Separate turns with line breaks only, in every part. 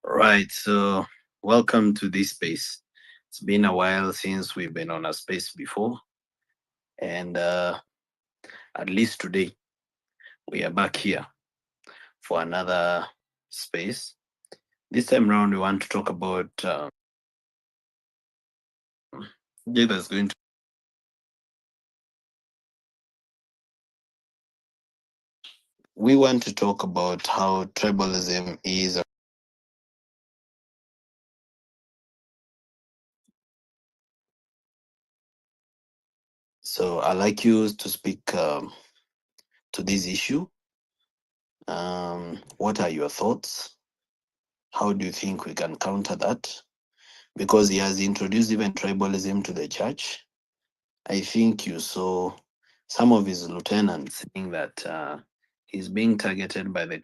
Right, so welcome to this space. It's been a while since we've been on a space before, and at least today we are back here for another space. This time round, we want to talk about there's going to we want to talk about how tribalism is. So I'd like you to speak to this issue. What are your thoughts? How do you think we can counter that? Because he has introduced even tribalism to the church. I think you saw some of his lieutenants saying that he's being targeted by the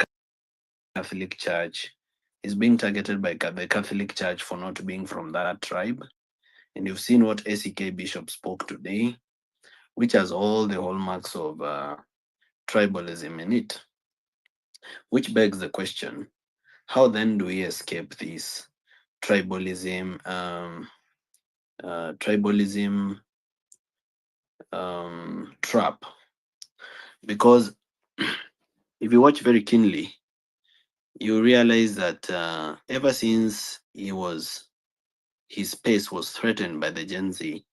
Catholic Church. He's being targeted by the Catholic Church for not being from that tribe. And you've seen what ACK Bishop spoke today, which has all the hallmarks of tribalism in it. Which begs the question, how then do we escape this tribalism, tribalism trap? Because if you watch very keenly, you realize that ever since his space was threatened by the Gen Z,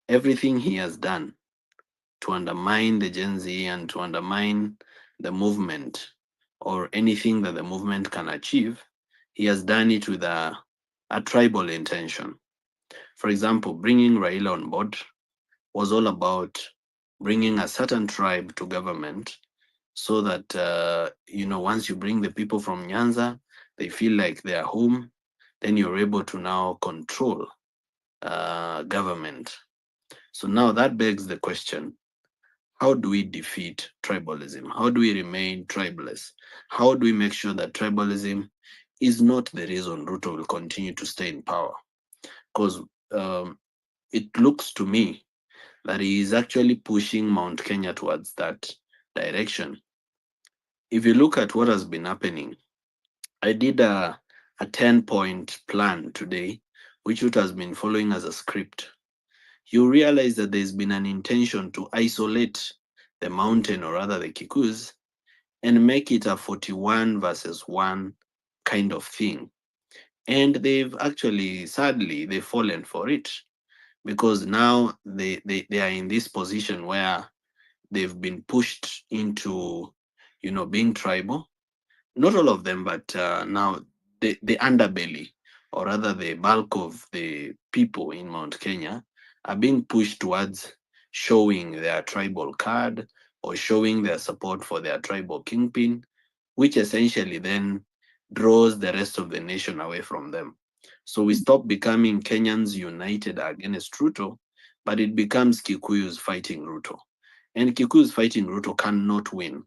everything he has done to undermine the Gen Z and to undermine the movement or anything that the movement can achieve, he has done it with a tribal intention. For example, bringing Raila on board was all about bringing a certain tribe to government so that, once you bring the people from Nyanza, they feel like they are home, then you're able to now control government. So now that begs the question, how do we defeat tribalism? How do we remain tribeless? How do we make sure that tribalism is not the reason Ruto will continue to stay in power? Because um, it looks to me that he is actually pushing Mount Kenya towards that direction. If you look at what has been happening, I did a 10-point plan today, which Ruto has been following as a script. You realize that there's been an intention to isolate the mountain, or rather the Kikus, and make it a 41 versus 1 kind of thing. And they've actually, sadly, they've fallen for it, because now they are in this position where they've been pushed into, being tribal. Not all of them, but now the underbelly, or rather the bulk of the people in Mount Kenya, are being pushed towards showing their tribal card or showing their support for their tribal kingpin, which essentially then draws the rest of the nation away from them. So we stop becoming Kenyans united against Ruto, but it becomes Kikuyus fighting Ruto. And Kikuyus fighting Ruto cannot win.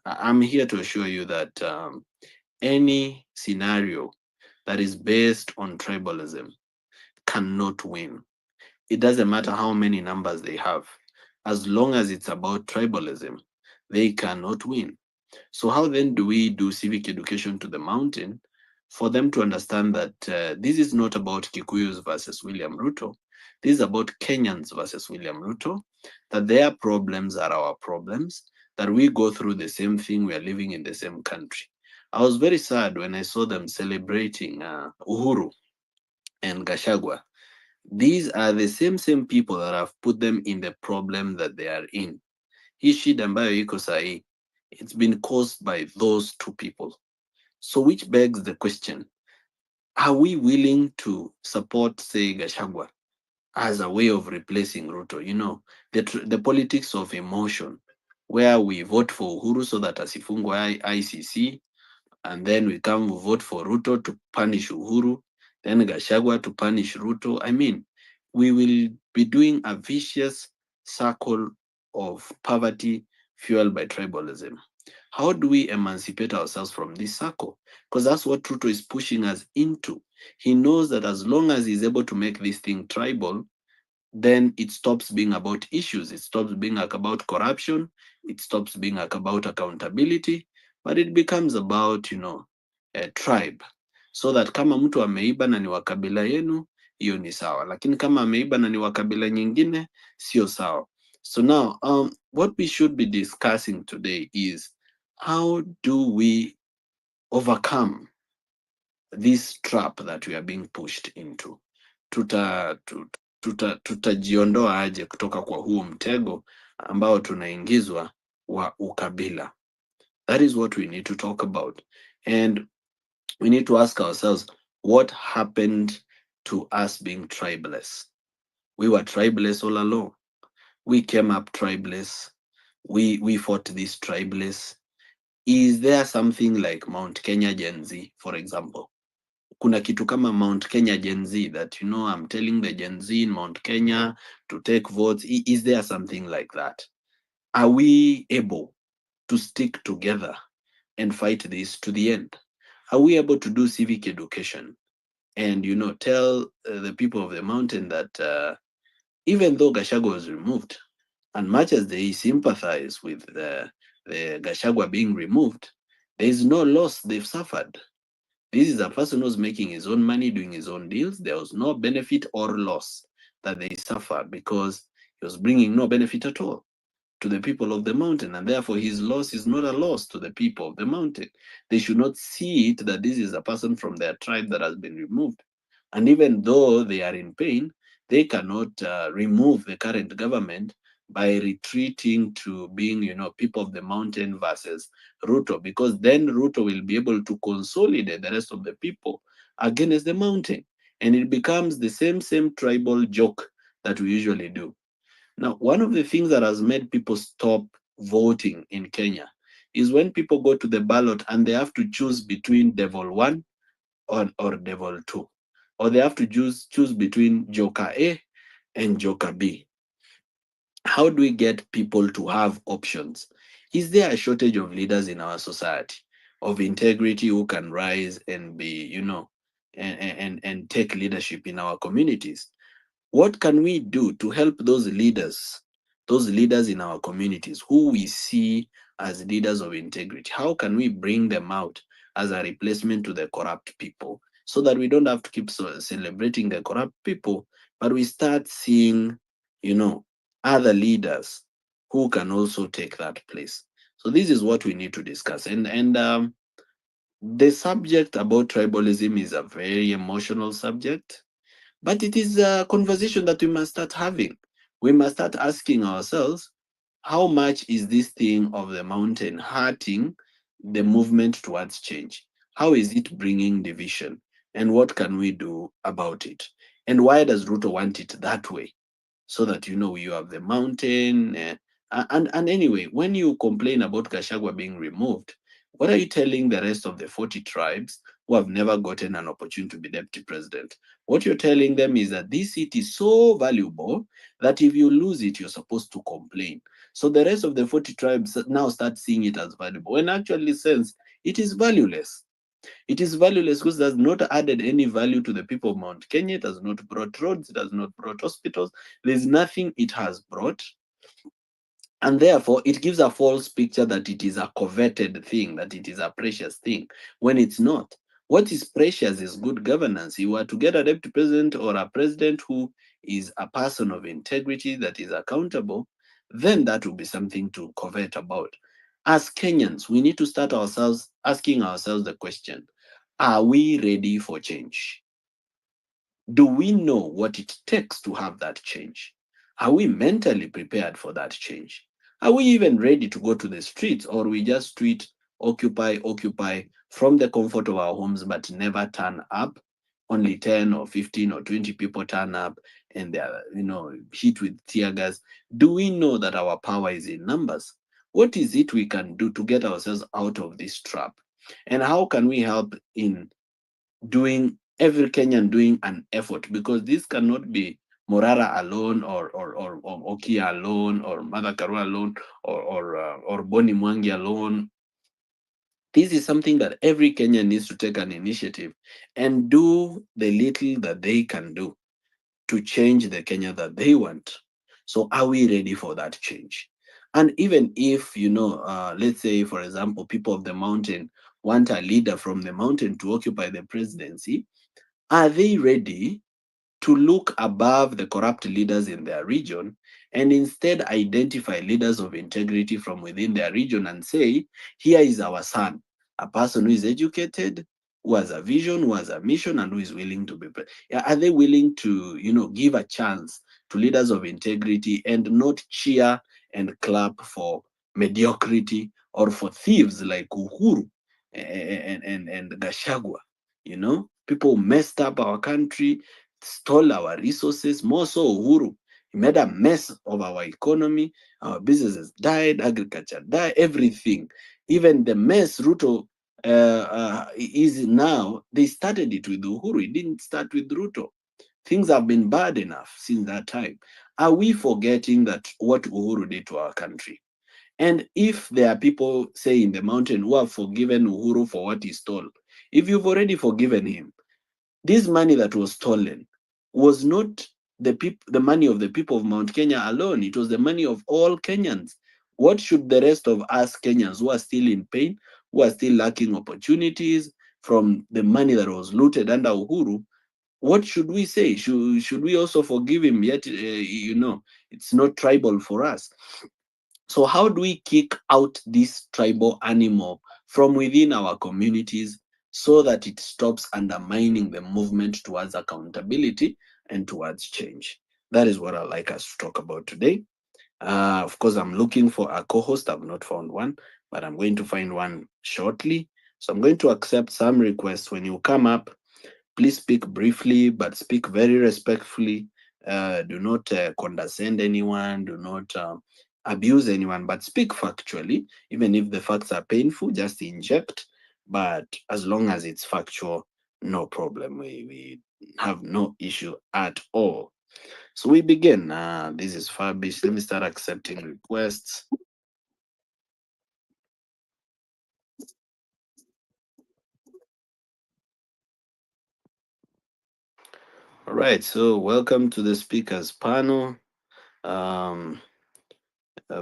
I'm here to assure you that any scenario that is based on tribalism cannot win. It doesn't matter how many numbers they have. As long as it's about tribalism, they cannot win. So, how then do we do civic education to the mountain for them to understand that this is not about Kikuyus versus William Ruto? This is about Kenyans versus William Ruto, that their problems are our problems, that we go through the same thing, we are living in the same country. I was very sad when I saw them celebrating Uhuru and Gashagwa. These are the same people that have put them in the problem that they are in. Hii shida ambayo iko sahi, it's been caused by those two people. So which begs the question, are we willing to support, say, Gashagwa as a way of replacing Ruto? The politics of emotion, where we vote for Uhuru so that asifungwe ICC, and then we come vote for Ruto to punish Uhuru, then Gashagwa to punish Ruto. I mean, we will be doing a vicious circle of poverty fueled by tribalism. How do we emancipate ourselves from this circle? Because that's what Ruto is pushing us into. He knows that as long as he's able to make this thing tribal, then it stops being about issues. It stops being like about corruption. It stops being like about accountability, but it becomes about, a tribe. So that kama mtu ameiba na ni wa kabila yenu, hiyo ni sawa. Lakini kama ameiba na ni wa kabila nyingine, sio sawa. So now, what we should be discussing today is, how do we overcome this trap that we are being pushed into? Tutajiondoa aje kutoka kwa huo mtego ambao tunaingizwa wa ukabila? That is what we need to talk about. And we need to ask ourselves, what happened to us being tribeless? We were tribeless all along. We came up tribeless. We fought this tribeless. Is there something like Mount Kenya Gen Z, for example? Kuna kitu kama Mount Kenya Gen Z that, I'm telling the Gen Z in Mount Kenya to take votes. Is there something like that? Are we able to stick together and fight this to the end? Are we able to do civic education and, tell the people of the mountain that even though Gachagua was removed, and much as they sympathize with the Gachagua being removed, there is no loss they've suffered. This is a person who's making his own money, doing his own deals. There was no benefit or loss that they suffered, because he was bringing no benefit at all to the people of the mountain, and therefore his loss is not a loss to the people of the mountain. They should not see it that this is a person from their tribe that has been removed. And even though they are in pain, they cannot remove the current government by retreating to being, people of the mountain versus Ruto, because then Ruto will be able to consolidate the rest of the people against the mountain. And it becomes the same tribal joke that we usually do. Now, one of the things that has made people stop voting in Kenya is when people go to the ballot and they have to choose between devil one or devil two, or they have to choose between Joker A and Joker B. How do we get people to have options? Is there a shortage of leaders in our society of integrity who can rise and be, and take leadership in our communities? What can we do to help those leaders in our communities who we see as leaders of integrity? How can we bring them out as a replacement to the corrupt people so that we don't have to keep celebrating the corrupt people, but we start seeing, you know, other leaders who can also take that place? So this is what we need to discuss. And the subject about tribalism is a very emotional subject, but it is a conversation that we must start having. We must start asking ourselves, how much is this thing of the mountain hurting the movement towards change? How is it bringing division? And what can we do about it? And why does Ruto want it that way? So that you have the mountain. And anyway, when you complain about Gashagwa being removed, what are you telling the rest of the 40 tribes who have never gotten an opportunity to be deputy president? What you're telling them is that this seat is so valuable that if you lose it, you're supposed to complain. So the rest of the 40 tribes now start seeing it as valuable, when actually sense it is valueless. It is valueless because it has not added any value to the people of Mount Kenya. It has not brought roads. It has not brought hospitals. There's nothing it has brought. And therefore, it gives a false picture that it is a coveted thing, that it is a precious thing, when it's not. What is precious is good governance. You are to get a deputy president or a president who is a person of integrity, that is accountable, then that will be something to covet about. As Kenyans, we need to start ourselves asking ourselves the question, are we ready for change? Do we know what it takes to have that change? Are we mentally prepared for that change? Are we even ready to go to the streets, or we just tweet, occupy, occupy from the comfort of our homes, but never turn up? Only 10 or 15 or 20 people turn up and they are, hit with tear gas. Do we know that our power is in numbers? What is it we can do to get ourselves out of this trap? And how can we help in doing every Kenyan doing an effort, because this cannot be Morara alone or Okia alone or Mother Karua alone or Boni Mwangi alone. This is something that every Kenyan needs to take an initiative and do the little that they can do to change the Kenya that they want. So are we ready for that change? And even if, let's say, for example, people of the mountain want a leader from the mountain to occupy the presidency, are they ready to look above the corrupt leaders in their region and instead identify leaders of integrity from within their region and say, here is our son, a person who is educated, who has a vision, who has a mission, and who is willing to be. Yeah, are they willing to, give a chance to leaders of integrity and not cheer and clap for mediocrity or for thieves like Uhuru and Gashagwa? People messed up our country, stole our resources, more so Uhuru. He made a mess of our economy. Our businesses died, agriculture died, everything. Even the mess Ruto is now, they started it with Uhuru. It didn't start with Ruto. Things have been bad enough since that time. Are we forgetting that what Uhuru did to our country? And if there are people, say, in the mountain who have forgiven Uhuru for what he stole, if you've already forgiven him, this money that was stolen was not the money of the people of Mount Kenya alone. It was the money of all Kenyans. What should the rest of us Kenyans who are still in pain, who are still lacking opportunities from the money that was looted under Uhuru, what should we say? Should we also forgive him? Yet, it's not tribal for us. So how do we kick out this tribal animal from within our communities so that it stops undermining the movement towards accountability and towards change? That is what I'd like us to talk about today. Of course, I'm looking for a co-host. I've not found one, but I'm going to find one shortly. So I'm going to accept some requests. When you come up, please speak briefly, but speak very respectfully. Do not condescend anyone. Do not abuse anyone, but speak factually. Even if the facts are painful, just inject. But as long as it's factual, no problem. We have no issue at all. So we begin. This is Fabish. Let me start accepting requests. All right. So welcome to the speakers panel.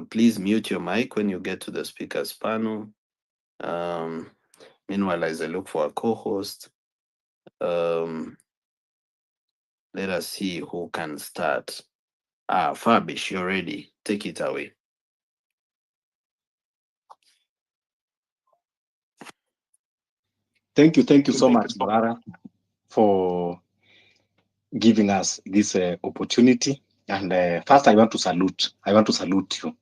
Please mute your mic when you get to the speakers panel. Meanwhile, as I look for a co-host, let us see who can start. Fabish, you're ready. Take it away.
Thank you so much, Morara, for giving us this opportunity. And first, I want to salute you.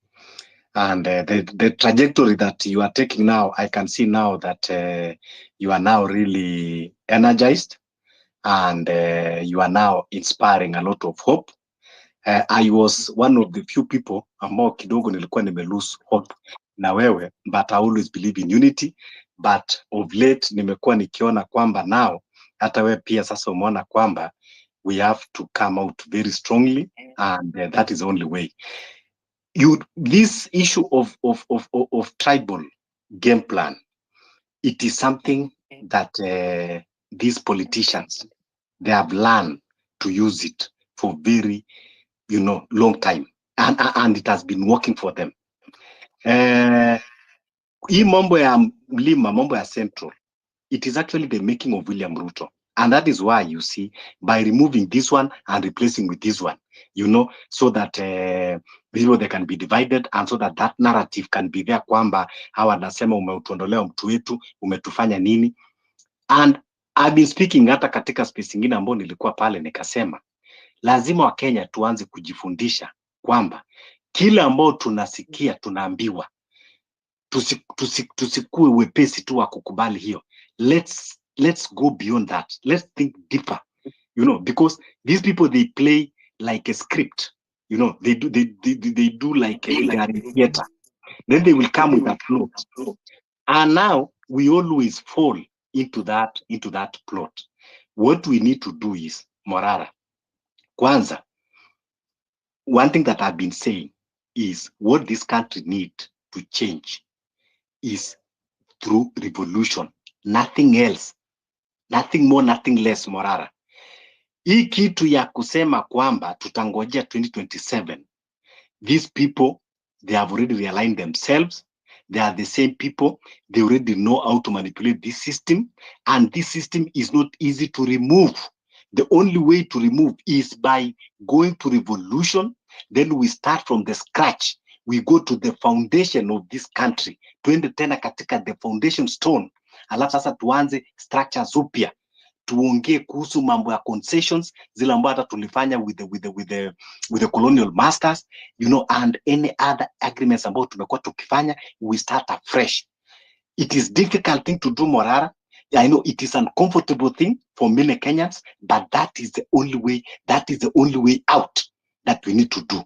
And the trajectory that you are taking now, I can see now that you are now really energized, and you are now inspiring a lot of hope. I was one of the few people ambao kidogo nilikuwa lose hope na wewe, but I always believe in unity. But of late nimekuwa nikiona kwamba now hata wewe pia sasa umeona kwamba we have to come out very strongly, and that is the only way. This issue of tribal game plan, it is something that these politicians, they have learned to use it for very long time, and it has been working for them. Hii mambo ya mlima, mambo ya Central, it is actually the making of William Ruto. And that is why you see, by removing this one and replacing with this one, so that people, they can be divided, and so that narrative can be there kwamba hawa wanasema umeutuondolea mtu wetu, umetufanya nini. And I've been speaking hata katika space ingine ambao nilikuwa pale nikasema, lazima Wakenya tuanze kujifundisha kwamba kila ambao tunasikia tunaambiwa tusikue wepesi tu wa kukubali hiyo. Let's go beyond that. Let's think deeper, because these people, they play like a script, they do like a theater. Then they will come with a plot, and now we always fall into that plot. What we need to do is, Morara, kwanza, one thing that I've been saying is what this country needs to change is through revolution. Nothing else. Nothing more, nothing less, Morara. Hii kitu ya kusema kwamba tutangojea 2027. These people, they have already realigned themselves. They are the same people. They already know how to manipulate this system. And this system is not easy to remove. The only way to remove is by going to revolution. Then we start from the scratch. We go to the foundation of this country. Tuende tena katika the foundation stone. Alafu sasa tuanze structures upya. Tuongee kuhusu mambo ya concessions zile ambazo hata tulifanya with the colonial masters, and any other agreements ambao tumekuwa tukifanya. We start afresh. It is difficult thing to do, Morara. I know it is an uncomfortable thing for many Kenyans, but that is the only way. That is the only way out that we need to do.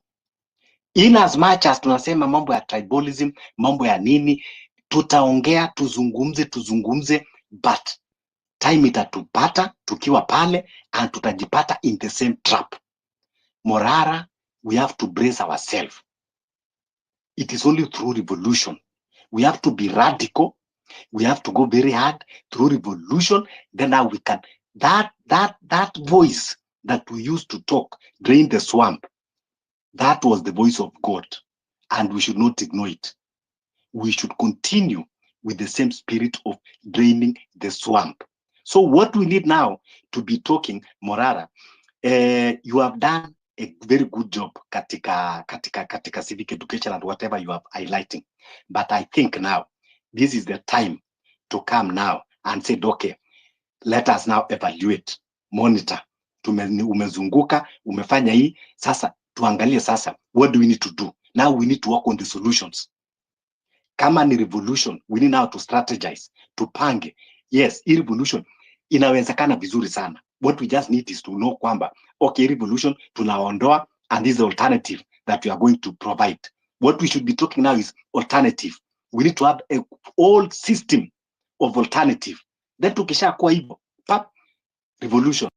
In as much as tunasema mambo ya tribalism, mambo ya nini, tutaongea, tuzungumze, but time itatupata tukiwa pale, and tutajipata in the same trap. Morara, we have to brace ourselves. It is only through revolution. We have to be radical. We have to go very hard through revolution. Then now we can, that voice that we used to talk, drain the swamp, that was the voice of God, and we should not ignore it. We should continue with the same spirit of draining the swamp. So what we need now to be talking, Morara, you have done a very good job katika civic education and whatever you are highlighting. But I think now, this is the time to come now and say, okay, let us now evaluate, monitor. Umezunguka, umefanya hii, sasa tuangalie sasa, what do we need to do? Now we need to work on the solutions. Kama ni revolution, we need now to strategize, tupange. Yes, hii revolution inawezekana vizuri sana. What we just need is to know kwamba, okay, revolution tunaondoa, and this is the alternative that we are going to provide. What we should be talking now is alternative. We need to have a whole system of alternative. Then tukishakuwa hivyo, pap, revolution.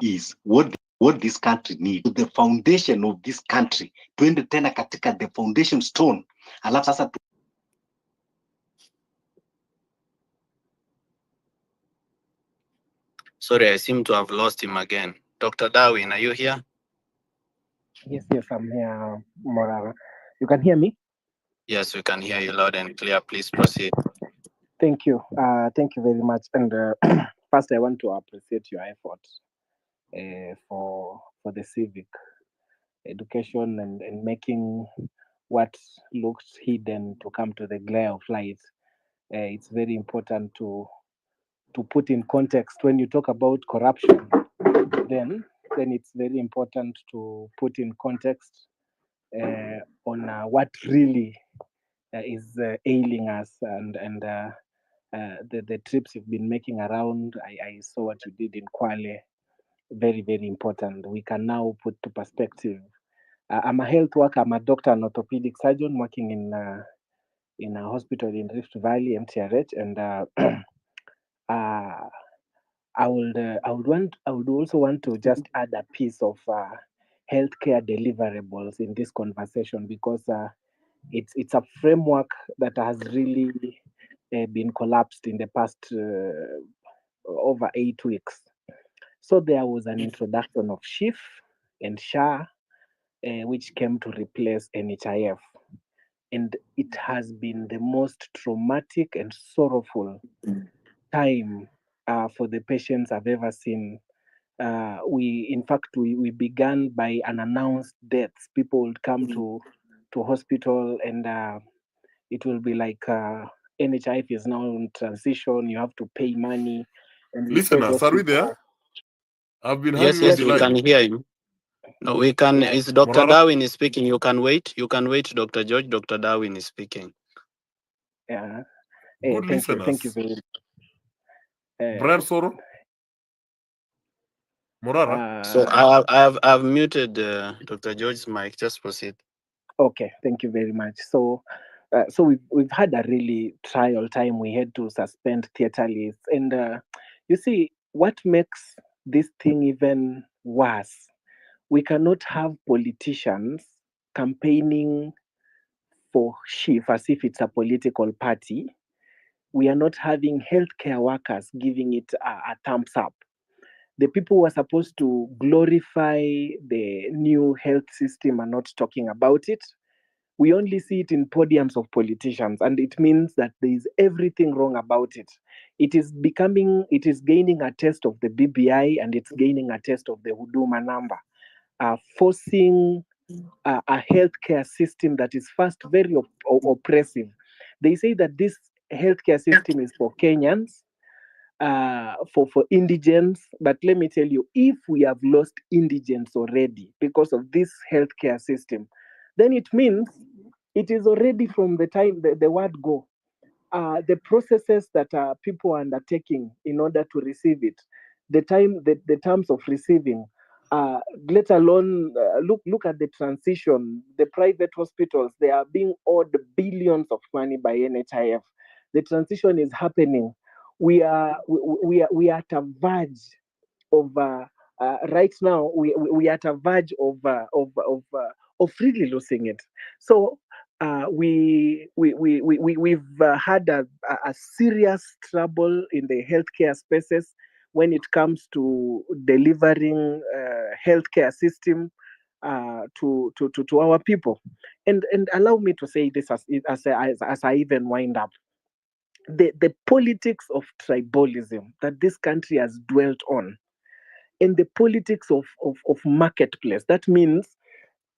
is what this country needs, the foundation of this country, tuende tena katika the foundation stone, alafu sasa
Sorry, I seem to have lost him again. Dr. Darwin, are you here?
Yes, I'm here, Morara. You can hear me?
Yes, we can hear you loud and clear. Please proceed.
Thank you. Thank you very much. And first, I want to appreciate your effort for the civic education and making what looks hidden to come to the glare of light. It's very important to put in context when you talk about corruption. Then it's very important to put in context on what really is ailing us and the trips you've been making around. I saw what you did in Kwale. Very, very important. We can now put to perspective. I'm a health worker. I'm a doctor and orthopedic surgeon working in a hospital in Rift Valley, MTRH, and uh, I would also want to just add a piece of healthcare deliverables in this conversation because it's a framework that has really been collapsed in the past over 8 weeks. So there was an introduction of SHIF and SHA, which came to replace NHIF. And it has been the most traumatic and sorrowful time for the patients I've ever seen. In fact, we began by unannounced deaths. People would come to hospital and it will be like NHIF is now in transition. You have to pay money, and we say
Listeners,
those
are we
people.
there? I've been
Yes,
hanging on
yes,
the
we can
line.
hear him. No, we can.
Yeah.
It's Dr.
Morara,
Darwin is speaking. You can wait. You can wait, Dr. George. Dr. Darwin is speaking.
Yeah.
good
Thank you
listeners.
very much.
Brian Soro, Morara.
So I've muted Dr. George's mic. Just proceed.
Okay, thank you very much. So we've had a really trial time. We had to suspend theater lists, and you see what makes this thing even worse. We cannot have politicians campaigning for SHIF as if it's a political party. We are not having healthcare workers giving it a thumbs up. The people who are supposed to glorify the new health system are not talking about it. We only see it in podiums of politicians, and it means that there is everything wrong about it. It is gaining a taste of the BBI and it's gaining a taste of the Huduma number, forcing a healthcare system that is first very oppressive. They say that this healthcare system is for Kenyans, for indigents. But let me tell you, if we have lost indigents already because of this healthcare system, then it means it is already from the time the word go. The processes that people are undertaking in order to receive it, the terms of receiving, let alone look at the transition. The private hospitals, they are being owed billions of money by NHIF. The transition is happening. We are at a verge of right now. We are at a verge of really losing it. So we've had a serious trouble in the healthcare spaces when it comes to delivering healthcare system to our people. And allow me to say this as I even wind up. The politics of tribalism that this country has dwelt on, and the politics of marketplace. That means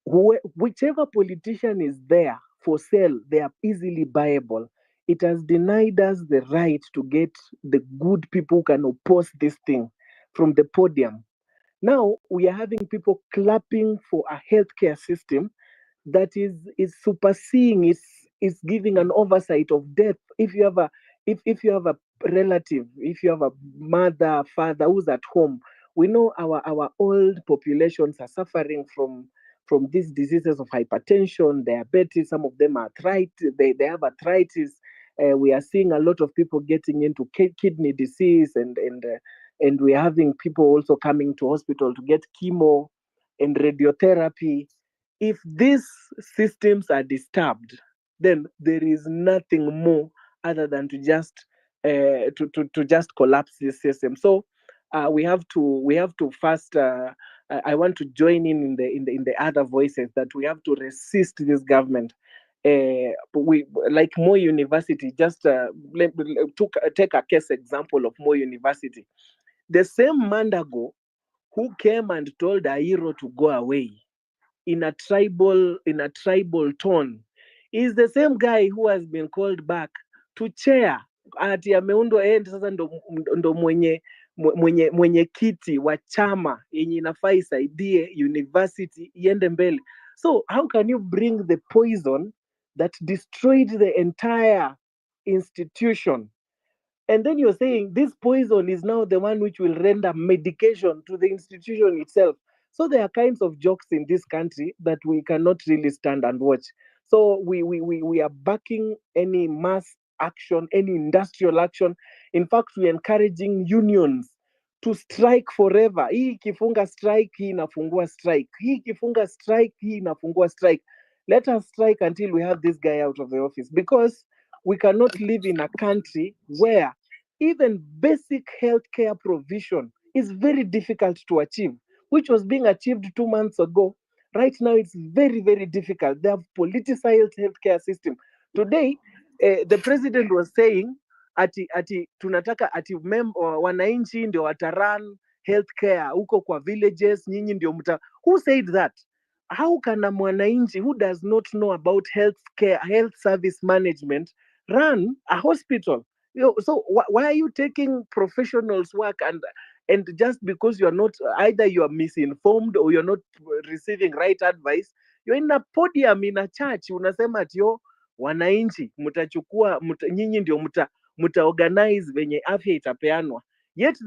whichever politician is there for sale, they are easily buyable. It has denied us the right to get the good people who can oppose this thing from the podium. Now we are having people clapping for a healthcare system that is superseding, is giving an oversight of death. If you have a relative, if you have a mother, father who's at home, we know our old populations are suffering from these diseases of hypertension, diabetes. Some of them are arthritis. They have arthritis. We are seeing a lot of people getting into kidney disease and and we're having people also coming to hospital to get chemo and radiotherapy. If these systems are disturbed, then there is nothing more other than to just to just collapse this system. So we have to first. I want to join in the other voices that we have to resist this government. We like Moi University. Just take a case example of Moi University. The same Mandago who came and told Airo to go away in a tribal tone is the same guy who has been called back to chair ati ameundwa yeye sasa ndo mwenyekiti wa chama yenye inafaa isaidie university iende mbele. So how can you bring the poison that destroyed the entire institution, and then you're saying this poison is now the one which will render medication to the institution itself? So there are kinds of jokes in this country that we cannot really stand and watch. So we are backing any mass action, any industrial action. In fact, we're encouraging unions to strike forever. Hii ikifunga strike, hii inafungua strike. Hii ikifunga strike, hii inafungua strike. Let us strike until we have this guy out of the office, because we cannot live in a country where even basic healthcare provision is very difficult to achieve, which was being achieved 2 months ago. Right now, it's very, very difficult. They have politicized healthcare system. Today, the president was saying ati tunataka ati wananchi ndio wataran healthcare huko kwa villages, nyinyi ndio mta. Who said that? How can a mwananchi who does not know about healthcare, health service management, run a hospital? So why are you taking professionals' work, and just because you're not, either you are misinformed or you're not receiving right advice, you're in a podium in a church unasema ati wananchi mtachukua nyinyi ndio mtaorganize venye afya itapeanwa, yet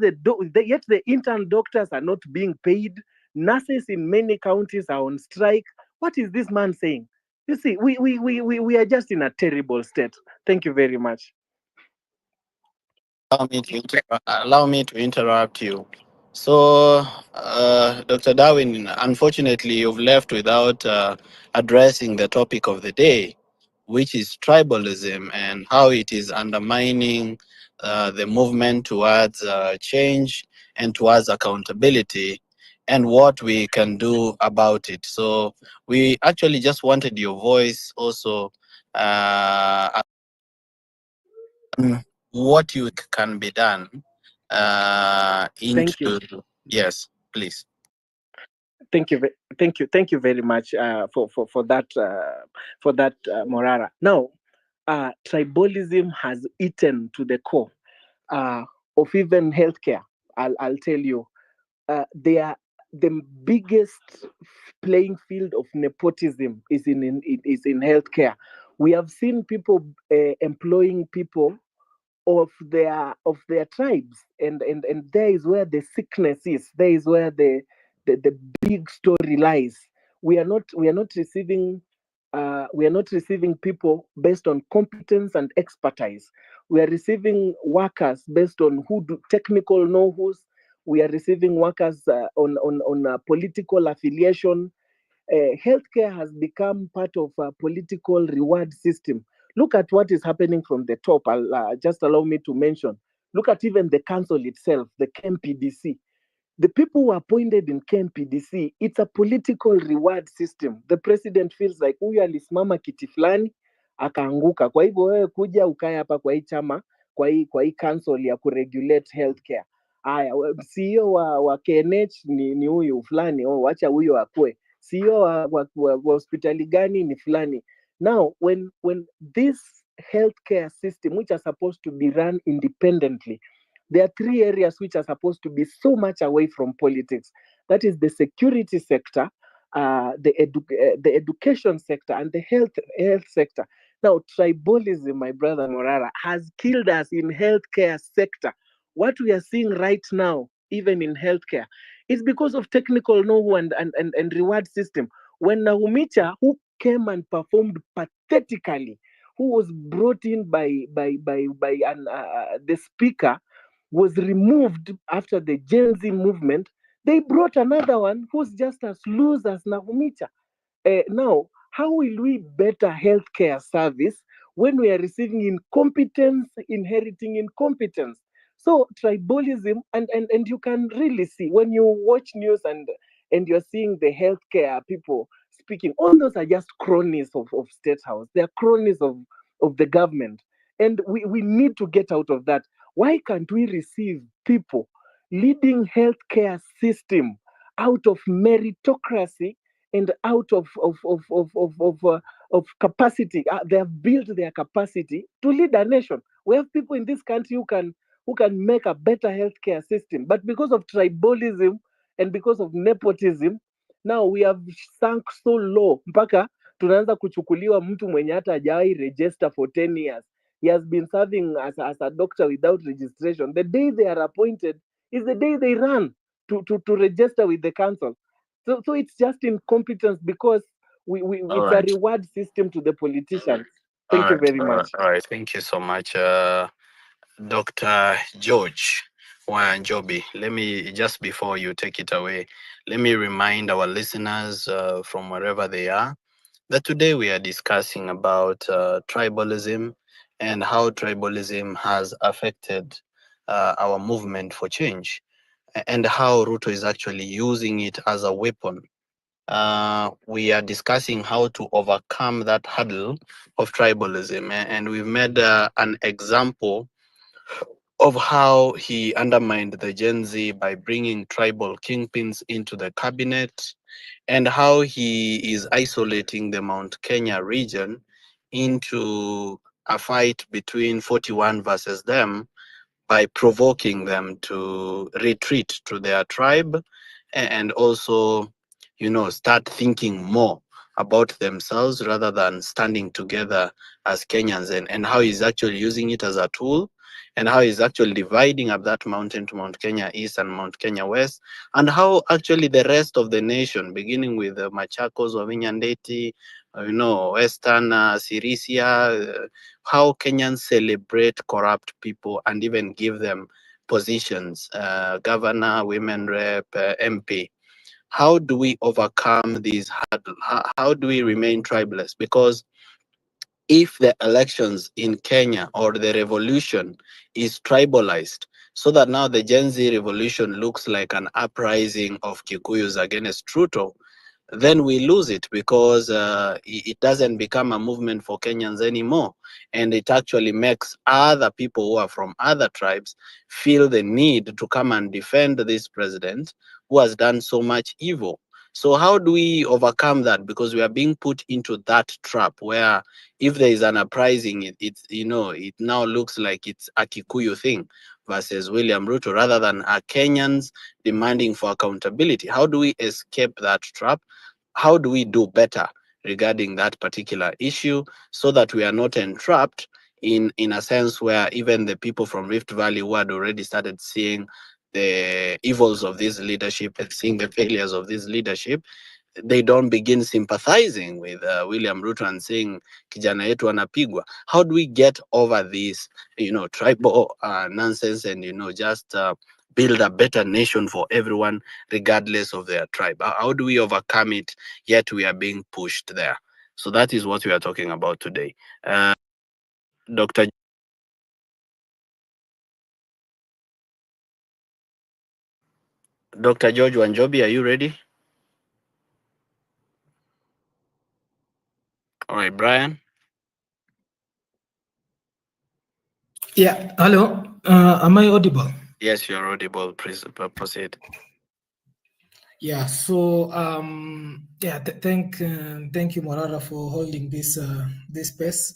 the intern doctors are not being paid. Nurses in many counties are on strike. What is this man saying? You see, we are just in a terrible state. Thank you very much.
Allow me to interrupt you. So, Dr. Darwin, unfortunately, you've left without addressing the topic of the day, which is tribalism and how it is undermining the movement towards change and towards accountability, and what we can do about it. So, we actually just wanted your voice also. What you can be done
Thank you.
into, yes, please.
Thank you very much for that, Morara. Now, tribalism has eaten to the core uh, of even healthcare. I'll tell you, they are the biggest playing field of nepotism is in healthcare. We have seen people employing people of their tribes, and there is where the sickness is. There is where the big story lies. We are not receiving people based on competence and expertise. We are receiving workers based on technical know-hows. We are receiving workers on political affiliation. Healthcare has become part of a political reward system. Look at what is happening from the top. Just allow me to mention. Look at even the council itself, the KMPDC. The people who are appointed in KMPDC, it's a political reward system. The president feels like huyu alisimama kiti fulani akaanguka, kwa hivyo wewe kuja ukae hapa kwa hii chama, kwa hii council ya kuregulate healthcare. Haya, CEO wa KNH ni huyu fulani, wacha huyo akue. CEO wa hospitali gani ni fulani. Now, when this healthcare system, which are supposed to be run independently, there are three areas which are supposed to be so much away from politics. That is the security sector, the education sector, and the health sector. Now, tribalism, my brother Morara, has killed us in healthcare sector. What we are seeing right now, even in healthcare, is because of technical know-how and reward system. When Naumicha, who came and performed pathetically, who was brought in by the speaker was removed after the Gen Z movement, they brought another one who's just as loose as Nahumicha. Now, how will we better healthcare service when we are receiving incompetence, inheriting incompetence? So tribalism, and you can really see when you watch news and you're seeing the healthcare people speaking, all those are just cronies of State House. They are cronies of the government. And we need to get out of that. Why can't we receive people leading healthcare system out of meritocracy and out of capacity? They have built their capacity to lead a nation. We have people in this country who can make a better healthcare system, but because of tribalism and because of nepotism, now we have sunk so low mpaka tunaanza kuchukuliwa mtu mwenye hata hajawahi register for 10 years. He has been serving as a doctor without registration. The day they are appointed is the day they run to register with the council. So it's just incompetence because
All
it's a
right.
reward system to the politicians.
All
Thank you
right.
very much.
All right. Thank you so much, Dr. George Wanjobi. Let me, just before you take it away, let me remind our listeners from wherever they are that today we are discussing about tribalism and how tribalism has affected our movement for change, and how Ruto is actually using it as a weapon. We are discussing how to overcome that hurdle of tribalism, and we've made an example of how he undermined the Gen Z by bringing tribal kingpins into the cabinet, and how he is isolating the Mount Kenya region into a fight between 41 versus them by provoking them to retreat to their tribe, and also, start thinking more about themselves rather than standing together as Kenyans, and how he's actually using it as a tool, and how he's actually dividing up that mountain to Mount Kenya East and Mount Kenya West, and how actually the rest of the nation, beginning with the Machakos, Wavinyandeti, Western Sirisia, how Kenyans celebrate corrupt people and even give them positions, governor, women rep, MP. How do we overcome these hurdles? How do we remain tribeless? Because if the elections in Kenya or the revolution is tribalized, so that now the Gen Z revolution looks like an uprising of Kikuyus against Truto, then we lose it, because it doesn't become a movement for Kenyans anymore. And it actually makes other people who are from other tribes feel the need to come and defend this president who has done so much evil. So how do we overcome that? Because we are being put into that trap where if there is an uprising, it now looks like it's a Kikuyu thing versus William Ruto, rather than a Kenyans demanding for accountability. How do we escape that trap? How do we do better regarding that particular issue, so that we are not entrapped in a sense where even the people from Rift Valley who had already started seeing the evils of this leadership and seeing the failures of this leadership, they don't begin sympathizing with William Ruto and saying kijana yetu anapigwa. How do we get over this, tribal nonsense, and just build a better nation for everyone, regardless of their tribe? How do we overcome it? Yet we are being pushed there. So that is what we are talking about today. Dr. Dr. George Wanjobi, are you ready? All right, Brian.
Yeah, hello. Am I audible?
Yes, you're audible. Please proceed.
Yeah. So, yeah. Thank you, Morara, for holding this space.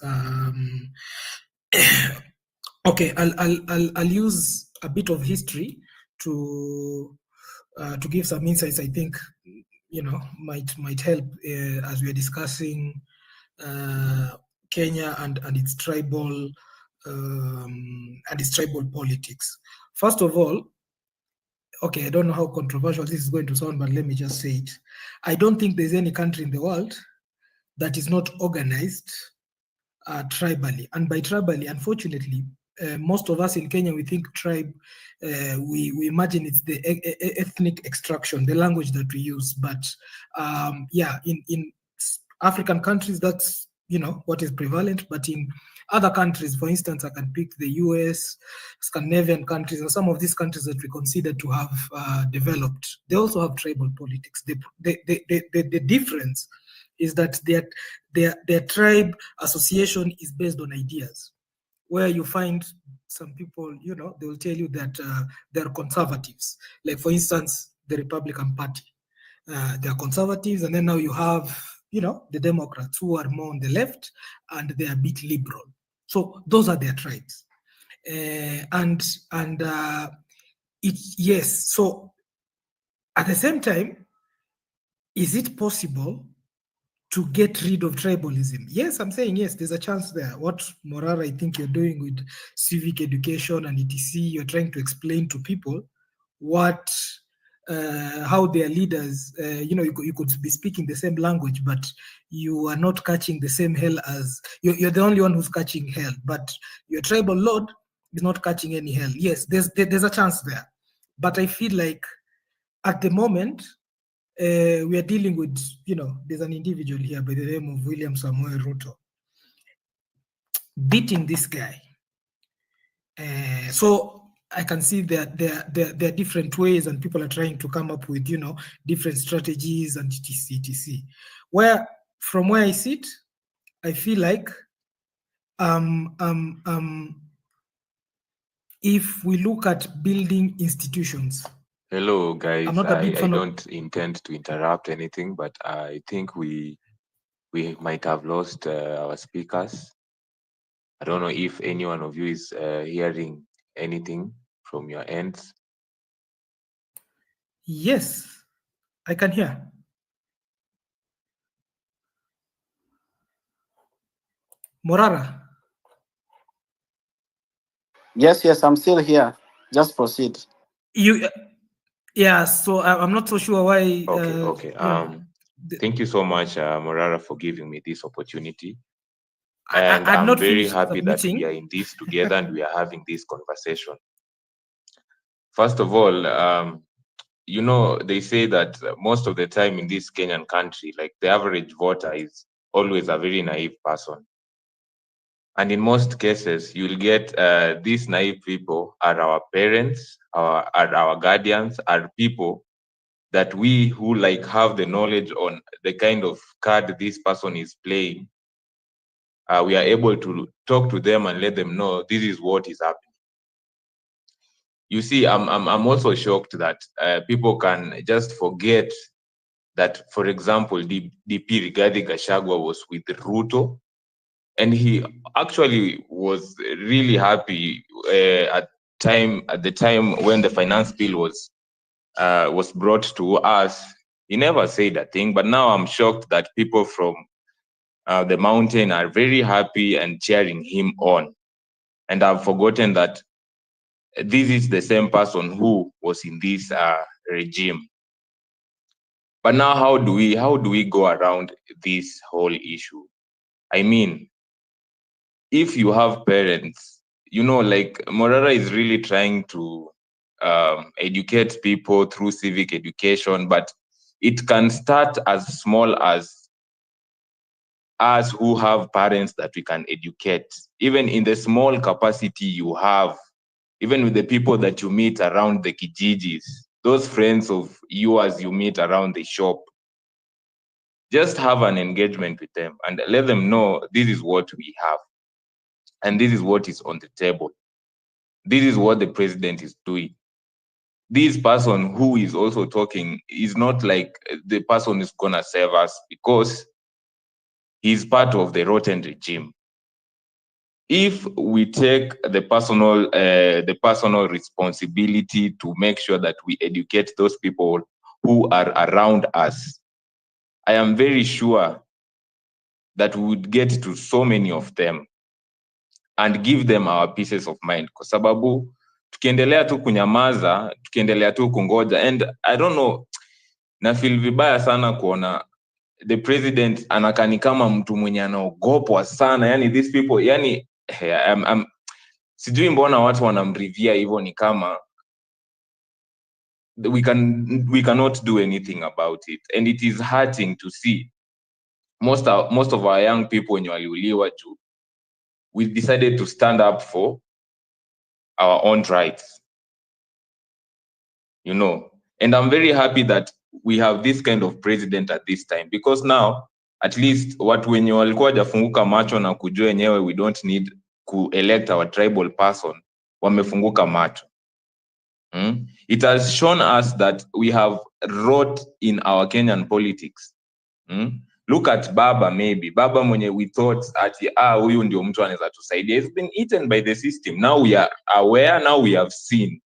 Okay, I'll use a bit of history to give some insights. I think might help as we are discussing Kenya and its tribal politics. First of all, okay, I don't know how controversial this is going to sound, but let me just say it. I don't think there's any country in the world that is not organized tribally. And by tribally, unfortunately, most of us in Kenya, we think tribe, we imagine it's the ethnic extraction, the language that we use. But yeah, in African countries, that's, you know, what is prevalent. But in other countries, for instance, I can pick the US, Scandinavian countries, and some of these countries that we consider to have developed, they also have tribal politics. The difference is that their tribe association is based on ideas, where you find some people, you know, they will tell you that they're conservatives. Like, for instance, the Republican Party, they're conservatives, and then now you have, you know, the Democrats, who are more on the left, and they are a bit liberal. So those are their tribes. Yes. So at the same time, is it possible to get rid of tribalism? Yes, I'm saying yes, there's a chance there. What, Morara, I think you're doing with civic education and etc., you're trying to explain to people what, how their leaders, you know, you could be speaking the same language, but you are not catching the same hell as, you're the only one who's catching hell, but your tribal lord is not catching any hell. Yes, there's a chance there. But I feel like at the moment, we are dealing with, you know, there's an individual here by the name of William Samuel Ruto beating this guy. So I can see that there are different ways, and people are trying to come up with, you know, different strategies and etc. Where, from where I sit, I feel like if we look at building institutions.
Hello, guys.
I'm not a big
I
fan of.
don't intend to interrupt anything, but I think we might have lost our speakers. I don't know if any one of you is hearing anything from your ends.
Yes, I can hear. Morara.
Yes, I'm still here. Just proceed.
Yeah, so I'm not so sure why.
Okay.
You know,
thank you so much, Morara, for giving me this opportunity. And
I'm
I'm
not
very
finished
happy that
submitting.
we are in this together and we are having this conversation. First of all, you know, they say that most of the time in this Kenyan country, like, the average voter is always a very naive person. And in most cases, you'll get these naive people are our parents, are our guardians, are people that we who, like, have the knowledge on the kind of card this person is playing. We are able to talk to them and let them know this is what is happening. You see, I'm also shocked that people can just forget that, for example, DP Rigathi Gachagua was with Ruto, and he actually was really happy at the time when the finance bill was brought to us. He never said a thing, but now I'm shocked that people from the mountain are very happy and cheering him on. And I've forgotten that this is the same person who was in this regime. But now, how do we go around this whole issue? I mean, if you have parents, you know, like, Morara is really trying to educate people through civic education, but it can start as small as us who have parents that we can educate, even in the small capacity you have, even with the people that you meet around the kijijis, those friends of yours you meet around the shop. Just have an engagement with them and let them know this is what we have and this is what is on the table. This is what the president is doing. This person who is also talking is not like the person who's gonna save us, because he's part of the rotten regime. If we take the personal responsibility to make sure that we educate those people who are around us, I am very sure that we would get to so many of them and give them our pieces of mind, kwa sababu tukiendelea tu kunyamaza, tukiendelea tu kungoja, and I don't know, na feel vibaya sana kuona the president anakani kama mtu mwenye anaogopwa sana. Yani these people, yani sijui mbona watu wanamrivia hivyo, ni kama we cannot do anything about it, and it is hurting to see most of our young people wenye waliuliwa juu we decided to stand up for our own rights, you know. And I'm very happy that we have this kind of president at this time, because now at least watu wenye walikuwa hajafunguka macho na kujua yenyewe we don't need to elect our tribal person wamefunguka macho. It has shown us that we have rot in our Kenyan politics. Look at Baba, maybe Baba mwenye we thought ati huyu ndio mtu anaweza tusaidia, it's been eaten by the system. Now we are aware, now we have seen,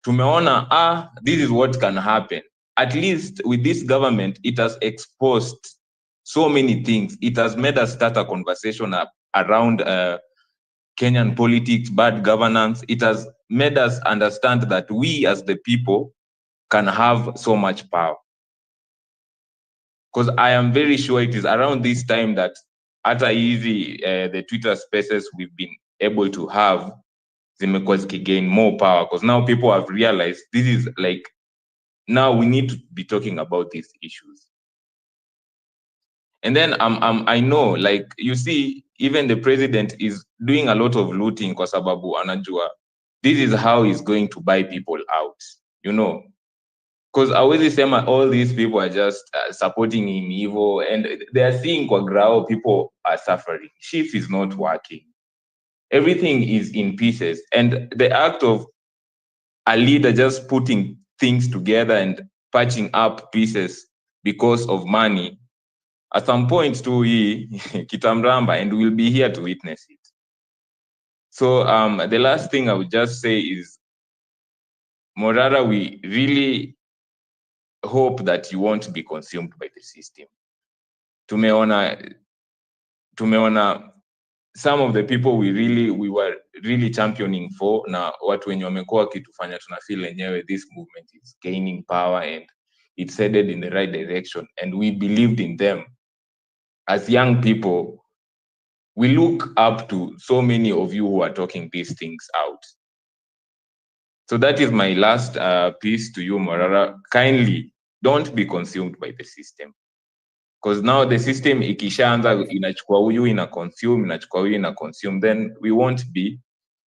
tumeona this is what can happen. At least with this government, it has exposed so many things. It has made us start a conversation around Kenyan politics, bad governance. It has made us understand that we as the people can have so much power. Because I am very sure it is around this time that hata easy the Twitter spaces we've been able to have zimekuwa gain more power, because now people have realized this is like, now we need to be talking about these issues. And then I know, like, you see, even the president is doing a lot of looting kwa sababu anajua this is how he's going to buy people out, you know. Because hawezi sema all these people are just supporting him evil, and they are seeing kwa grao people are suffering. Shift is not working. Everything is in pieces. And the act of a leader just putting things together and patching up pieces because of money, at some point too, kitamramba, and we'll be here to witness it. So the last thing I would just say is, Morara, we really hope that you won't be consumed by the system. Tumeona some of the people we were really championing for, na watu wenye wamekuwa kitufanya tunafeel enyewe this movement is gaining power and it's headed in the right direction, and we believed in them. As young people, we look up to so many of you who are talking these things out. So that is my last piece to you, Morara. Kindly don't be consumed by the system, because now the system ikishaanza inachukua huyu ina consume, then we won't be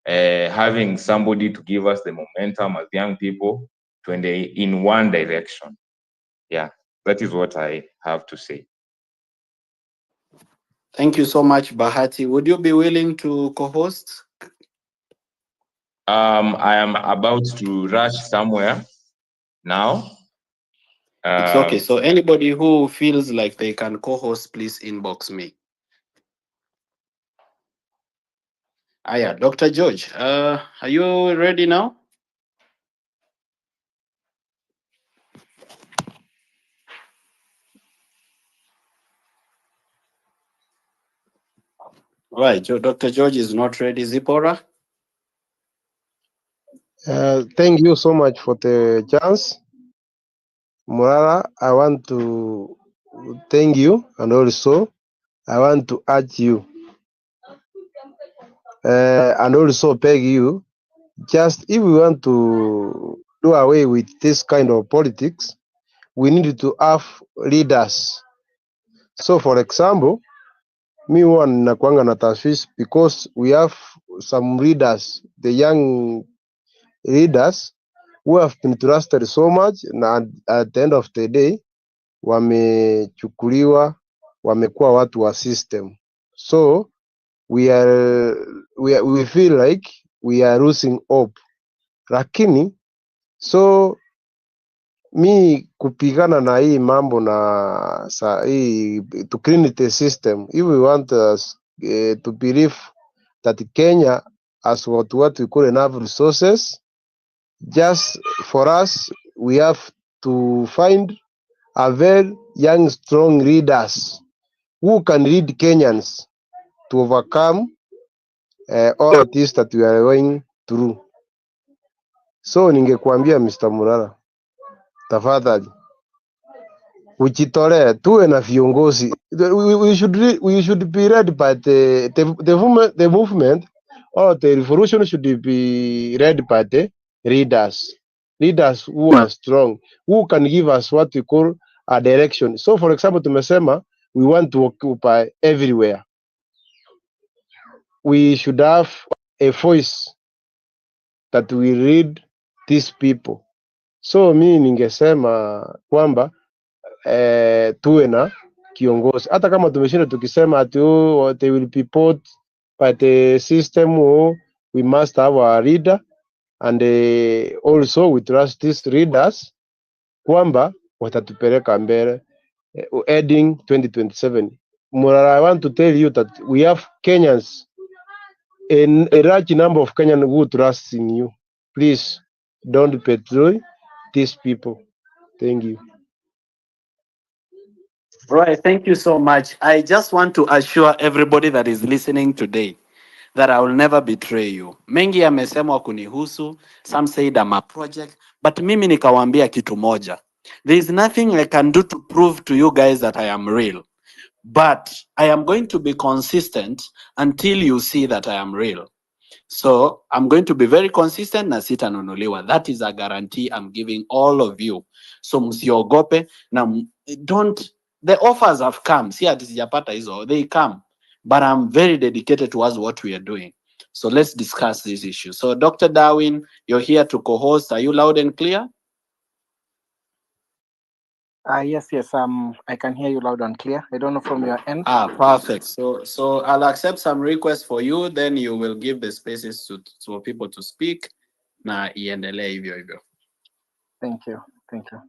having somebody to give us the momentum as young people to in one direction. Yeah, that is what I have to say.
Thank you so much, Bahati. Would you be willing to co-host?
I am about to rush somewhere now.
It's okay. So anybody who feels like they can co-host, please inbox me. Yeah, Dr. George, are you ready now? All right, Dr. George is not ready. Zipporah?
Thank you so much for the chance. Morara, I want to thank you, and also I want to urge you and also beg you, just if we want to do away with this kind of politics, we need to have leaders. So for example, me one nakwanga na tashwishi because we have some leaders, the young leaders who have been trusted so much, na at the end of the day wamechukuliwa, wamekuwa watu wa system. So we feel like we are losing hope. Lakini so mi kupigana na hii mambo na hii to clean the system, if we want us to believe that Kenya as what we call enough resources, just for us we have to find a very young strong leaders who can lead Kenyans to overcome all of this that we are going through. So ningekuambia Mr. Morara, tafadhali ujitolee, tuwe na viongozi. We should be led by the movement or the resolution should be read by the readers. Leaders who are strong, who can give us what we call a direction. So for example, tumesema we want to occupy everywhere. We should have a voice that we read these people. So mi ningesema kwamba tuwe na kiongozi, hata kama tumeshinda tukisema ati they will be put by the system, we must have a leader and also we trust these leaders kwamba watatupeleka mbele heading 2027. Morara, I want to tell you that we have Kenyans, a large number of Kenyans who trust in you. Please don't betray these people. Thank you.
Right, thank you so much. I just want to assure everybody that is listening today that I will never betray you. Mengi yamesemwa kunihusu, some said I'm a project, but mimi nikawaambia kitu moja. There is nothing I can do to prove to you guys that I am real. But I am going to be consistent until you see that I am real. So I'm going to be very consistent na sitanunuliwa. That is a guarantee I'm giving all of you. So msiogope na don't, the offers have come. Si ati sijapata hizo, they come. But I'm very dedicated towards what we are doing. So let's discuss this issue. So Dr. Darwin, you're here to co-host. Are you loud and clear?
Yes, I can hear you loud and clear. I don't know from your end.
Perfect. So I'll accept some requests for you, then you will give the spaces for people to speak. Na iendelee hivyo hivyo.
Thank you. Thank you.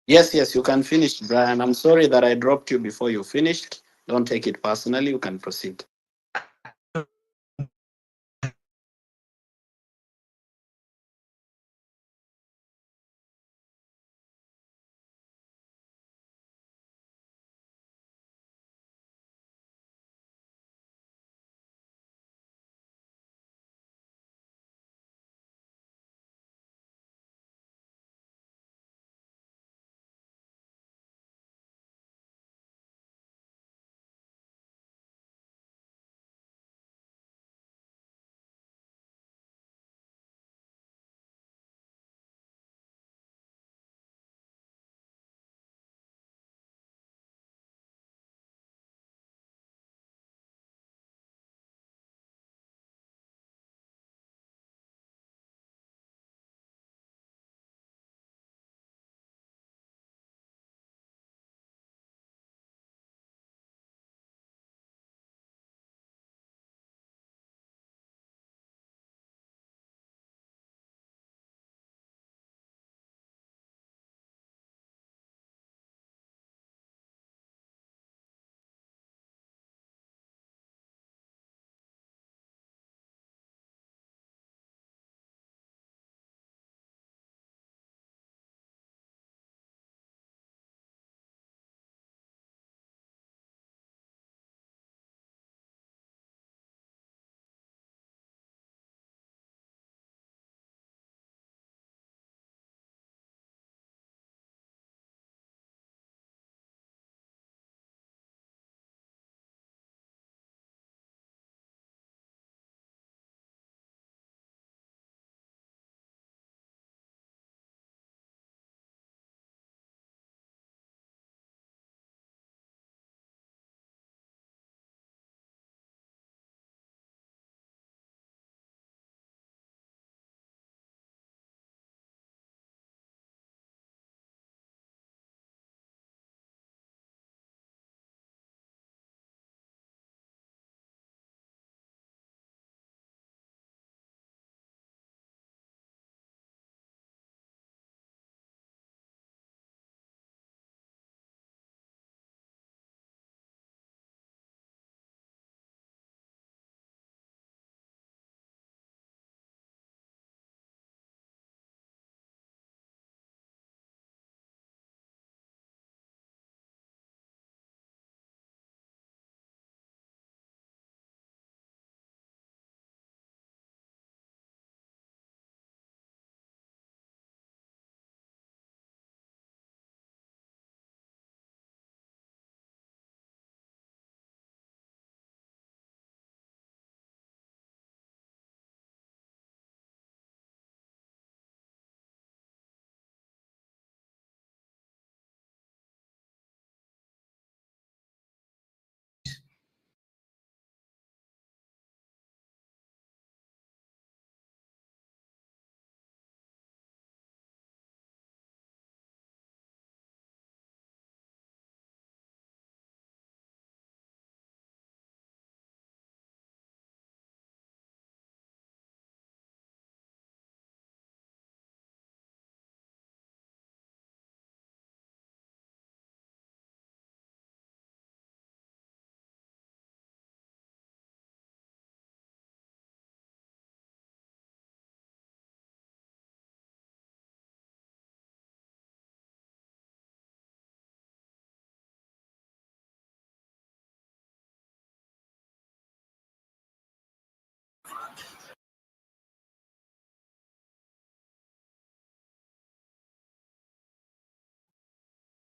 Yes, you can finish, Brian. I'm sorry that I dropped you before you finished. Don't take it personally. You can proceed.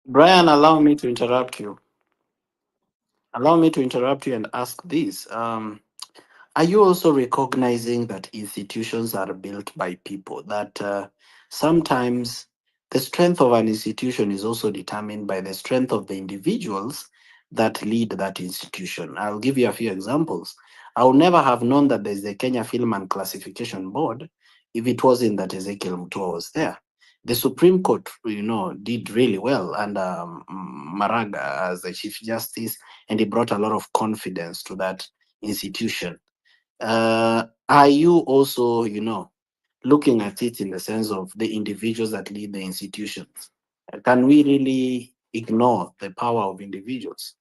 Brian, allow me to interrupt you. Allow me to interrupt you and ask this. Are you also recognizing that institutions are built by people? That sometimes the strength of an institution is also determined by the strength of the individuals that lead that institution. I'll give you a few examples. I would never have known that there's the Kenya Film and Classification Board if it wasn't that Ezekiel Mutua was there. The Supreme Court, did really well under Maraga as the Chief Justice, and he brought a lot of confidence to that institution. Are you also, looking at it in the sense of the individuals that lead the institutions? Can we really ignore the power of individuals?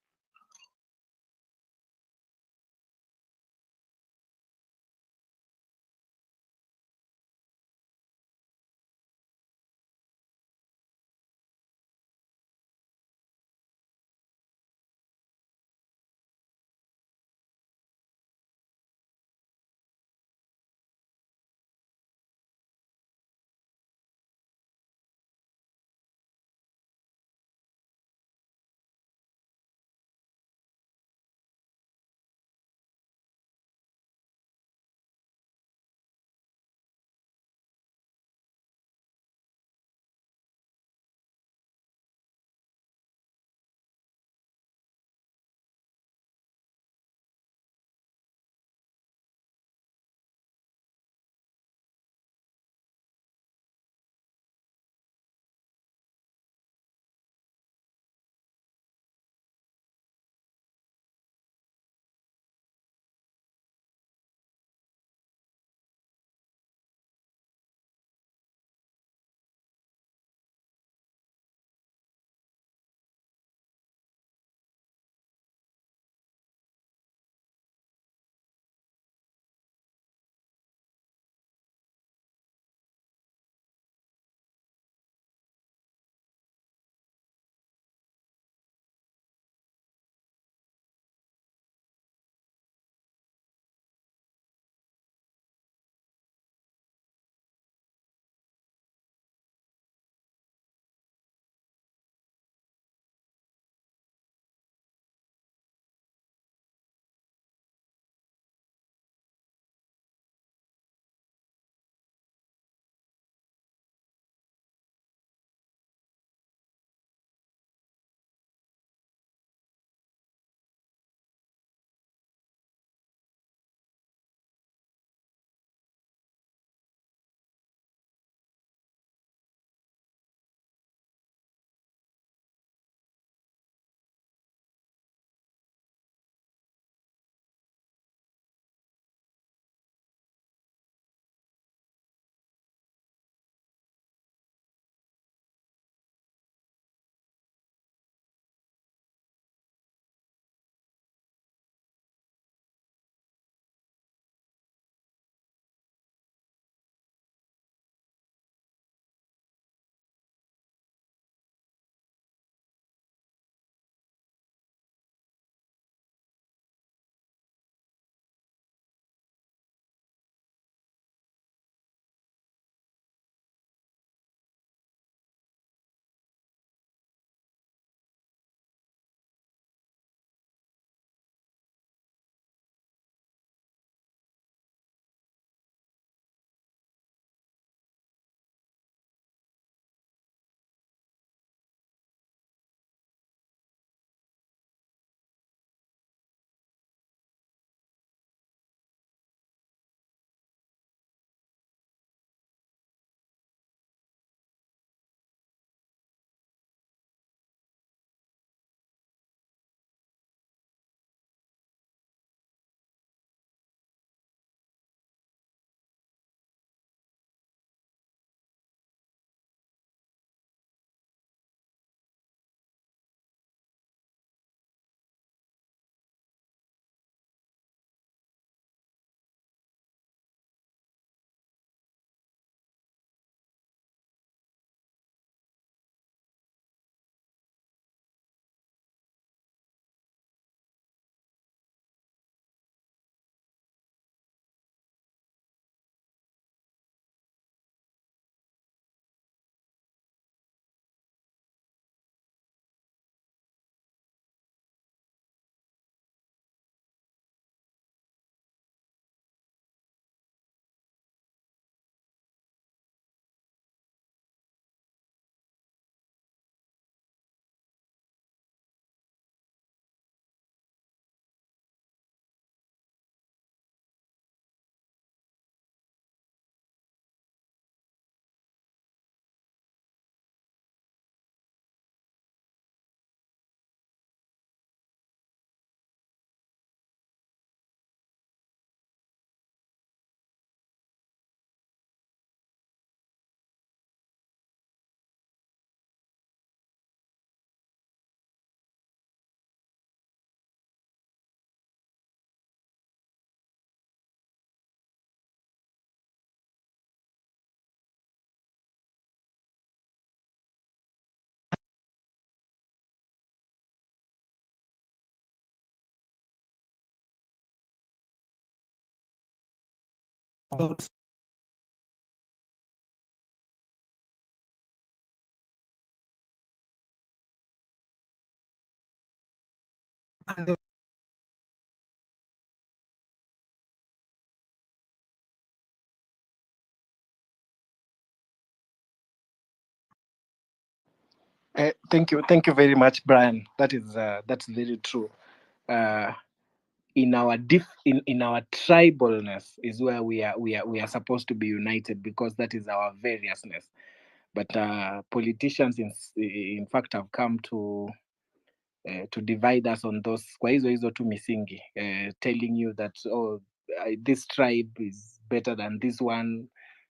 about and
Thank you very much, Brian. That's very true. In our in our tribalness is where we are supposed to be united, because that is our variousness. But politicians in fact have come to divide us on those kwa hizo tu misingi, telling you that this tribe is better than this one,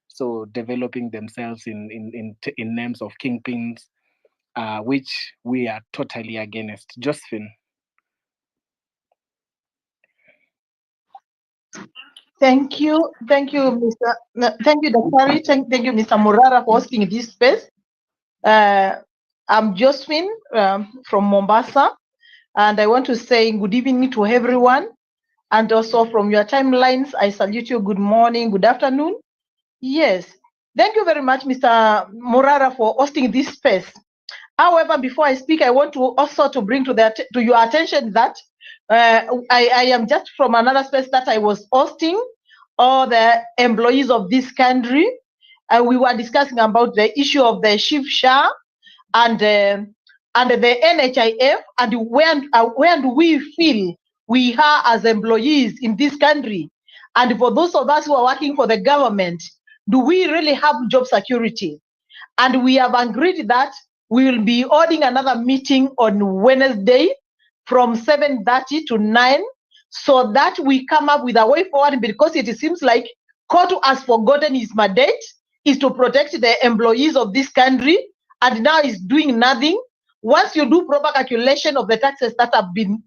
so developing themselves in names of kingpins, which we are totally against. Josephine.
Thank you, Mr. Thank you, Dr. Thank you, Mr. Morara, for hosting this space. I'm Josephine from Mombasa, and I want to say good evening to everyone. And also from your timelines, I salute you. Good morning, good afternoon. Yes, thank you very much, Mr. Morara, for hosting this space. However, before I speak, I want to also to bring to your attention that I am just from another space that I was hosting all the employees of this country. We were discussing about the issue of the SHIFSHA and the NHIF, and where do we feel we are as employees in this country. And for those of us who are working for the government, do we really have job security? And we have agreed that we will be holding another meeting on Wednesday from 7:30 to 9, so that we come up with a way forward, because it seems like COTU has forgotten his mandate is to protect the employees of this country, and now is doing nothing. Once you do proper calculation of the taxes that have been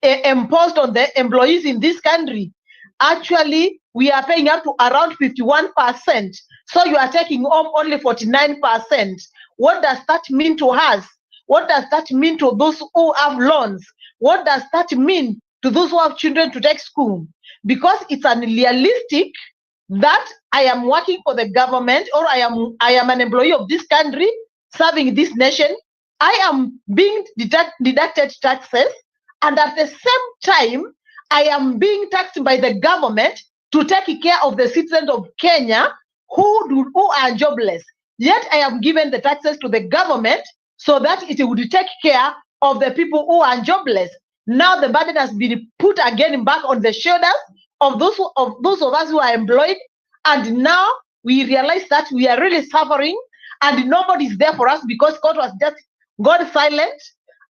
imposed on the employees in this country, actually we are paying up to around 51%. So you are taking home only 49%. What does that mean to us? What does that mean to those who have loans? What does that mean to those who have children to take school? Because it's unrealistic that I am working for the government, or I am an employee of this country serving this nation. I am being deducted taxes, and at the same time, I am being taxed by the government to take care of the citizens of Kenya who are jobless. Yet I am given the taxes to the government so that it would take care of the people who are jobless. Now the burden has been put again back on the shoulders of those of us who are employed, and now we realize that we are really suffering, and nobody is there for us, because God was just gone silent.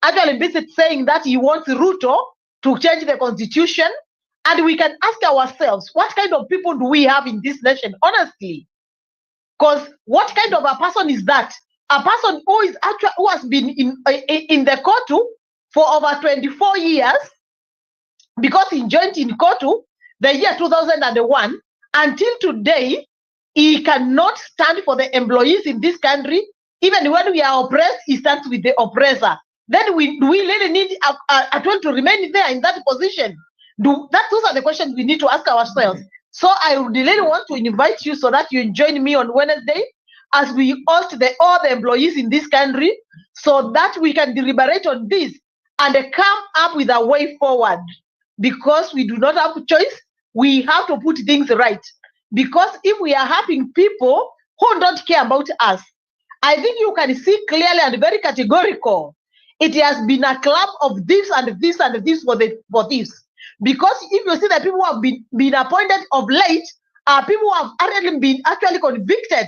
Actually, visit saying that he wants Ruto to change the constitution, and we can ask ourselves, what kind of people do we have in this nation, honestly? Because what kind of a person is that? A person who has been in the COTU for over 24 years, because he joined in COTU the year 2001 until today. He cannot stand for the employees in this country. Even when we are oppressed, he stands with the oppressor. Then we really need a tool to remain there in that position. Those are the questions we need to ask ourselves. So I would really want to invite you so that you join me on Wednesday as we host all the employees in this country, so that we can deliberate on this and come up with a way forward. Because we do not have a choice, we have to put things right. Because if we are having people who don't care about us, I think you can see clearly and very categorical, it has been a club of this and this and this for this. Because if you see the people who have been appointed of late are people who have been actually convicted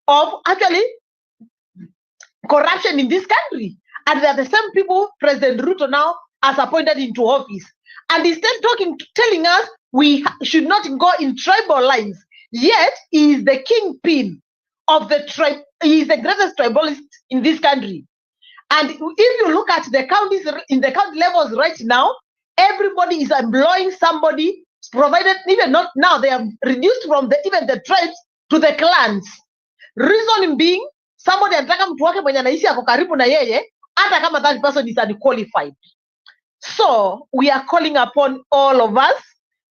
of actually corruption in this country. And they are the same people President Ruto now has appointed into office. And instead telling us we should not go in tribal lines. Yet he is the kingpin of the tribe. He is the greatest tribalist in this country. And if you look at the counties, in the county levels right now, everybody is employing somebody, provided even not now, they have reduced from even the tribes to the clans. Reason being, somebody anataka mtu wake mwenye anaishi ako karibu na yeye, hata kama that person is unqualified. So we are calling upon all of us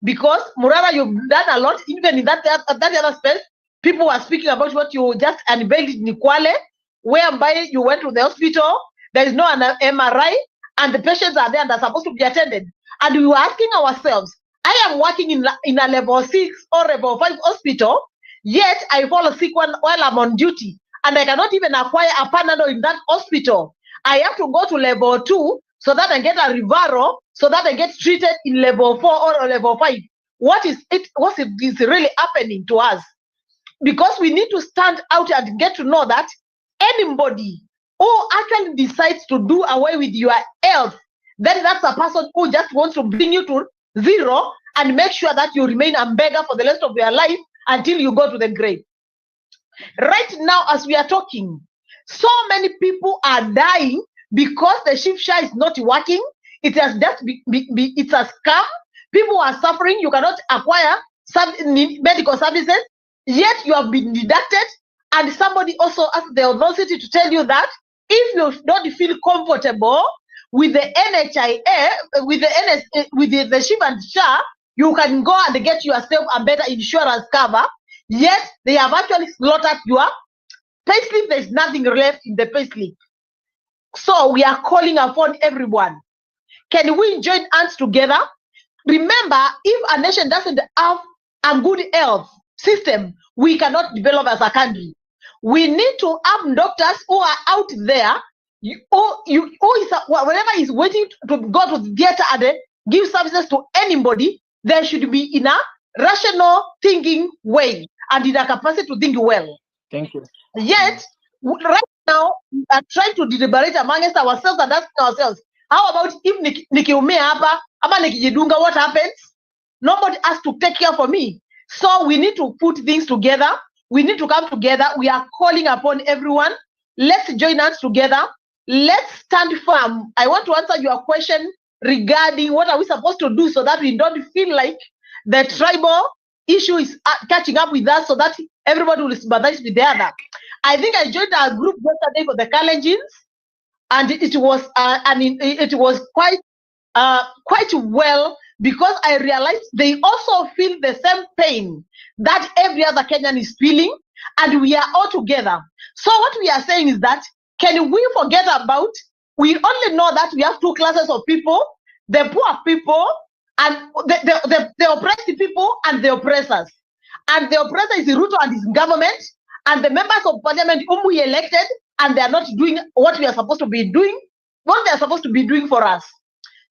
because Morara, you've done a lot, even in that other space. People were speaking about what you just unveiled in Kwale, whereby you went to the hospital, there is no MRI, and the patients are there and are supposed to be attended. And we were asking ourselves, I am working in a level 6 or level 5 hospital, yet I fall sick while I'm on duty, and I cannot even acquire a Panadol in that hospital. I have to go to level 2 so that I get a Rivaro, so that I get treated in level 4 or level 5. What is really happening to us? Because we need to stand out and get to know that anybody who actually decides to do away with your health, then that's a person who just wants to bring you to zero and make sure that you remain a beggar for the rest of your life until you go to the grave. Right now, as we are talking, so many people are dying because the Shifsha is not working. It has just it's a scam. People are suffering. You cannot acquire medical services, yet you have been deducted. And somebody also has the audacity to tell you that if you don't feel comfortable with the NHIA, with the Shiv and Shah, you can go and get yourself a better insurance cover. Yet they have actually slaughtered your payslip. There's nothing left in the payslip. So we are calling upon everyone. Can we join hands together? Remember, if a nation doesn't have a good health system, we cannot develop as a country. We need to have doctors who are out there, whenever is waiting to go to the theater and give services to anybody, there should be in a rational thinking way and in a capacity to think well.
Thank you.
Yet, right now, we are trying to deliberate amongst ourselves and asking ourselves, how about if nikiumia hapa ama nikijidunga, what happens? Nobody has to take care for me. So we need to put things together. We need to come together. We are calling upon everyone. Let's join hands together. Let's stand firm. I want to answer your question regarding what are we supposed to do so that we don't feel like the tribal issue is catching up with us, so that everybody will sympathize with the other. I think I joined a group yesterday for the Kalenjins, and it was quite well, because I realized they also feel the same pain that every other Kenyan is feeling, and we are all together. So what we are saying is that, can we forget about, we only know that we have two classes of people, the poor people and the oppressed people and the oppressors. And the oppressor is Ruto and his government, and the members of parliament whom we elected, and they are not doing what we are supposed to be doing, what they are supposed to be doing for us.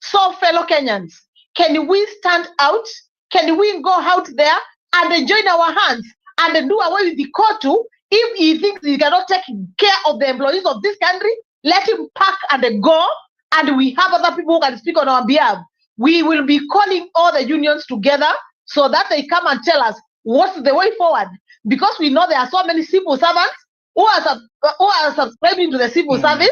So, fellow Kenyans, can we stand out? Can we go out there and join our hands and do away with the Kotu? If he thinks he cannot take care of the employees of this country, let him pack and go, and we have other people who can speak on our behalf. We will be calling all the unions together so that they come and tell us what's the way forward, because we know there are so many civil servants who are subscribing to the civil service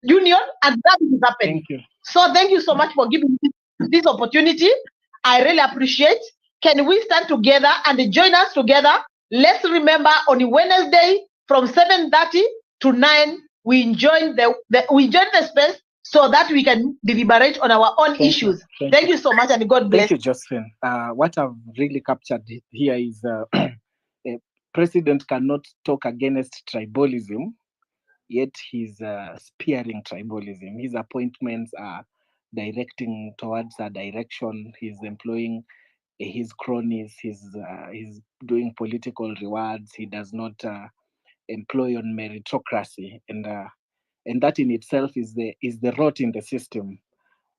union, and that is happening.
Thank you.
So thank you so much for giving me this opportunity. I really appreciate. Can we stand together and join us together? Let's remember, on Wednesday from 7:30 to 9, we join the space so that we can deliberate on our own issues. Thank you so much, and God bless.
Thank you, Josephine. What I've really captured here is a president cannot talk against tribalism, yet he's spearing tribalism. His appointments are directing towards a direction. He's employing his cronies. He's doing political rewards. He does not employ on meritocracy, and that in itself is the rot in the system.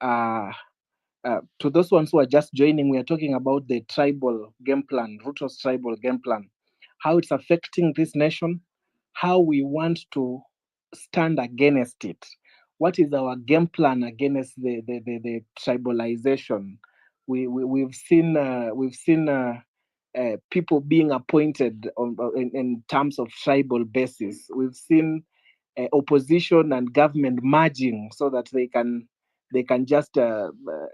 To those ones who are just joining, we are talking about the tribal game plan, Rutos tribal game plan, how it's affecting this nation, how we want to stand against it. What is our game plan against the tribalization? We've seen people being appointed in terms of tribal basis. We've seen opposition and government merging so that they can just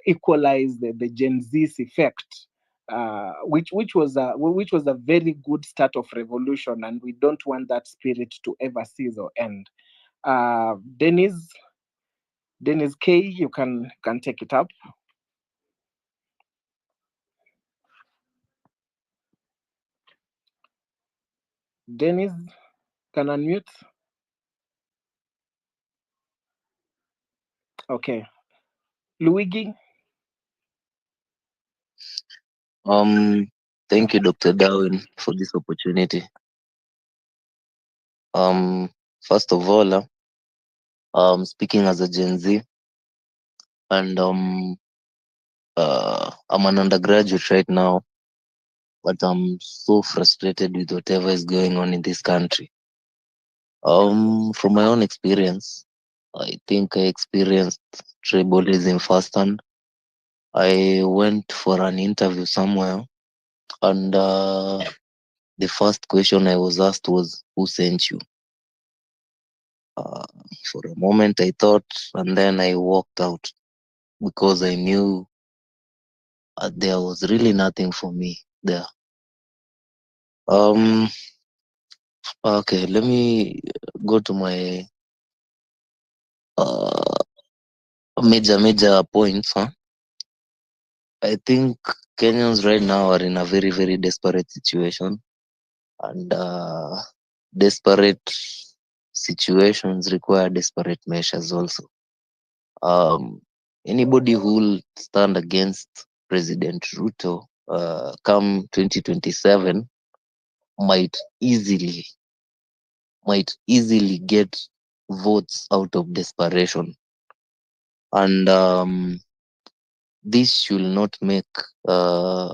equalize the Gen Z's effect, which was a very good start of revolution, and we don't want that spirit to ever cease or end. Dennis K, you can take it up. Dennis can unmute. Okay. Luigi.
Thank you, Dr. Darwin, for this opportunity. First of all, speaking as a Gen Z, and I'm an undergraduate right now, but I'm so frustrated with whatever is going on in this country. From my own experience, I think I experienced tribalism firsthand. I went for an interview somewhere, and the first question I was asked was, "Who sent you?" Uh, for a moment, I thought, and then I walked out because I knew there was really nothing for me there. Um, okay, let me go to my uh, major points. I think Kenyans right now are in a very, very desperate situation, and desperate situations require desperate measures also. Um, Anybody who will stand against President Ruto come 2027 might easily get votes out of desperation, and this should not make a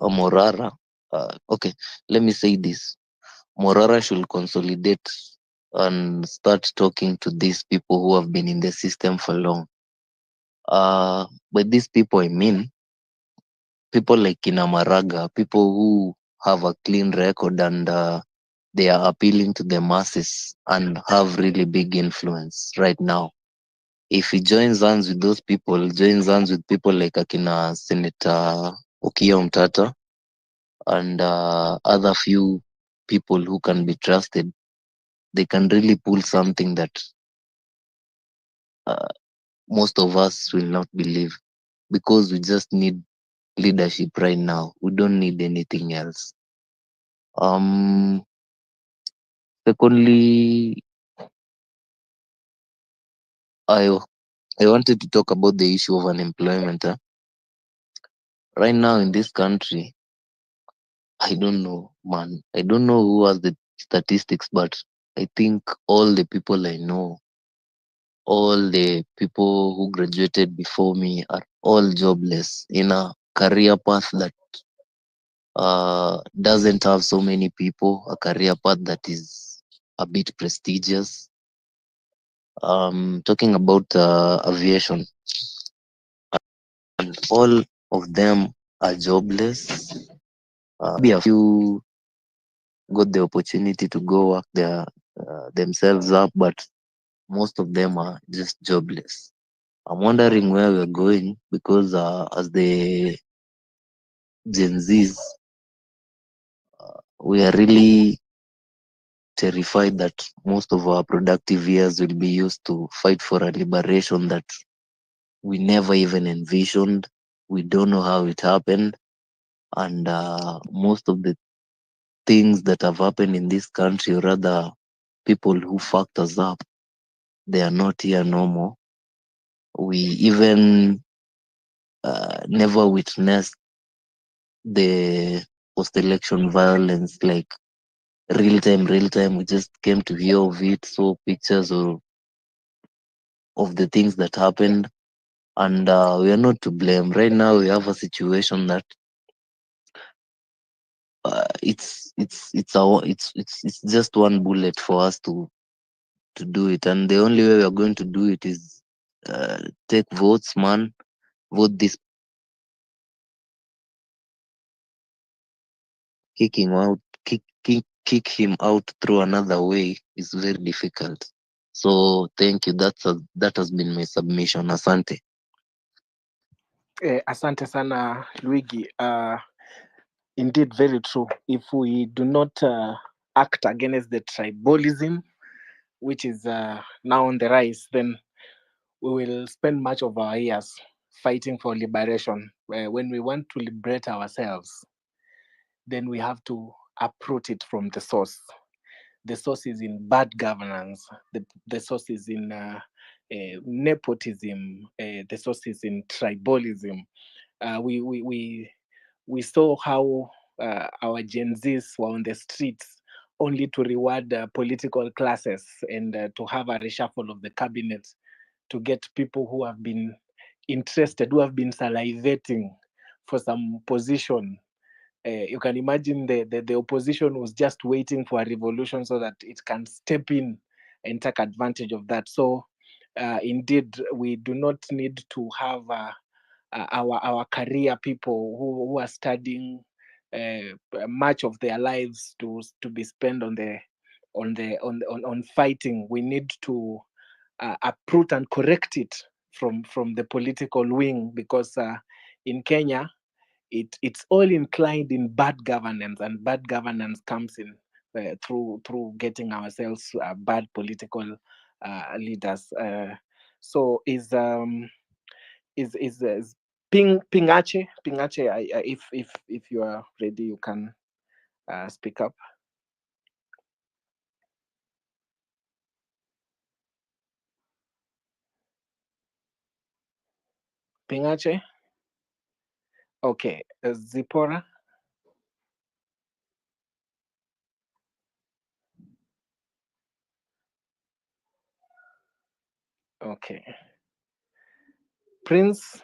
Morara. Okay, let me say this: Morara should consolidate and start talking to these people who have been in the system for long. By these people, I mean people like Kinamaraga, people who have a clean record, and they are appealing to the masses and have really big influence right now. If he joins hands with those people, joins hands with people like Akina Senator Okiya Mtata and other few people who can be trusted, they can really pull something that uh, most of us will not believe, because we just need leadership right now. We don't need anything else. Um, Secondly, I I wanted to talk about the issue of unemployment. Right now in this country, I don't know, man. I don't know who has the statistics, but I think all the people I know, all the people who graduated before me are all jobless in a career path that doesn't have so many people, a career path that is a bit prestigious. Talking about aviation, and all of them are jobless. Maybe a few got the opportunity to go work themselves up, but most of them are just jobless. I'm wondering where we're going, because as the Gen Zs, we are really terrified that most of our productive years will be used to fight for a liberation that we never even envisioned. We don't know how it happened, and most of the things that have happened in this country, or rather, people who fucked us up, they are not here no more. We even never witnessed the post-election violence, like real time. We just came to hear of it, saw pictures of the things that happened, and we are not to blame. Right now, we have a situation that it's just one bullet for us to do it, and the only way we are going to do it is take votes, man. Vote this, kicking out, kick him out through another way is very difficult. So thank you. That has been my submission. Asante.
Asante sana Luigi. Indeed, very true. If we do not act against the tribalism, which is now on the rise, then we will spend much of our years fighting for liberation. When we want to liberate ourselves, then we have to uproot it from the source. The source is in bad governance. The source is in nepotism. The source is in tribalism. We saw how our Gen Zs were on the streets only to reward political classes and to have a reshuffle of the cabinet to get people who have been interested, who have been salivating for some position. You can imagine the opposition was just waiting for a revolution so that it can step in and take advantage of that. So indeed, we do not need to have our career people who are studying much of their lives to be spent on fighting. We need to uproot and correct it from the political wing, because in Kenya it's all inclined in bad governance, and bad governance comes in through getting ourselves bad political leaders. So is Pingache, if you are ready, you can speak up. Pingache? Okay, Zipporah? Okay. Prince?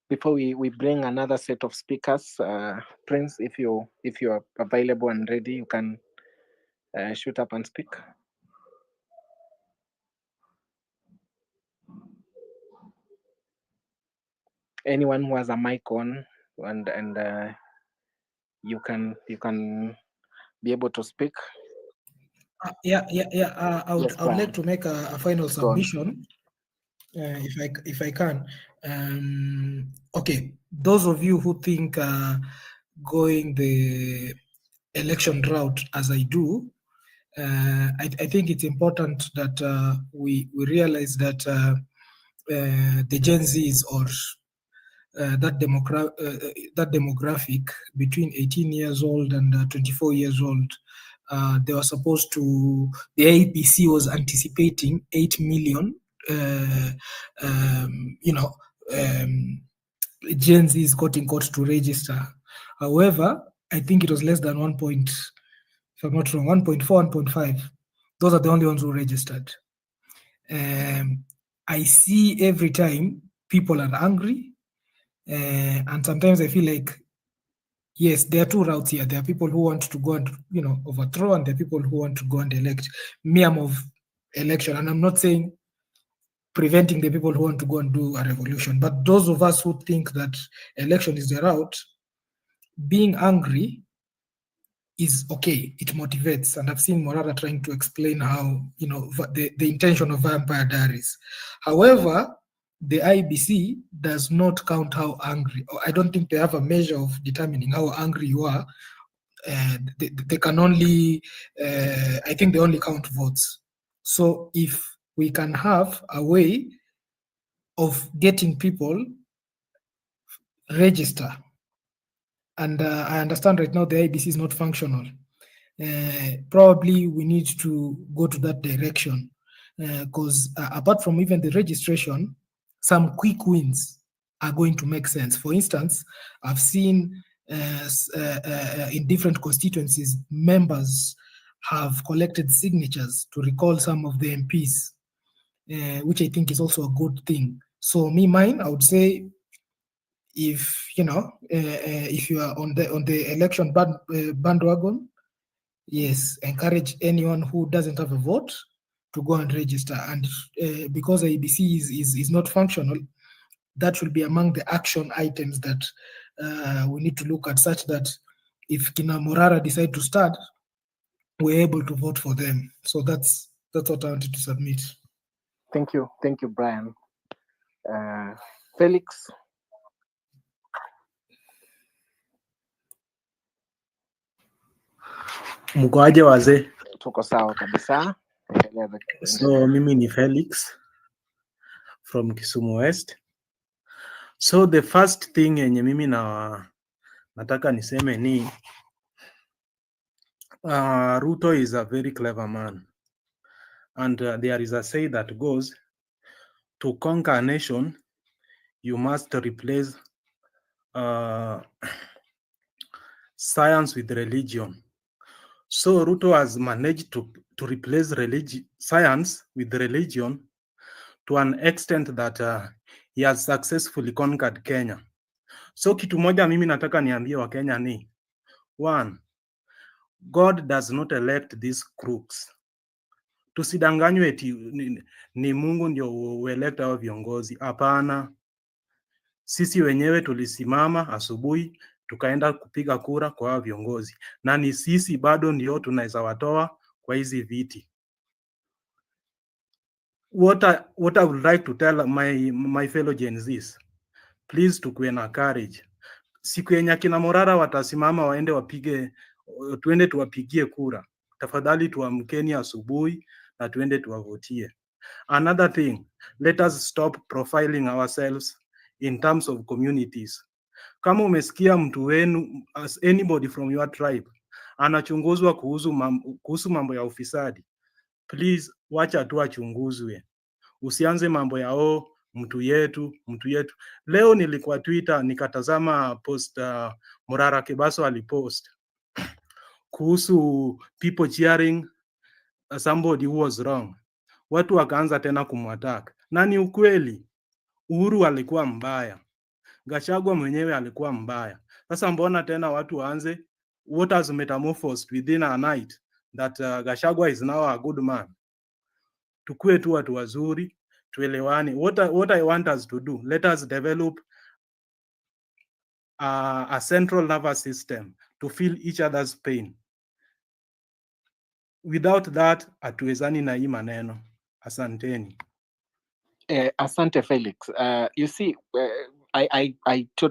Before we bring another set of speakers, Prince, if you are available and ready, you can shoot up and speak. Anyone who has a mic on and you can be able to speak.
I would like to make a final submission, if I can. Okay, those of you who think going the election route as I do, I think it's important that we realize that the Gen Zs or that demographic between 18 years old and 24 years old, they were supposed to, the IEBC was anticipating 8 million, Gen Zs, quote unquote, to register. However, I think it was less than 1 point, if I'm not wrong, 1.4, 1.5. Those are the only ones who registered. I see every time people are angry, and sometimes I feel like, yes, there are two routes here. There are people who want to go and overthrow, and there are people who want to go and elect. Me, I'm of election, and I'm not saying preventing the people who want to go and do a revolution, but those of us who think that election is the route, being angry is okay. It motivates, and I've seen Morara trying to explain how the intention of Vampire Diaries. However, the IBC does not count how angry, or I don't think they have a measure of determining how angry you are. They can only, I think they only count votes. So if we can have a way of getting people register, and I understand right now the IBC is not functional. Probably we need to go to that direction, because apart from even the registration, some quick wins are going to make sense. For instance, I've seen in different constituencies, members have collected signatures to recall some of the MPs, which I think is also a good thing. So mine, I would say, if you are on the election bandwagon, yes, encourage anyone who doesn't have a vote to go and register. And because IBC is not functional, that will be among the action items that we need to look at, such that if Kina Morara decide to start, we're able to vote for them. So that's what I wanted to submit.
Thank you, Brian. Felix.
Mkoaje wazee?
Tuko sawa kabisa.
So mimi ni Felix from Kisumu West. So the first thing yenye mimi nataka niseme ni Ruto is a very clever man, and there is a say that goes, to conquer a nation you must replace science with religion. So Ruto has managed to replace science with religion to an extent that he has successfully conquered Kenya. So kitu moja mimi nataka niambie wa Kenya ni, one, God does not elect these crooks. Tusidanganywe eti ni Mungu ndio uelect hao viongozi. Hapana. Sisi wenyewe tulisimama asubuhi tukaenda kupiga kura kwa hao viongozi, na ni sisi bado ndio tunaweza watoa kwa hizi viti. What I would like to tell my fellow Gen Zs, please tukuwe na courage. Siku yenye kina Morara watasimama waende tuende tuwapigie kura, tafadhali tuamkeni asubuhi na tuende tuwavotie. Another thing, let us stop profiling ourselves in terms of communities. Kama umesikia mtu wenu, as anybody from your tribe, anachunguzwa kuhusu mambo ya ufisadi, please wacha tu achunguzwe. Usianze mambo ya mtu yetu. Leo nilikuwa Twitter nikatazama post Morara Kebaso alipost kuhusu people cheering somebody who was wrong. Watu wakaanza tena kumwattack. Na ni ukweli, Uhuru alikuwa mbaya, Gachagua mwenyewe alikuwa mbaya. Sasa mbona tena watu waanze, what has metamorphosed within a night that Gachagua is now a good man? Tukue tu watu wazuri, tuelewane. What I want us to do, let us develop a central nervous system to feel each other's pain. Without that, hatuwezani na hii maneno. Asanteni.
Asante Felix. You see,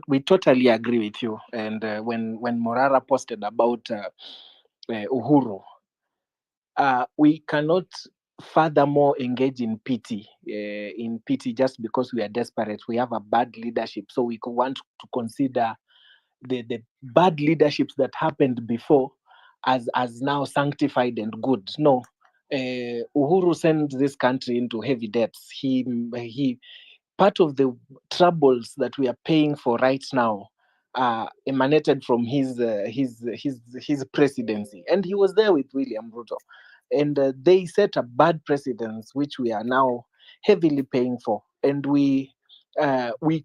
we totally agree with you. And when Morara posted about Uhuru, we cannot furthermore engage in pity just because we are desperate. We have a bad leadership, so we want to consider the bad leaderships that happened before as now sanctified and good. No, Uhuru sent this country into heavy debts. He part of the troubles that we are paying for right now emanated from his presidency, and he was there with William Ruto, and they set a bad precedence which we are now heavily paying for, and we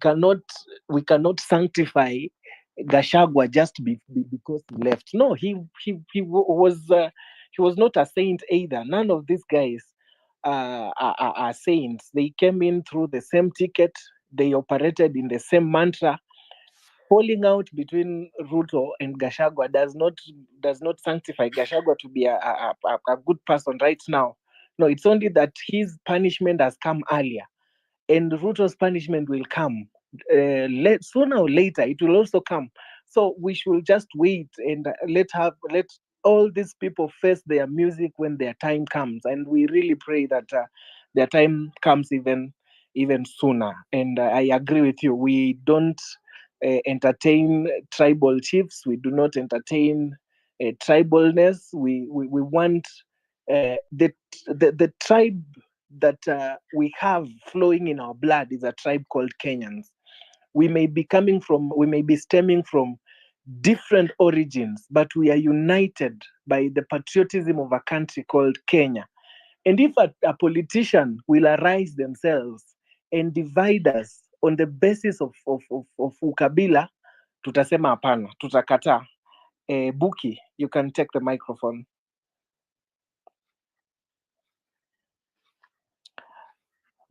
cannot sanctify Gachagua just because he left. No, he was not a saint either. None of these guys are saints. They came in through the same ticket. They operated in the same mantra. Falling out between Ruto and Gachagua does not sanctify Gachagua to be a good person right now. No, it's only that his punishment has come earlier, and Ruto's punishment will come sooner or later. It will also come. So we should just wait and let all these people face their music when their time comes, and we really pray that their time comes even sooner. And I agree with you. We don't entertain tribal chiefs. We do not entertain tribalness. We want the tribe that we have flowing in our blood is a tribe called Kenyans. We may be stemming from different origins, but we are united by the patriotism of a country called Kenya. And if a politician will arise themselves and divide us on the basis of ukabila, tutasema hapana, tutakataa. Buki, you can take the microphone.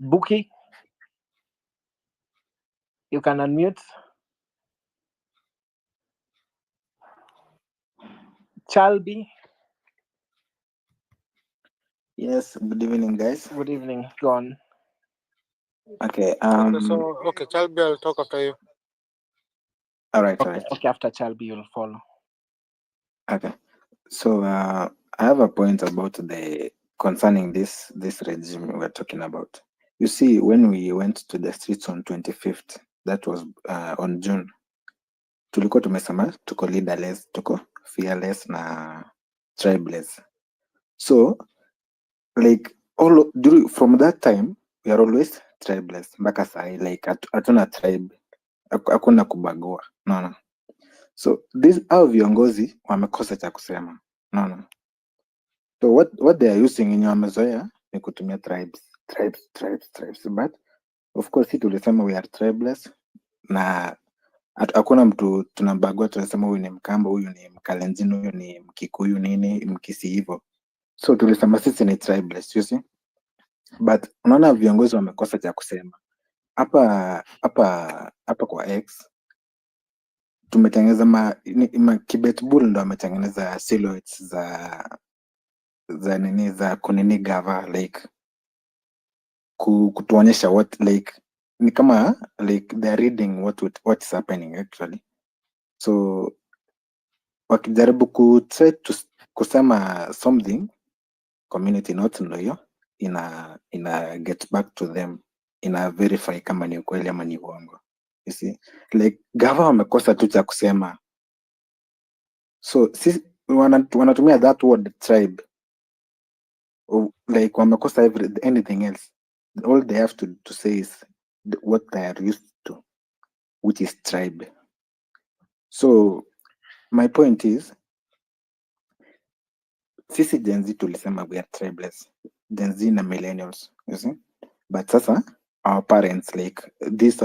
Buki, you can unmute. Chalby.
Yes, good evening, guys.
Good evening. Go on.
Okay.
Okay, Chalby, I'll talk after you.
All right.
Okay, after Chalby, you'll follow.
Okay. So I have a point about concerning this regime we're talking about. You see, when we went to the streets on 25th, that was on June, tulikuwa tumesema tuko leaderless, tuko fearless na tribeless. So like from that time we are always tribeless mpaka sahi, like hatuna tribe, hakuna kubagua, naona. So hao viongozi wamekosa cha kusema, naona. So what they are using yenye wamezoea ni kutumia tribes, but of course si tulisema we are tribeless na hakuna mtu tunabagua, tunasema huyu ni Mkamba, huyu ni Mkalenjin, huyu ni Mkikuyu, nini Mkisi, hivyo. So tulisema sisi ni tribeless, you see. But unaona viongozi wamekosa cha kusema. Hapa kwa X tumetengeneza Kibet Bull ndo ametengeneza silhouettes za nini za kunini gava, like kutuonyesha what, like ni kama like they are reading what is happening actually. So wakijaribu try to kusema something, community note ndo hiyo ina get back to them, ina verify kama ni ukweli ama ni uongo, you see. Like gava wamekosa tu cha kusema, so wanatumia that word tribe, like wamekosa anything else. All they have to say is what they are used to, which is tribe. So my point is, sisi Gen Z tulisema we are tribeless, Gen Z na millennials, you see. But sasa our parents, like this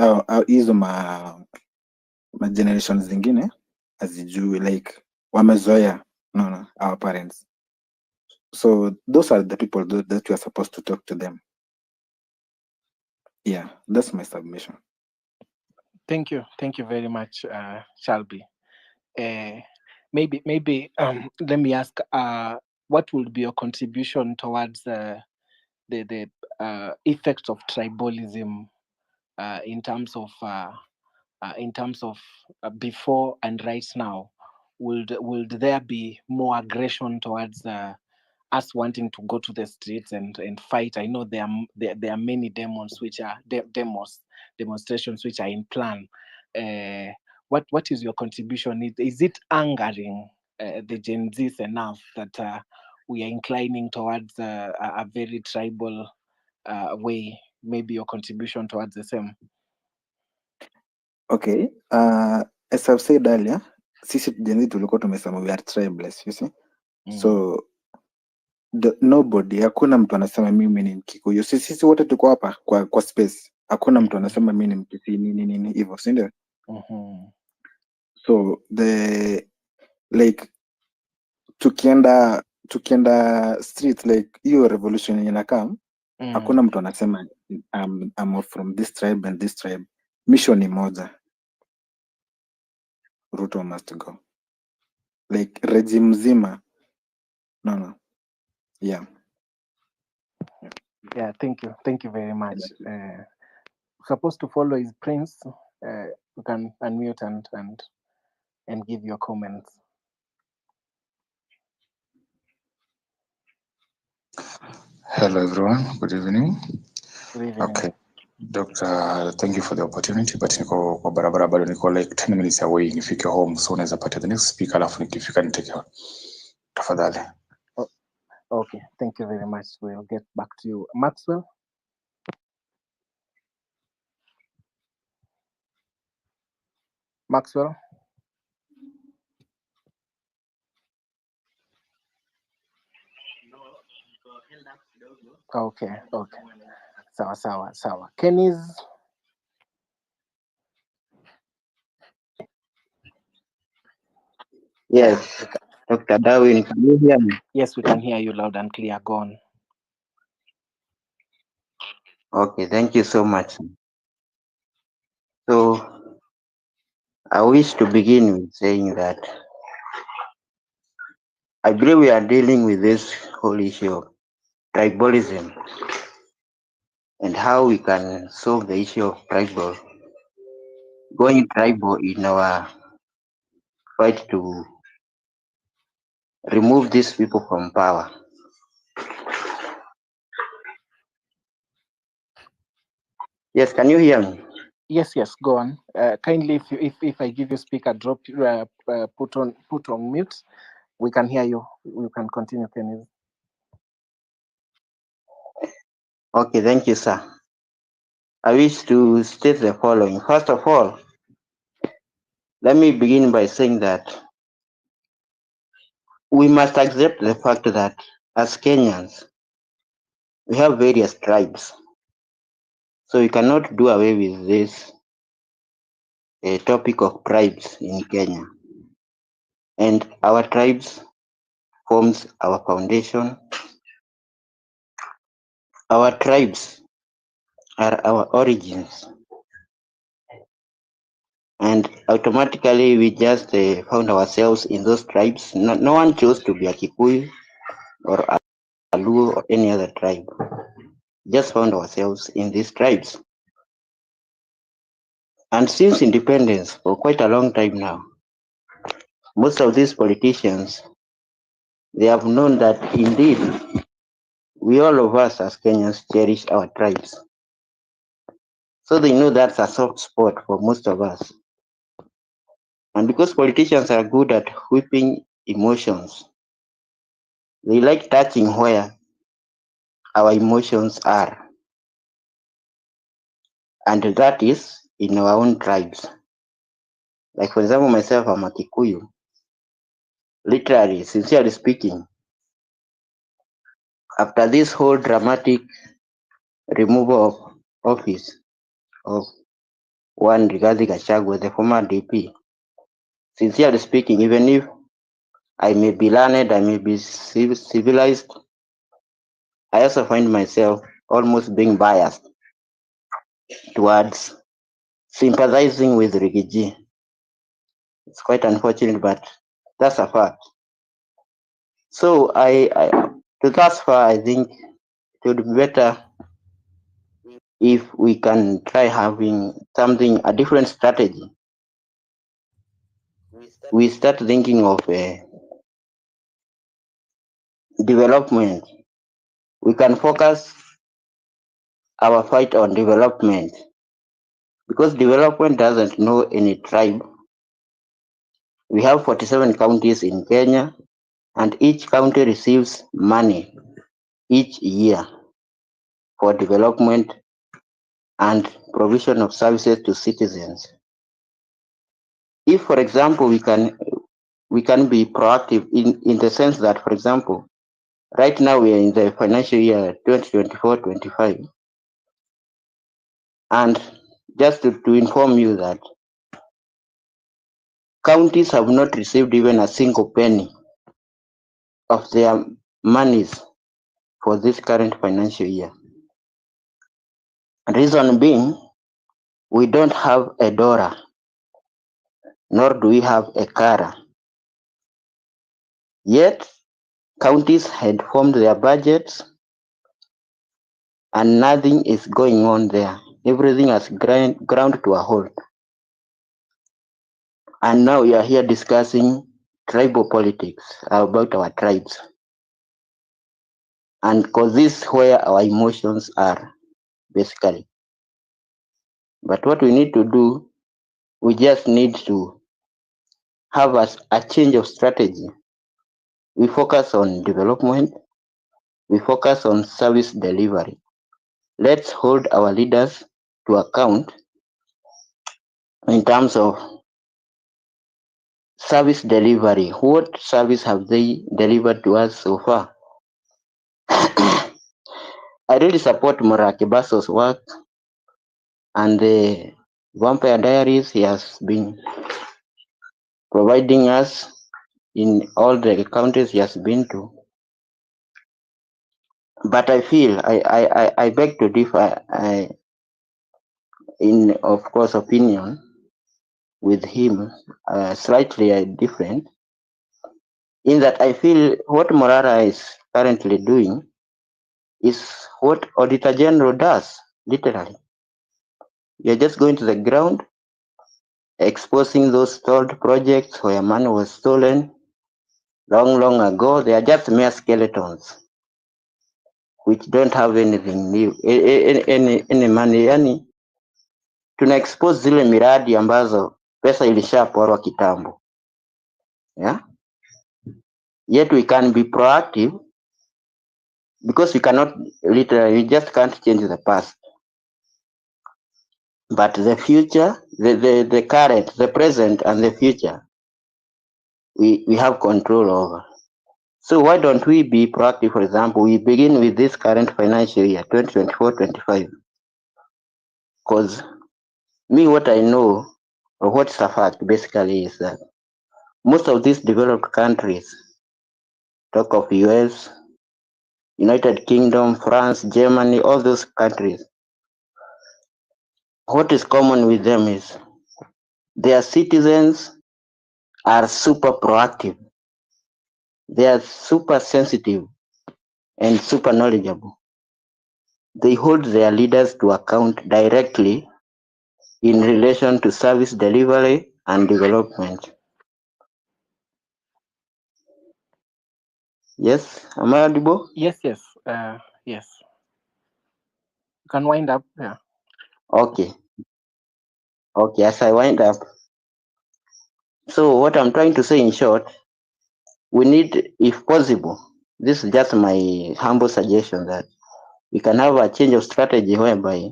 hizo ma generations zingine azijui, like wamezoea, no, our parents. So those are the people that we are supposed to talk to them. Yeah, that's my submission.
Thank you very much, Shalby. Maybe let me ask, what would be your contribution towards the effects of tribalism in terms of before and right now? Would there be more aggression towards us wanting to go to the streets and fight? I know there are many demonstrations which are in plan. What is your contribution? Is it angering the Gen Zs enough that we are inclining towards a very tribal way? Maybe your contribution towards the same.
Okay, as I've said earlier, sisi Gen Z tulikuwa tumesema we are tribeless, you see. So nobody, hakuna mtu anasema mimi ni Mkikuyu. Sisi wote tuko hapa kwa space, hakuna mtu anasema mimi ni Mkisi nini hivyo, si ndio? So like tukienda street, like hiyo revolution yenye inakaa, hakuna mtu anasema I'm from this tribe and this tribe. Mission ni moja, Ruto must go, like regime mzima. No. Yeah,
thank you very much. Supposed to follow is Prince. You can unmute and give your comments.
Hello everyone, good evening.
Good evening.
Okay, Doctor, thank you for the opportunity, but niko kwa barabara bado, niko like 10 minutes away nifike home, so unaweza pata the next speaker alafu nikifika nitake tafadhali.
Okay, thank you very much. We'll get back to you. Maxwell? Okay. Sawa. Kenny's?
Yes, Dr. Darwin, can you hear me?
Yes, we can hear you loud and clear. Go on.
Okay, thank you so much. So, I wish to begin with saying that I believe we are dealing with this whole issue of tribalism and how we can solve the issue of going tribal in our fight to remove these people from power. Yes, can you hear me?
Yes, yes, go on. Kindly, if I give you speaker, drop put on mute. We can hear you. You can continue, Kenny.
Okay, thank you, sir. I wish to state the following. First of all, let me begin by saying that we must accept the fact that as Kenyans, we have various tribes. So we cannot do away with this topic of tribes in Kenya. And our tribes forms our foundation. Our tribes are our origins. And automatically we just found ourselves in those tribes. No one chose to be a Kikuyu or a Luo or any other tribe. Just found ourselves in these tribes. And since independence, for quite a long time now, most of these politicians, they have known that indeed we all of us as Kenyans cherish our tribes. So they know that's a soft spot for most of us. And because politicians are good at whipping emotions, they like touching where our emotions are. And that is in our own tribes. Like for example, myself, I'm a Kikuyu. Literally, sincerely speaking, after this whole dramatic removal of office of one Rigathi Gachagua, the former DP, sincerely speaking, even if I may be learned, I may be civilized, I also find myself almost being biased towards sympathizing with Rigiji. It's quite unfortunate, but that's a fact. So to thus far, I think it would be better if we can try having something, a different strategy. We start thinking of development. We can focus our fight on development because development doesn't know any tribe. We have 47 counties in Kenya, and each county receives money each year for development and provision of services to citizens. If, for example, we can be proactive in the sense that, for example, right now we are in the financial year 2024-25, and just to inform you that counties have not received even a single penny of their monies for this current financial year. Reason being, we don't have a DORA, nor do we have a KARA. Yet, counties had formed their budgets and nothing is going on there. Everything has ground to a halt. And now we are here discussing tribal politics about our tribes. And because this is where our emotions are, basically. But what we need to do, we just need to have a change of strategy. We focus on development. We focus on service delivery. Let's hold our leaders to account in terms of service delivery. What service have they delivered to us so far? I really support Morara Kebaso's work and the Vampire Diaries he has been providing us in all the countries he has been to. But I feel, I beg to differ in, of course, opinion with him, slightly different, in that I feel what Morara is currently doing is what Auditor General does, literally. You're just going to the ground, exposing those stalled projects where money was stolen long ago. They are just mere skeletons, which don't have anything new, any money tuna expose zile miradi ambazo pesa ilishaporwa kitambo. Yeah? Yet we can be proactive because we cannot literally, we just can't change the past. But the future, the current, the present, and the future, we have control over. So why don't we be proactive? For example, we begin with this current financial year, 2024-25. Because me, what I know, or what's a fact basically, is that most of these developed countries, talk of US, United Kingdom, France, Germany, all those countries, what is common with them is their citizens are super proactive. They are super sensitive and super knowledgeable. They hold their leaders to account directly in relation to service delivery and development. Yes, am I audible?
Yes, yes, yes. You can wind up. Yeah.
Okay. Okay, as I wind up. So what I'm trying to say in short, we need, if possible, this is just my humble suggestion, that we can have a change of strategy whereby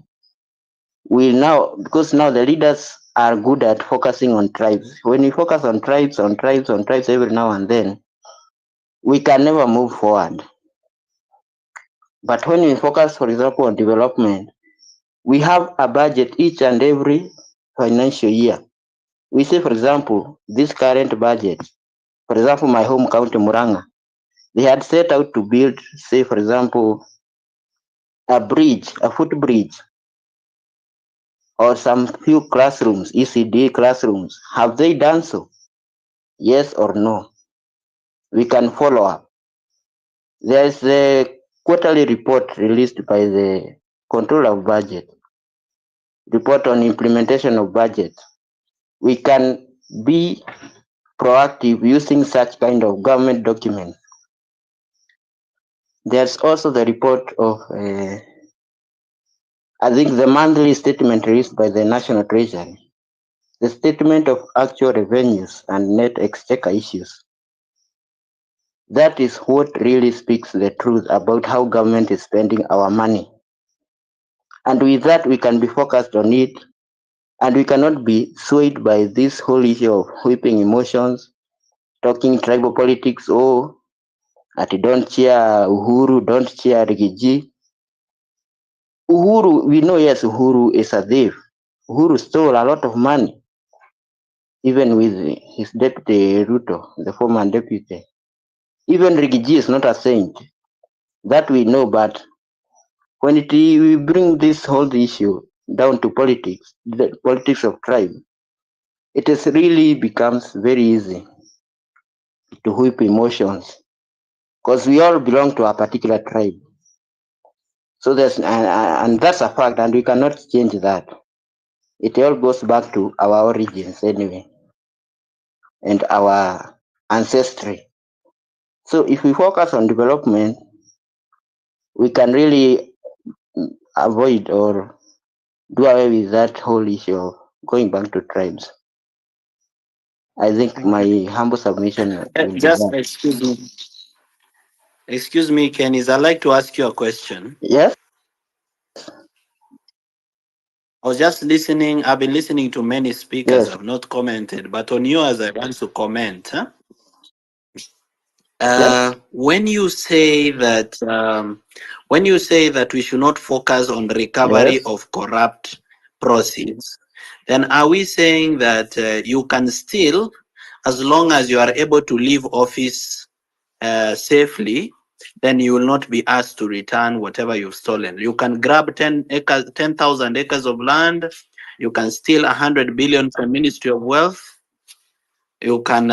we now, because now the leaders are good at focusing on tribes. When we focus on tribes every now and then, we can never move forward. But when we focus, for example, on development, we have a budget each and every financial year. We say, for example, this current budget, for example, my home county, Morara, they had set out to build, say, for example, a bridge, a footbridge, or some few classrooms, ECD classrooms. Have they done so? Yes or no? We can follow up. There is a quarterly report released by the Controller of Budget, report on implementation of budget. We can be proactive using such kind of government document. There's also the report of, I think, the monthly statement released by the National Treasury, the statement of actual revenues and net exchequer issues. That is what really speaks the truth about how government is spending our money. And with that, we can be focused on it, and we cannot be swayed by this whole issue of whipping emotions, talking tribal politics, at don't cheer Uhuru, don't cheer Rigiji. Uhuru, we know, yes, Uhuru is a thief. Uhuru stole a lot of money, even with his deputy Ruto, the former deputy. Even Rigiji is not a saint. That we know, but when we bring this whole issue down to politics, the politics of tribe, it is really becomes very easy to whip emotions, because we all belong to a particular tribe. So and that's a fact, and we cannot change that. It all goes back to our origins anyway, and our ancestry. So if we focus on development, we can really avoid or do away with that whole issue of going back to tribes. I think
Thank
my
you.
humble submission will be
Just
that.
excuse me, Kenis. I'd like to ask you a question.
Yes.
I was just listening. I've been listening to many speakers.
Yes.
I've not commented, but on yours, I want to comment. Huh?
Yes.
When you say that, we should not focus on recovery
Yes.
of corrupt proceeds, then are we saying that you can still, as long as you are able to leave office safely, then you will not be asked to return whatever you've stolen? You can grab 10,000 acres of land. You can steal 100 billion from Ministry of Wealth. You can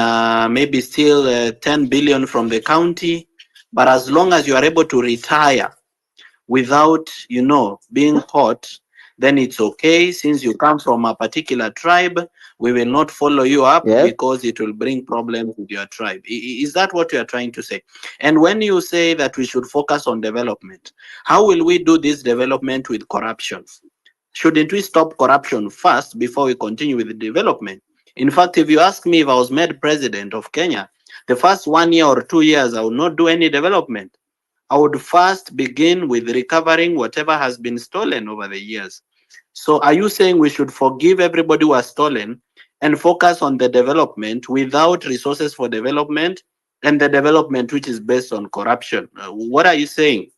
maybe steal 10 billion from the county. But as long as you are able to retire without, being caught, then it's okay. Since you come from a particular tribe, we will not follow you up
Yes.
because it will bring problems with your tribe. Is that what you are trying to say? And when you say that we should focus on development, how will we do this development with corruption? Shouldn't we stop corruption first before we continue with the development? In fact, if you ask me if I was made president of Kenya, the first 1 year or 2 years, I would not do any development. I would first begin with recovering whatever has been stolen over the years. So are you saying we should forgive everybody who has stolen and focus on the development without resources for development and the development which is based on corruption? What are you saying?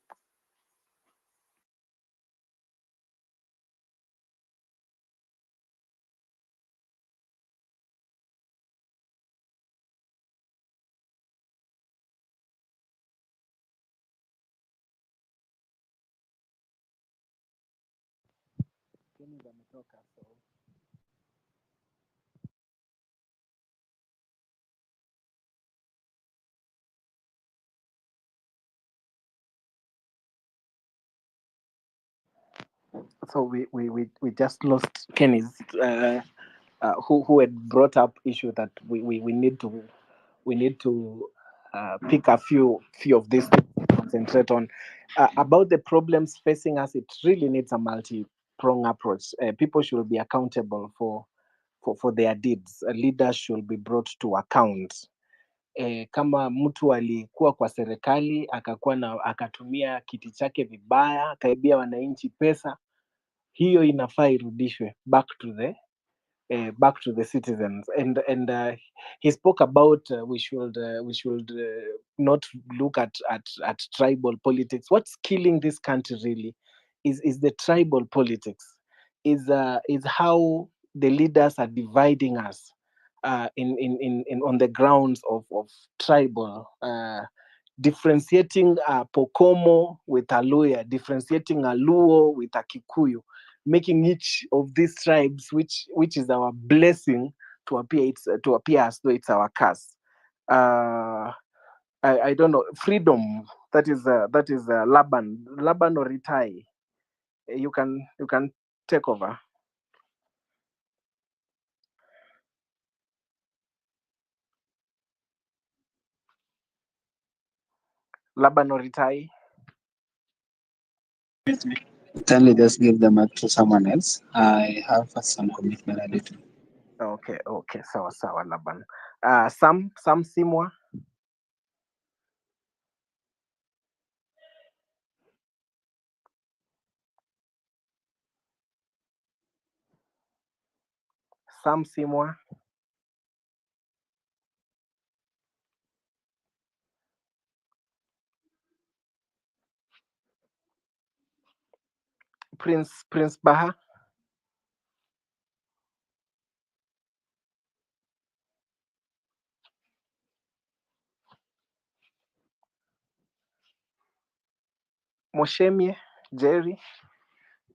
So we just lost Kenny's who had brought up issue that we need to pick a few of these things to concentrate on. About the problems facing us, it really needs a multi-pronged approach. People should be accountable for their deeds. Leaders should be brought to account. Kama mtu alikuwa kwa serikali akatumia kiti chake vibaya, akaibia wananchi pesa, hiyo inafaa irudishwe back to the citizens. And he spoke about we should not look at tribal politics. What's killing this country really is the tribal politics, is how the leaders are dividing us in on the grounds of tribal, differentiating Pokomo with a Luya, differentiating a Luo with a Kikuyu, making each of these tribes, which is our blessing, to appear as though it's our curse. I don't know, freedom. That is Laban or Itai. You can take over. Laban or Itai.
Kindly just give the mic to someone else. I have some commitment I need to.
Okay, sawa Laban. Sam Simwa. Sam Simwa. Prince Baha. Moshemie Jerry,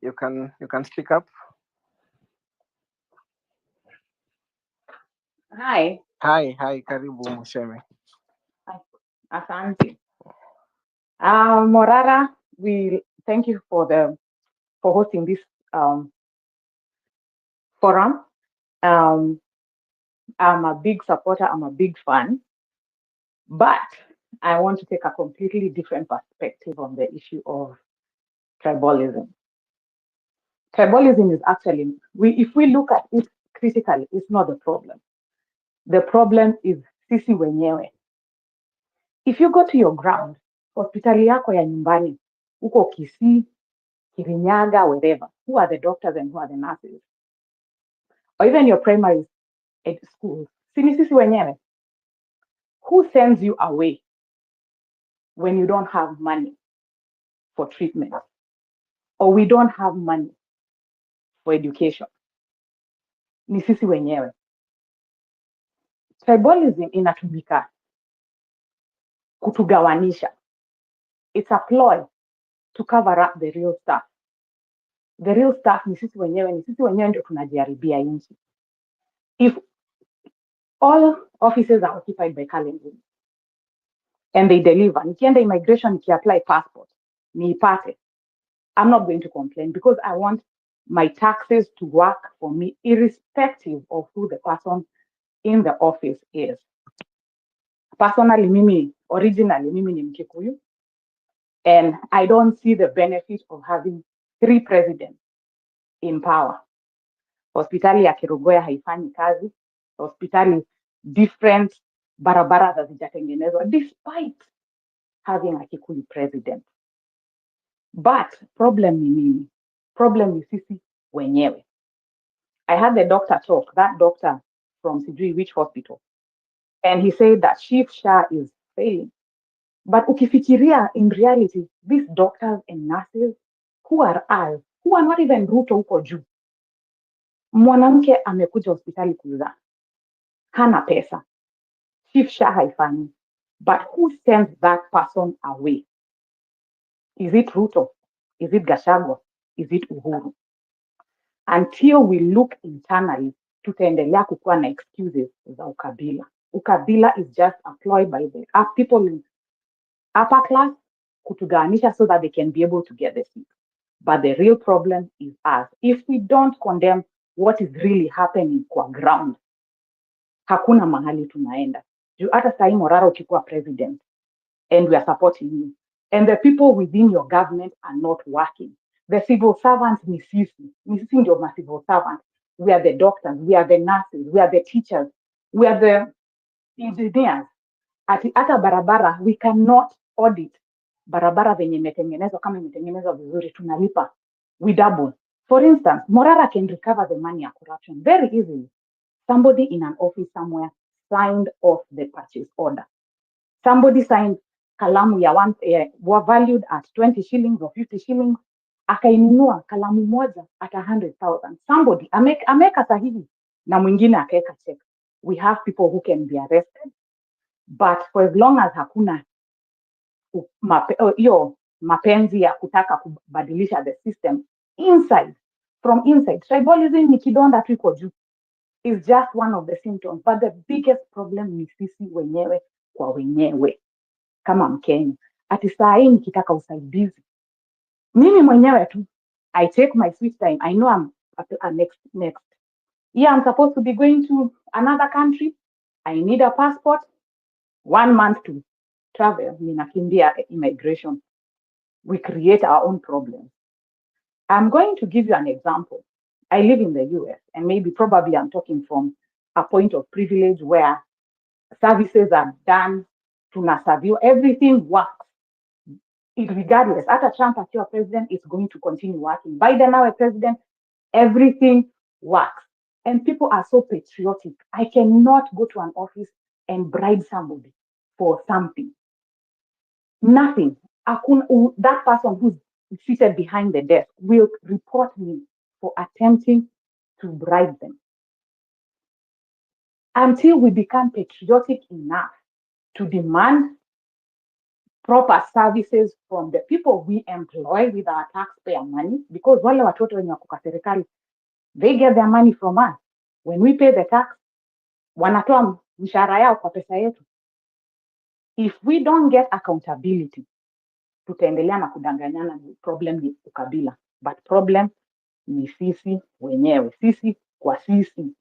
you can speak up.
Hi.
Karibu Moshemie.
Asante. Morara, we thank you for hosting this forum. I'm a big supporter, I'm a big fan, but I want to take a completely different perspective on the issue of tribalism. Tribalism is actually, if we look at it critically, it's not the problem. The problem is sisi wenyewe. If you go to your ground, hospitali yako ya nyumbani, uko Kisii, Kirinyaga, wherever, who are the doctors and who are the nurses? Or even your primary schools, sisi wenyewe. Who sends you away when you don't have money for treatment? Or we don't have money for education? Ni sisi wenyewe. Tribalism inatumika kutugawanisha. It's a ploy to cover up the real stuff. The real stuff ni sisi wenyewe ndio tunajiharibia nchi. If all offices are occupied by Kalenjin and they deliver, nikienda immigration, apply passport, niipate, I'm not going to complain because I want my taxes to work for me irrespective of who the person in the office is. Personally, originally ni Mkikuyu, and I don't see the benefit of having 3 presidents in power. Hospitali ya Kerugoya haifanyi kazi. Hospitali different, barabara hazijatengenezwa despite having a Kikuyu president. But problem ni nini? Problem ni sisi wenyewe. I had the doctor talk, that doctor from sijui which hospital, and he said that Chief Shah is failing. But ukifikiria, in reality, these doctors and nurses who are us, who are not even Ruto huko juu. Mwanamke amekuja hospitali kuzaa, hana pesa, Chief Shah haifanyi. But who sends that person away? Is it Ruto? Is it Gachagua? Is it Uhuru? Until we look internally, tutaendelea kukuwa na excuses za ukabila. Ukabila is just employed by the people in upper class kutuganisha so that they can be able to get the seat. But the real problem is us. If we don't condemn what is really happening kwa ground, hakuna mahali tunaenda. Juu hata sahi Morara ukikuwa president and we are supporting you, and the people within your government are not working. The civil servants ni sisi ndio ma civil servants. We are the doctors, we are the nurses, we are the teachers, we are the engineers. Hata barabara, we cannot audit barabara venye imetengenezwa. Kama imetengenezwa vizuri tunalipa, we double. For instance, Morara can recover the money of corruption very easily. Somebody in an office somewhere signed off the purchase order. Somebody signed kalamu ya one were valued at 20 shillings or 50 shillings, akainunua kalamu moja at 100,000. Somebody ameka sahihi na mwingine akaweka check. We have people who can be arrested, but for as long as hakuna hiyo mapenzi ya kutaka kubadilisha the system inside, from inside, tribalism ni kidonda tu iko juu, is just one of the symptoms, but the biggest problem ni sisi wenyewe kwa wenyewe kama Mkenya. Ati saa hii nikitaka usaidizi, mimi mwenyewe tu, I take my sweet time. I know I'm next. Yeah, I'm supposed to be going to another country. I need a passport. 1 month to travel, ninakimbia immigration. We create our own problems. I'm going to give you an example. I live in the US, and probably I'm talking from a point of privilege where services are done, tunasavio, everything works. Regardless, after Trump as your president, is going to continue working. Biden now a president, everything works. And people are so patriotic. I cannot go to an office and bribe somebody for something. Nothing. That person who's seated behind the desk will report me for attempting to bribe them. Until we become patriotic enough to demand proper services from the people we employ with our taxpayer money, because wale watoto wenye wako kwa serikali, they get their money from us. When we pay the tax, wanatoa mshahara yao kwa pesa yetu. If we don't get accountability, tutaendelea na kudanganyana. Problem ni ukabila, but problem ni sisi wenyewe, sisi kwa sisi.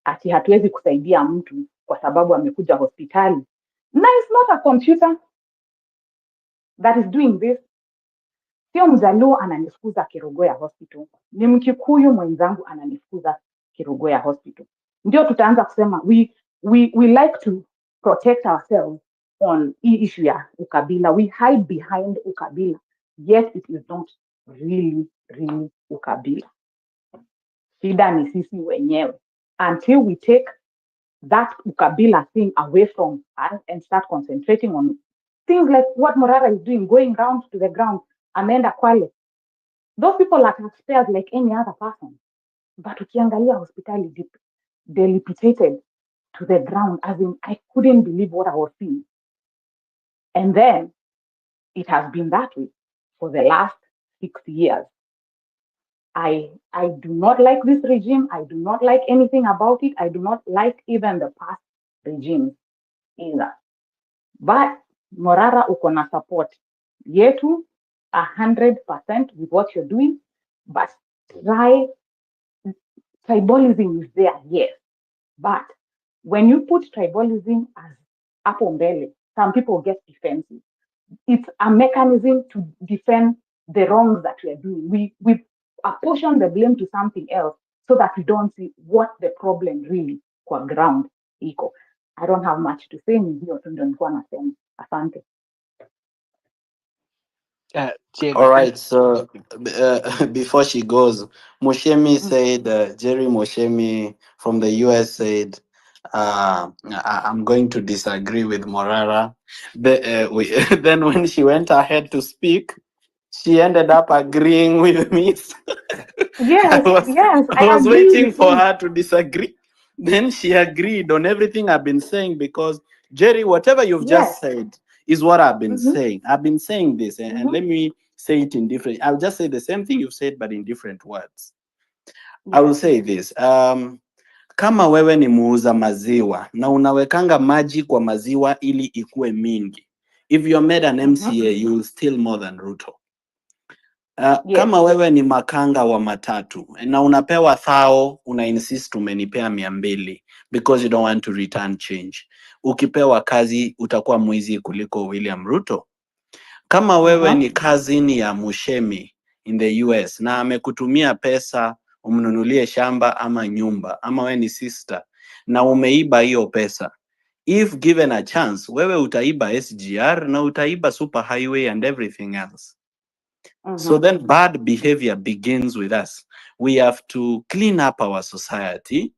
Ati hatuwezi kusaidia mtu kwa sababu amekuja hospitali. Na it's not a computer that is doing this. Sio Mjaluo ananifukuza Kerugoya Hospital, ni Mkikuyu mwenzangu ananifukuza Kerugoya Hospital. Ndio tutaanza kusema we like to protect ourselves on hii issue ya ukabila. We hide behind ukabila, yet it is not really ukabila. Shida ni sisi wenyewe. Until we take that ukabila thing away from us and start concentrating on things like what Morara is doing, going round to the ground, ameenda Kwale. Those people are taxpayers like any other person. But ukiangalia hospitali dilapidated to the ground, as in I couldn't believe what I was seeing. And then it has been that way for the last 6 years. I do not like this regime. I do not like anything about it. I do not like even the past regime either. But Morara uko na support yetu 100% with what you're doing. But tribalism is there, yes. But when you put tribalism as hapo mbele, some people get defensive. It's a mechanism to defend the wrongs that we are doing. apportion the blame to something else so that we don't see what the problem really kwa ground iko. I don't have much to say, ni hiyo tu ndio nilikuwa nasema. Asante.
All right, so before she goes, Moshemi said, Jerry Moshemi from the US said, I'm going to disagree with Morara. Then when she went ahead to speak, she ended up agreeing with me.
Yes,
I
I
was
agree
waiting
with
for
you.
her to disagree. Then she agreed on everything I've been saying because, Jerry, whatever you've
Yes.
just said is what I've been saying. I've been saying this, and let me say it in different. I'll just say the same thing you've said, but in different words. I will say this. Kama wewe ni muuza maziwa na unawekanga maji kwa maziwa ili ikue mingi, if you're made an MCA, you will steal more than Ruto. Kama wewe ni makanga wa matatu na unapewa thao, una insist umenipea 200 because you don't want to return change. Ukipewa kazi utakuwa mwizi kuliko William Ruto. Kama wewe ni kazini ya Mushemi in the US na amekutumia pesa umnunulie shamba ama nyumba, ama wewe ni sister na umeiba hiyo pesa, if given a chance, wewe utaiba SGR na utaiba super highway and everything else. So then bad behavior begins with us. We have to clean up our society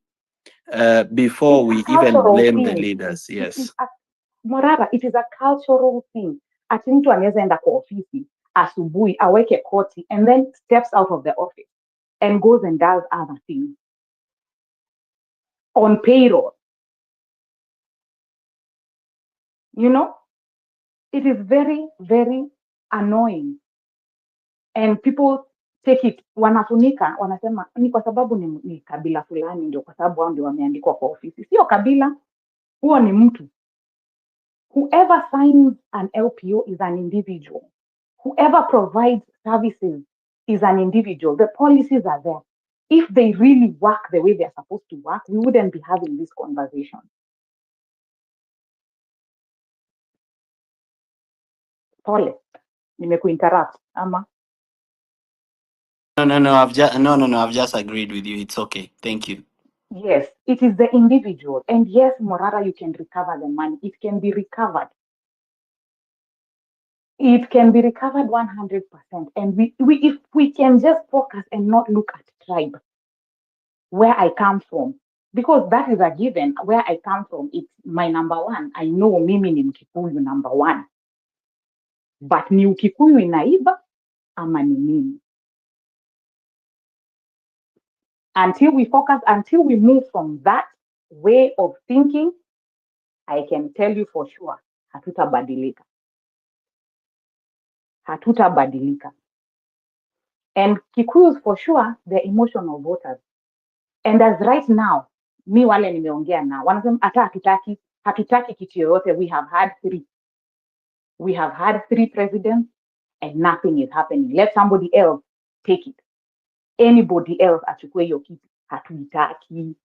before we even blame the leaders. Yes.
Morara, it is a cultural thing. Ati mtu anaweza enda kwa ofisi asubuhi aweke koti and then steps out of the office and goes and does other things on payroll. You know, it is very, very annoying. And people take it, wanafunika, wanasema ni kwa sababu ni kabila fulani, ndio kwa sababu wao ndio wameandikwa kwa ofisi. Sio kabila, huo ni mtu. Whoever signs an LPO is an individual. Whoever provides services is an individual. The policies are there. If they really work the way they're supposed to work, we wouldn't be having this conversation. Pole, nimekuinterrupt, ama?
No, I've just agreed with you. It's okay. Thank you.
Yes, it is the individual. And yes, Morara, you can recover the money. It can be recovered. It can be recovered 100%. And if we can just focus and not look at tribe, where I come from, because that is a given. Where I come from, it's my number one. I know mimi ni Mkikuyu number one. But ni Ukikuyu inaiba ama ni nini? Until we focus, until we move from that way of thinking, I can tell you for sure, hatutabadilika. Hatutabadilika. And Kikuyus for sure, they're emotional voters. And as right now, mi wale nimeongea na, wanasema hata hatutaki kitu yoyote. We have had 3. We have had 3 presidents and nothing is happening. Let somebody else take it. Anybody else achukue hiyo kitu. Hatuitaki.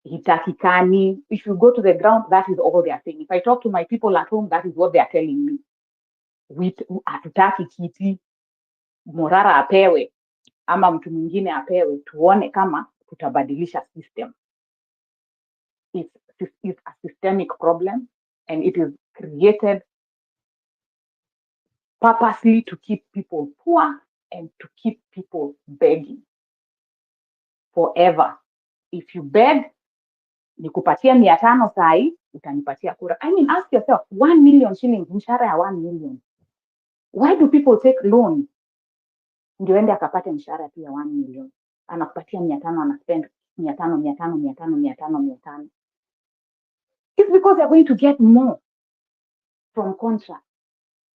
Hitakikani. If you go to the ground, that is all they are saying. If I talk to my people at home, that is what they are telling me. Hatutaki kiti. Morara apewe ama mtu mwingine apewe, tuone kama tutabadilisha system. It's a systemic problem and it is created purposely to keep people poor and to keep people begging forever. If you beg, nikupatia 500 sahi, utanipatia kura. I mean, ask yourself, 1 million shillings, mshahara ya 1 million. Why do people take loans? Ndio ende akapate mshahara pia 1 million. Anakupatia 500, anaspend 500. It's because they're going to get more from contract.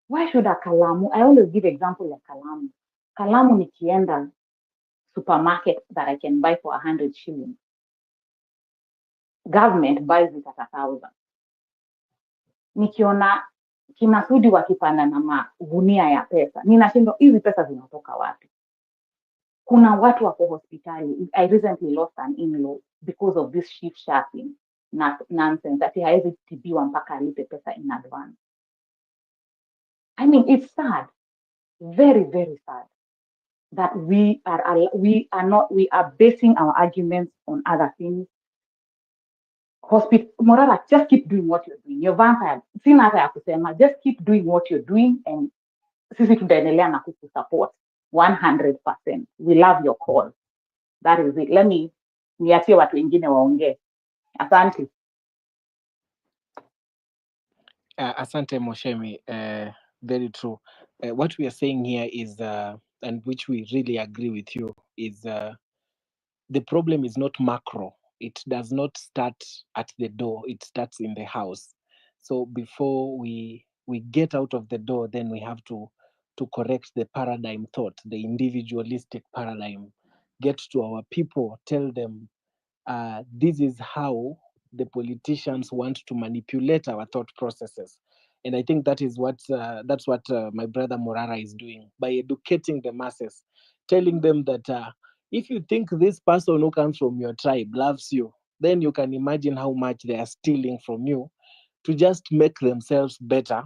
Why should a Kalamu? I always give example of Kalamu. Kalamu nikienda supermarket that I can buy for 100 shillings. Government buys it at 1,000. Nikiona kinasudi wakipanda na magunia ya pesa, ninashindwa hizi pesa zinatoka wapi? Kuna watu wako hospitali. I recently lost an in-law because of this shift shifting nonsense. Ati hawezi tibiwa mpaka alipe pesa in advance. I mean, it's sad. Very, very sad. that we are basing our arguments on other things. Morara, just keep doing what you're doing. You're vampire. Sina hata ya kusema, just keep doing what you're doing and sisi tutaendelea na kukusupport 100%. We love your call. That is it. Let me niachie watu wengine waongee. Asante.
Asante Moshemi, very true. What we are saying here is, and which we really agree with you, is the problem is not macro. It does not start at the door. It starts in the house. So before we get out of the door, then we have to correct the paradigm thought, the individualistic paradigm. Get to our people, tell them this is how the politicians want to manipulate our thought processes. And I think that is what that's what my brother Morara is doing by educating the masses, telling them that if you think this person who comes from your tribe loves you, then you can imagine how much they are stealing from you to just make themselves better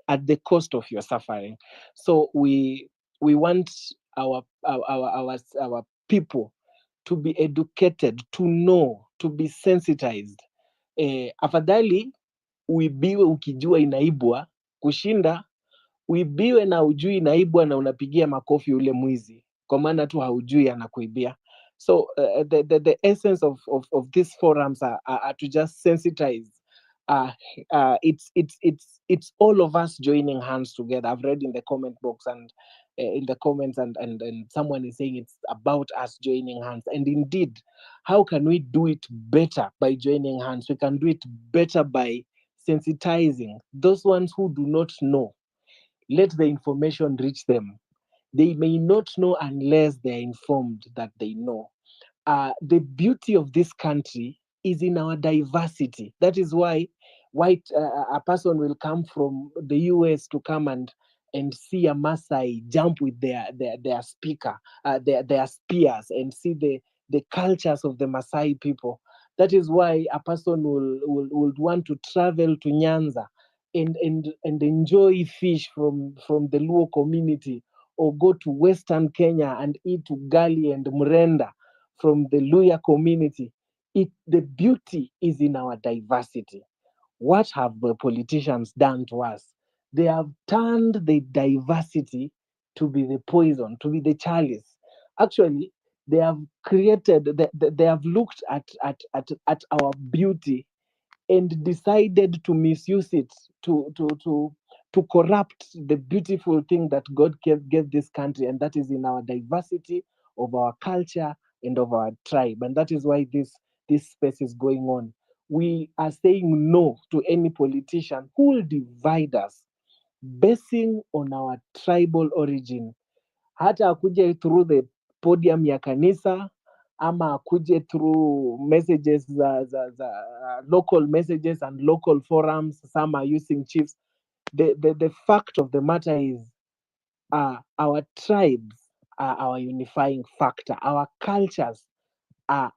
at the cost of your suffering. So we want our people to be educated, to know, to be sensitized. Afadhali uibiwe ukijua inaibwa kushinda uibiwe na ujui inaibwa na unapigia makofi ule mwizi kwa maana tu haujui anakuibia. So the essence of these forums are to just sensitize. It's all of us joining hands together. I've read in the comment box and in the comments and someone is saying it's about us joining hands. And indeed, how can we do it better by joining hands? We can do it better by sensitizing those ones who do not know. Let the information reach them. They may not know unless they're informed that they know. The beauty of this country is in our diversity. That is why a person will come from the US to come and see a Maasai jump with their speaker, their spears, and see the cultures of the Maasai people. That is why a person will want to travel to Nyanza and enjoy fish from the Luo community, or go to Western Kenya and eat ugali and mrenda from the Luya community. The beauty is in our diversity. What have the politicians done to us? They have turned the diversity to be the poison, to be the chalice. Actually, they have created, they have looked at our beauty and decided to misuse it to corrupt the beautiful thing that God gave this country, and that is in our diversity of our culture and of our tribe. And that is why this space is going on. We are saying no to any politician who will divide us basing on our tribal origin. Hata akuje through the podium ya kanisa ama akuje through messages za local messages and local forums. Some are using chiefs. The fact of the matter is our tribes are our unifying factor. Our cultures are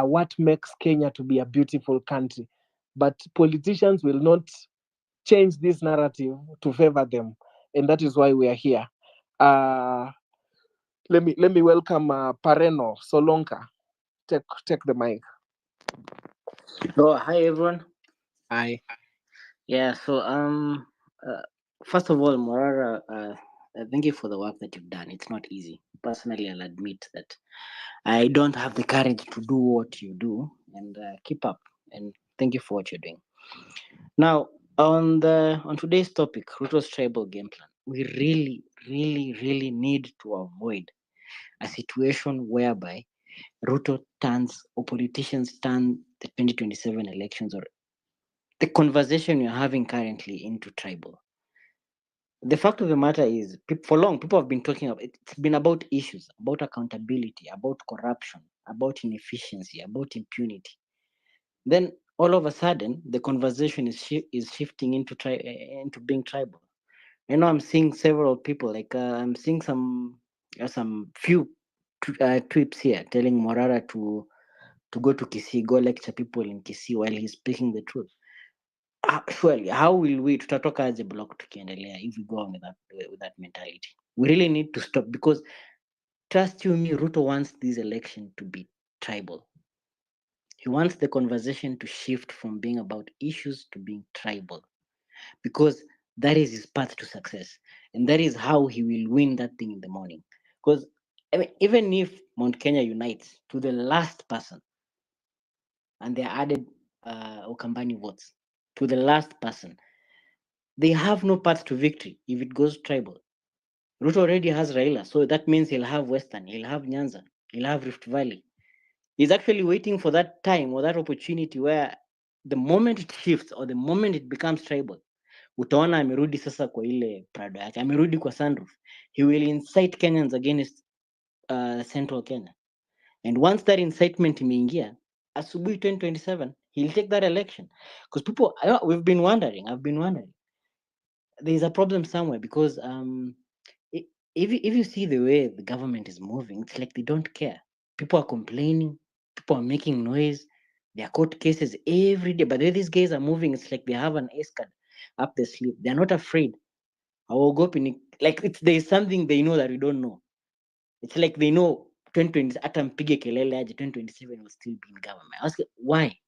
what makes Kenya to be a beautiful country. But politicians will not change this narrative to favor them, and that is why we are here. Let me welcome Pareno Solonka. Take the mic.
Oh, hi everyone.
Hi.
Yeah. So first of all, Morara, thank you for the work that you've done. It's not easy. Personally, I'll admit that I don't have the courage to do what you do, and keep up. And thank you for what you're doing. Now, on today's topic, Rutos tribal game plan, we really need to avoid a situation whereby Ruto turns, or politicians turn the 2027 elections, or the conversation you're having currently, into tribal. The fact of the matter is, for long, people have been talking about, it's been about issues, about accountability, about corruption, about inefficiency, about impunity. Then all of a sudden, the conversation is shifting into being tribal. I know I'm seeing several people, like I'm seeing some few tweets here telling Morara to go to Kisii, go lecture people in Kisii while he's speaking the truth. Surely, how will we tutatoka as a block tukiendelea if we go on with that mentality? We really need to stop, because trust you me, Ruto wants this election to be tribal. He wants the conversation to shift from being about issues to being tribal, because that is his path to success, and that is how he will win that thing in the morning. Because I mean, even if Mount Kenya unites to the last person, and they added Okambani votes to the last person, they have no path to victory if it goes tribal. Ruto already has Raila, so that means he'll have Western, he'll have Nyanza, he'll have Rift Valley. He's actually waiting for that time or that opportunity where the moment it shifts or the moment it becomes tribal, utaona amerudi sasa kwa ile prado yake, amerudi kwa sunroof. He will incite Kenyans against Central Kenya. And once that incitement imeingia, asubuhi 2027, he'll take that election. Because people, I've been wondering, there's a problem somewhere, because if you see the way the government is moving, it's like they don't care. People are complaining, people are making noise, there are court cases every day. But the way these guys are moving, it's like they have an ace card up their sleeve. They're not afraid. Like there's something they know that we don't know. It's like they know 2020 hata mpige kelele aje 2027 will still be in government. I was like, why?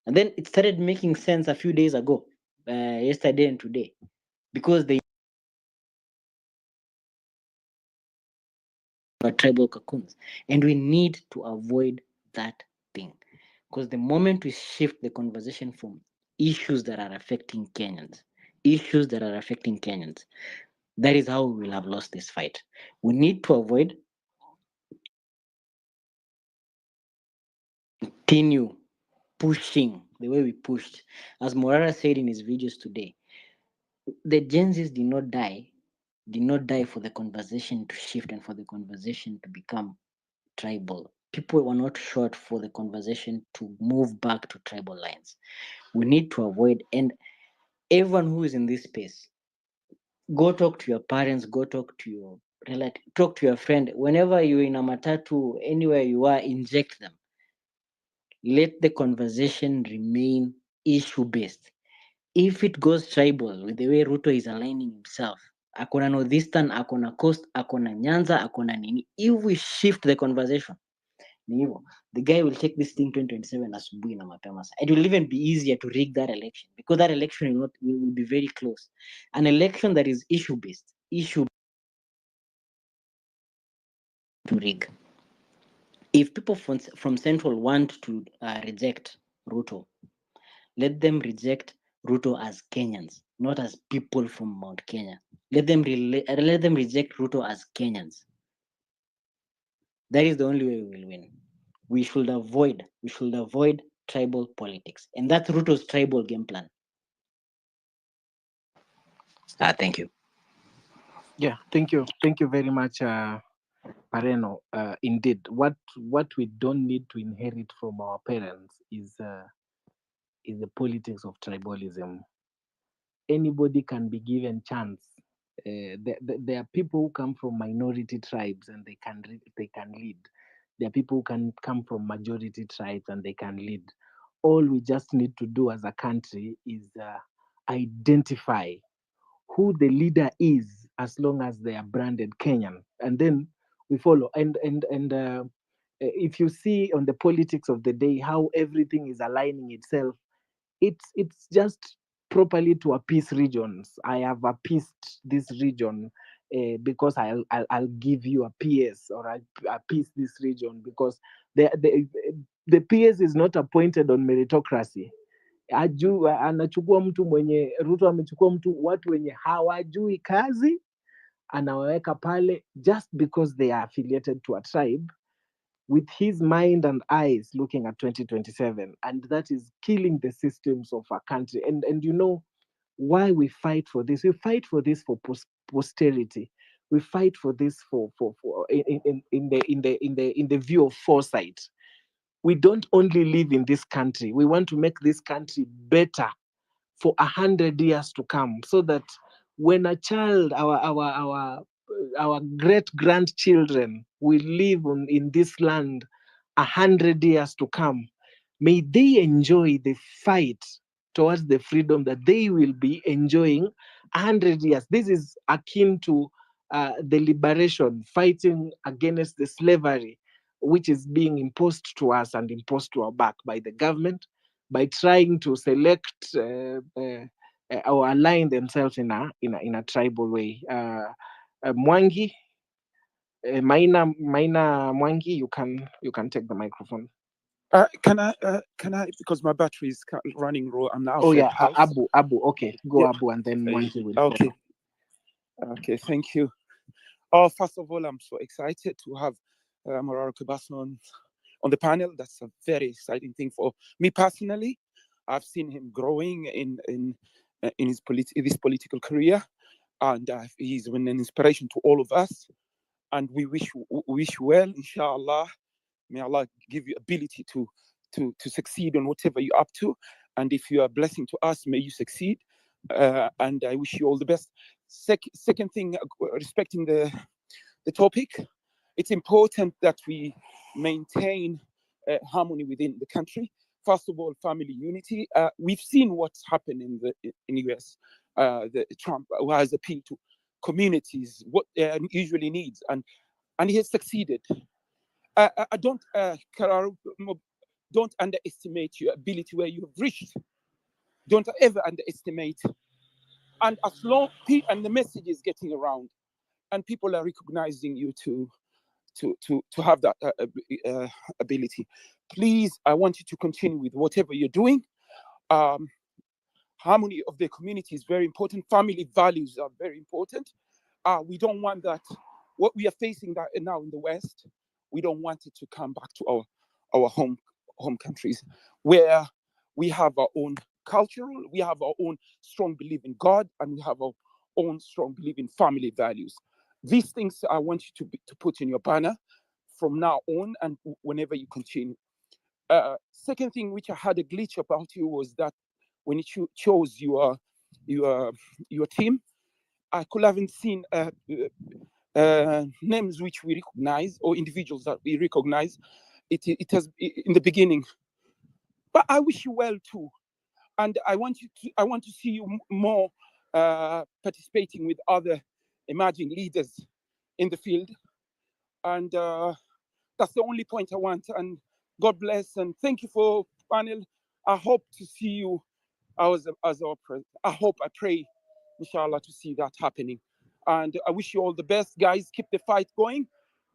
And then it started making sense a few days ago, yesterday and today, because they are tribal cocoons, and we need to avoid that thing. Because the moment we shift the conversation from issues that are affecting Kenyans, that is how we will have lost this fight. We need to avoid continue pushing the way we pushed. As Morara said in his videos today, the Gen Zs did not die for the conversation to shift and for the conversation to become tribal. People were not short for the conversation to move back to tribal lines. We need to avoid, and everyone who is in this space, go talk to your parents, go talk to your relative, talk to your friend. Whenever you're in a matatu, anywhere you are, inject them. Let the conversation remain issue based. If it goes tribal with the way Ruto is aligning himself, akona northeastern, akona coast, akona Nyanza, akona nini, if we shift the conversation, ni hivyo, the guy will take this thing 2027 asubuhi na mapema. It will even be easier to rig that election, because that election will be very close. An election that is issue based to rig. If people from Central want to reject Ruto, let them reject Ruto as Kenyans, not as people from Mount Kenya. Let them reject Ruto as Kenyans. That is the only way we will win. We should avoid tribal politics, and that's Ruto's tribal game plan. Thank you.
Yeah, thank you very much, Pareno. Indeed, what we don't need to inherit from our parents is the politics of tribalism. Anybody can be given chance. There are people who come from minority tribes and they can lead. There are people who can come from majority tribes and they can lead. All we just need to do as a country is identify who the leader is, as long as they are branded Kenyan, and then we follow. And if you see on the politics of the day how everything is aligning itself, it's just properly to appease regions. I have appeased this region because I'll give you a PS, or I appease this region because the PS is not appointed on meritocracy. Anachukua mtu mwenye Ruto amechukua watu wenye hawajui kazi, anawaweka pale just because they are affiliated to a tribe, with his mind and eyes looking at 2027, and that is killing the systems of our country. And you know why we fight for this? We fight for this for posterity. We fight for this for in the view of foresight. We don't only live in this country. We want to make this country better for 100 years to come, so that when a child, our great grandchildren will live in this land 100 years to come, may they enjoy the fight towards the freedom that they will be enjoying 100 years. This is akin to the liberation, fighting against the slavery which is being imposed to us and imposed to our back by the government, by trying to select or align themselves in a tribal way. Mwangi, Maina Mwangi, you can take the microphone.
Can I, because my battery is running low, I'm now
Oh
outside
yeah,
the house.
Abu, okay, go
Yeah.
Abu, and then Mwangi will
Okay.
follow.
Okay, thank you. Oh, first of all, I'm so excited to have Morara Kebaso on the panel. That's a very exciting thing for me personally. I've seen him growing in his this political career, and he's been an inspiration to all of us. And we wish well, inshallah. May Allah give you ability to succeed on whatever you're up to. And if you are a blessing to us, may you succeed. And I wish you all the best. Second thing, respecting the topic, it's important that we maintain harmony within the country. First of all, family unity. We've seen what's happened in the US. The Trump who has appealed to communities what they usually needs, and he has succeeded. I don't don't underestimate your ability where you have reached. Don't ever underestimate. And as long and the message is getting around, and people are recognizing you to have that ability. Please, I want you to continue with whatever you're doing. Harmony of the community is very important. Family values are very important. We don't want that. What we are facing that now in the West, we don't want it to come back to our home countries, where we have our own cultural, we have our own strong belief in God, and we have our own strong belief in family values. These things I want you to put in your banner from now on and whenever you continue. Second thing which I had a glitch about you was that when you chose your team, I could haven't seen names which we recognize or individuals that we recognize. It has in the beginning, but I wish you well too, and I want to see you more participating with other emerging leaders in the field, and that's the only point I want. And God bless and thank you for panel. I hope to see you as our president. I pray, inshallah, to see that happening. And I wish you all the best, guys. Keep the fight going.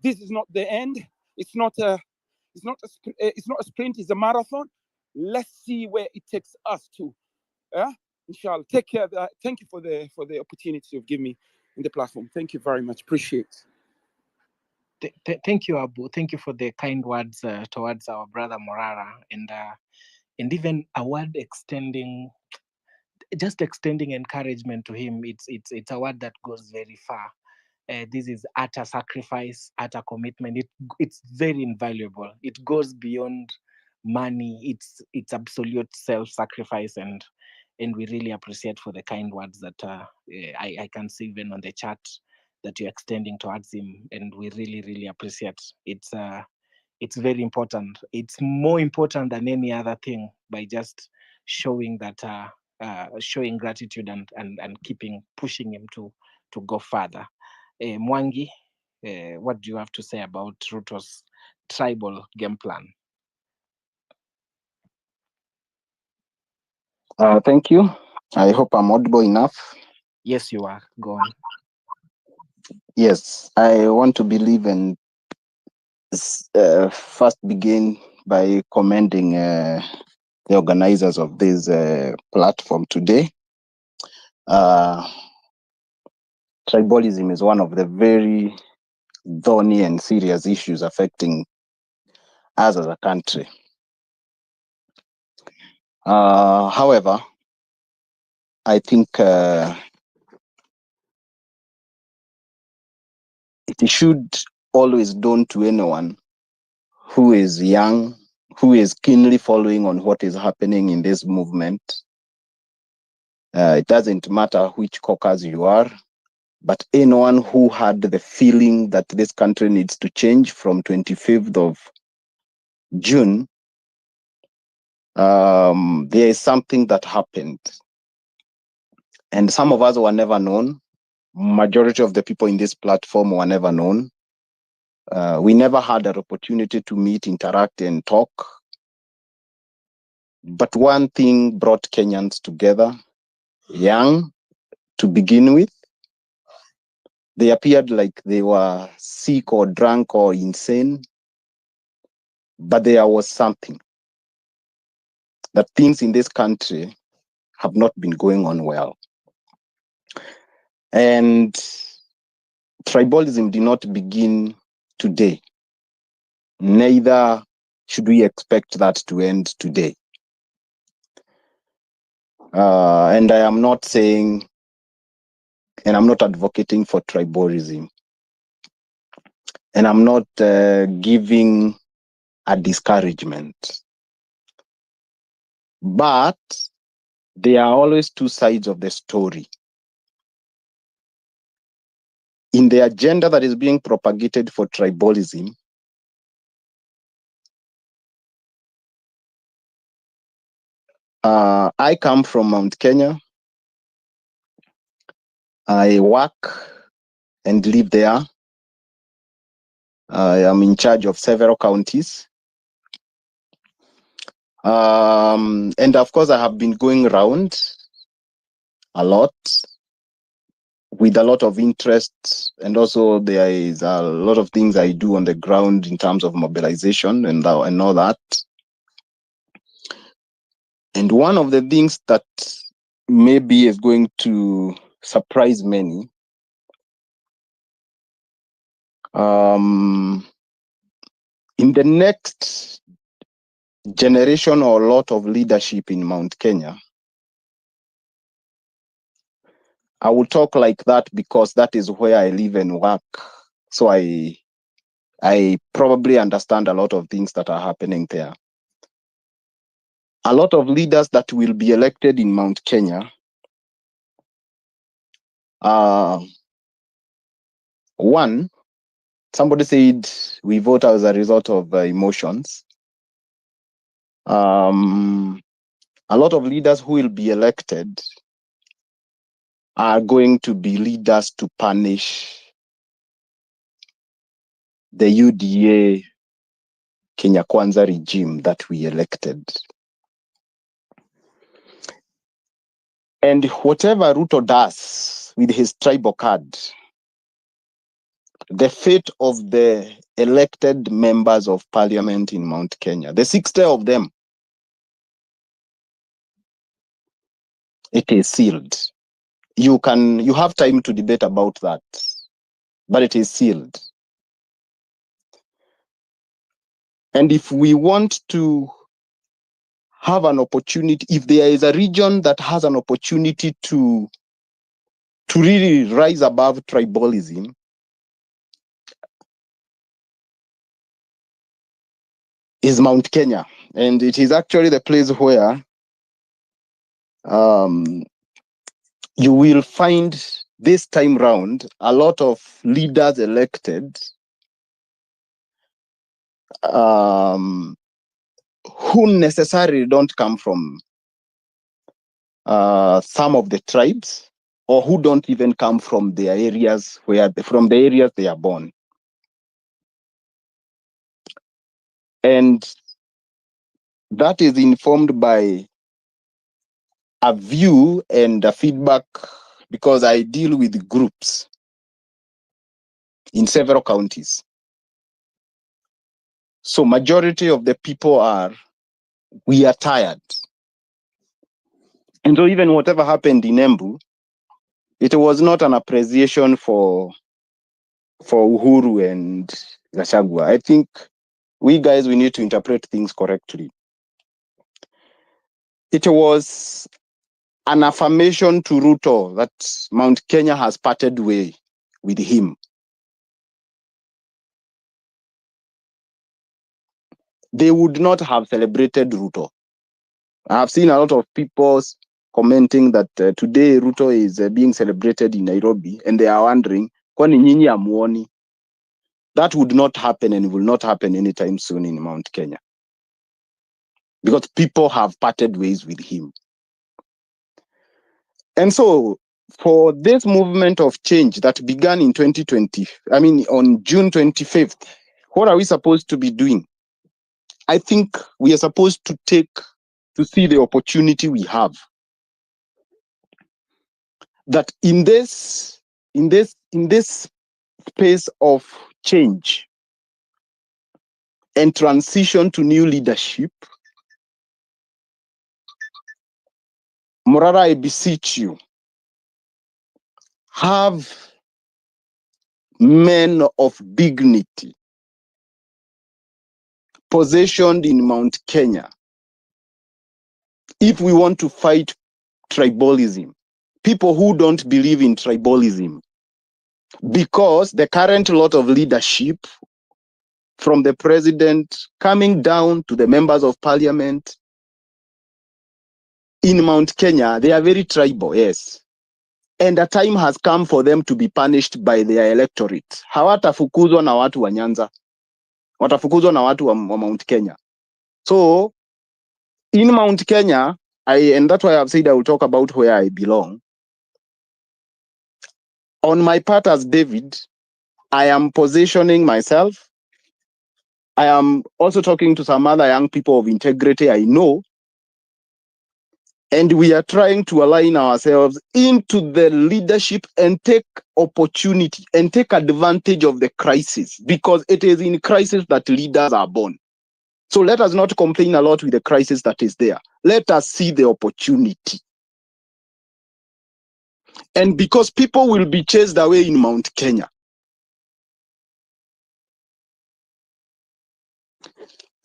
This is not the end. It's not a sprint. It's a marathon. Let's see where it takes us to. Inshallah. Take care. Thank you for the opportunity you've given me in the platform. Thank you very much. Appreciate it.
Thank you, Abu. Thank you for the kind words towards our brother Morara, and even a word extending encouragement to him. It's a word that goes very far. This is utter sacrifice, utter commitment. It's very invaluable. It goes beyond money. It's absolute self-sacrifice, and we really appreciate for the kind words that I can see even on the chat that you're extending towards him, and we really appreciate. It's very important. It's more important than any other thing by just showing that showing gratitude and pushing him to go further. Mwangi, what do you have to say about Rutos' tribal game plan?
Thank you. I hope I'm audible enough.
Yes, you are. Go on.
Yes, I want to believe and first begin by commending the organizers of this platform today. Tribalism is one of the very thorny and serious issues affecting us as a country. However, I think it should always dawn to anyone who is young, who is keenly following on what is happening in this movement. It doesn't matter which caucus you are, but anyone who had the feeling that this country needs to change from 25th of June, there is something that happened. And some of us were never known.
Majority of the people in this platform were never known. We never had an opportunity to meet, interact, and talk. But one thing brought Kenyans together, young to begin with. They appeared like they were sick or drunk or insane, but there was something, that things in this country have not been going on well. And tribalism did not begin today. Neither should we expect that to end today. And I am not saying, and I'm not advocating for tribalism. And I'm not giving a discouragement. But there are always two sides of the story. In the agenda that is being propagated for tribalism, I come from Mount Kenya. I work and live there. I am in charge of several counties. And of course, I have been going around a lot with a lot of interest. And also there is a lot of things I do on the ground in terms of mobilization and all that. And one of the things that maybe is going to surprise many, in the next generation or lot of leadership in Mount Kenya, I will talk like that because that is where I live and work. So I probably understand a lot of things that are happening there. A lot of leaders that will be elected in Mount Kenya, one, somebody said we vote as a result of emotions. A lot of leaders who will be elected are going to be leaders to punish the UDA Kenya Kwanza regime that we elected. And whatever Ruto does with his tribal card, the fate of the elected members of parliament in Mount Kenya, the 60 of them, it is sealed. You have time to debate about that, but it is sealed. And if we want to have an opportunity, if there is a region that has an opportunity to really rise above tribalism, is Mount Kenya. And it is actually the place where you will find this time round a lot of leaders elected who necessarily don't come from some of the tribes, or who don't even come from their areas from the areas they are born. And that is informed by a view and a feedback, because I deal with groups in several counties. So majority of the people we are tired. And so even whatever happened in Embu, it was not an appreciation for Uhuru and Gachagua. I think we need to interpret things correctly. It was an affirmation to Ruto that Mount Kenya has parted way with him. They would not have celebrated Ruto. I have seen a lot of people commenting that today Ruto is being celebrated in Nairobi, and they are wondering, kwani nyinyi hamuoni? That would not happen and will not happen anytime soon in Mount Kenya, because people have parted ways with him. And so for this movement of change that began in 2020, I mean, on June 25th, what are we supposed to be doing? I think we are supposed to see the opportunity we have. That in this space of change and transition to new leadership, Morara, I beseech you, have men of dignity positioned in Mount Kenya if we want to fight tribalism. People who don't believe in tribalism, because the current lot of leadership, from the president coming down to the members of parliament in Mount Kenya, they are very tribal, yes. And the time has come for them to be punished by their electorate. Hawatafukuzwa na watu wa Nyanza, watafukuzwa na watu wa Mount Kenya. So in Mount Kenya, and that's why I've said I will talk about where I belong. On my part as David, I am positioning myself. I am also talking to some other young people of integrity I know. And we are trying to align ourselves into the leadership and take opportunity and take advantage of the crisis, because it is in crisis that leaders are born. So let us not complain a lot with the crisis that is there. Let us see the opportunity. And because people will be chased away in Mount Kenya,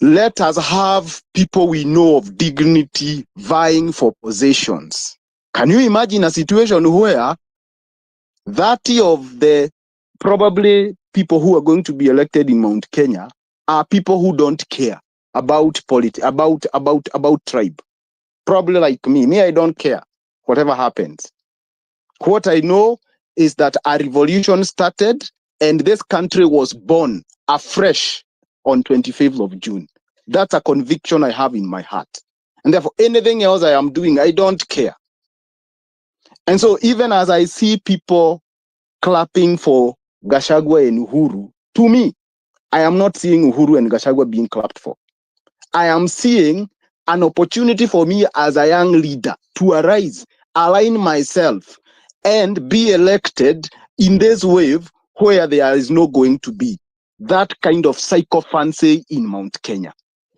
let us have people we know of dignity vying for positions. Can you imagine a situation where 30 of the probably people who are going to be elected in Mount Kenya are people who don't care about about tribe? Probably like me. Me, I don't care whatever happens. What I know is that a revolution started and this country was born afresh on 25th of June. That's a conviction I have in my heart. And therefore, anything else I am doing, I don't care. And so even as I see people clapping for Gachagua and Uhuru, to me, I am not seeing Uhuru and Gachagua being clapped for. I am seeing an opportunity for me as a young leader to arise, align myself, and be elected in this wave where there is no going to be that kind of sycophancy in Mount Kenya.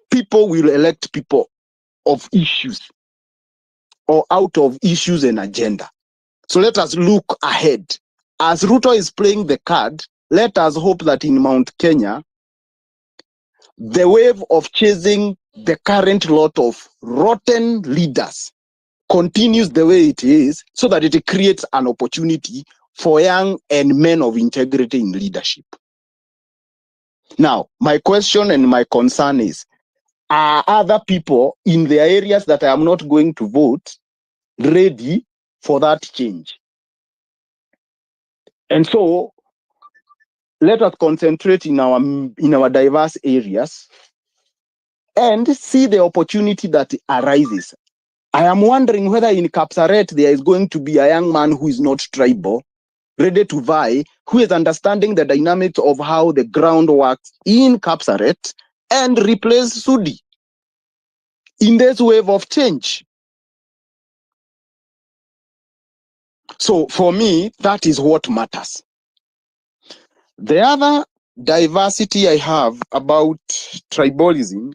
People will elect people of issues or out of issues and agenda. So let us look ahead. As Ruto is playing the card, let us hope that in Mount Kenya, the wave of chasing the current lot of rotten leaders continues the way it is, so that it creates an opportunity for young and men of integrity in leadership. Now, my question and my concern is, are other people in the areas that I am not going to vote ready for that change? And so let us concentrate in our diverse areas and see the opportunity that arises. I am wondering whether in Kapsaret there is going to be a young man who is not tribal, ready to vie, who is understanding the dynamics of how the ground works in Kapsaret, and replace Sudi in this wave of change. So for me, that is what matters. The other diversity I have about tribalism,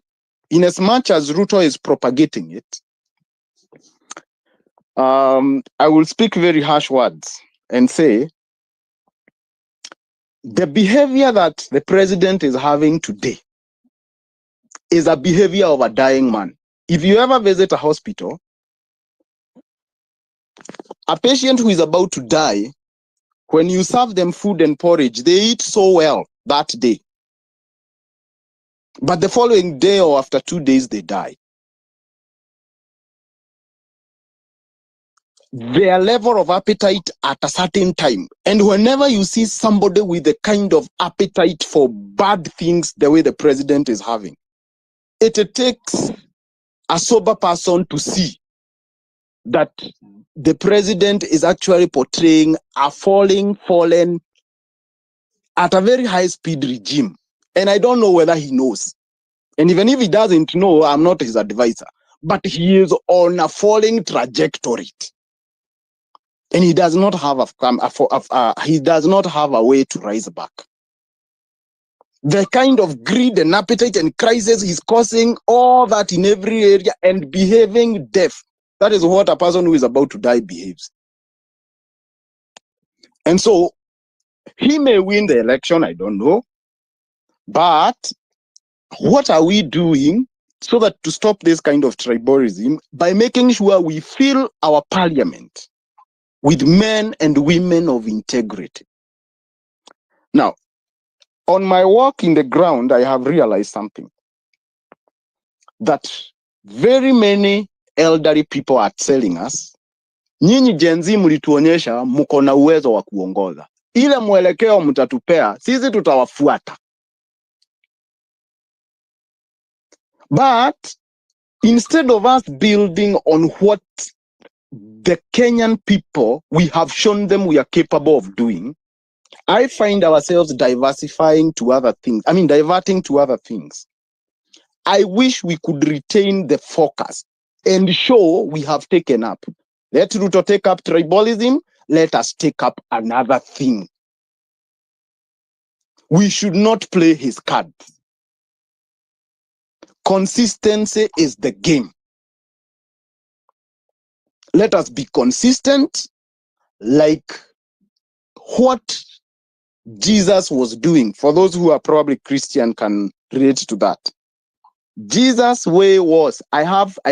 in as much as Ruto is propagating it, I will speak very harsh words and say the behavior that the president is having today is a behavior of a dying man. If you ever visit a hospital, a patient who is about to die, when you serve them food and porridge, they eat so well that day. But the following day or after 2 days, they die. Their level of appetite at a certain time. And whenever you see somebody with the kind of appetite for bad things the way the president is having, it takes a sober person to see that the president is actually portraying a fallen at a very high speed regime. And I don't know whether he knows. And even if he doesn't know, I'm not his advisor. But he is on a falling trajectory. And he does not have a way to rise back. The kind of greed and appetite and crisis he's causing, all that in every area, and behaving deaf. That is what a person who is about to die behaves. And so he may win the election, I don't know. But what are we doing so that to stop this kind of tribalism? By making sure we fill our parliament with men and women of integrity. Now, on my walk in the ground, I have realized something. That very many elderly people are telling us, nyinyi Gen Z mlituonyesha mko na uwezo wa kuongoza. Ile mwelekeo mtatupea, sisi tutawafuata. But instead of us building on what the Kenyan people, we have shown them we are capable of doing, I find ourselves diverting to other things. I wish we could retain the focus and show we have taken up. Let Ruto take up tribalism. Let us take up another thing. We should not play his cards. Consistency is the game. Let us be consistent like what Jesus was doing. For those who are probably Christian can relate to that. Jesus' way was, I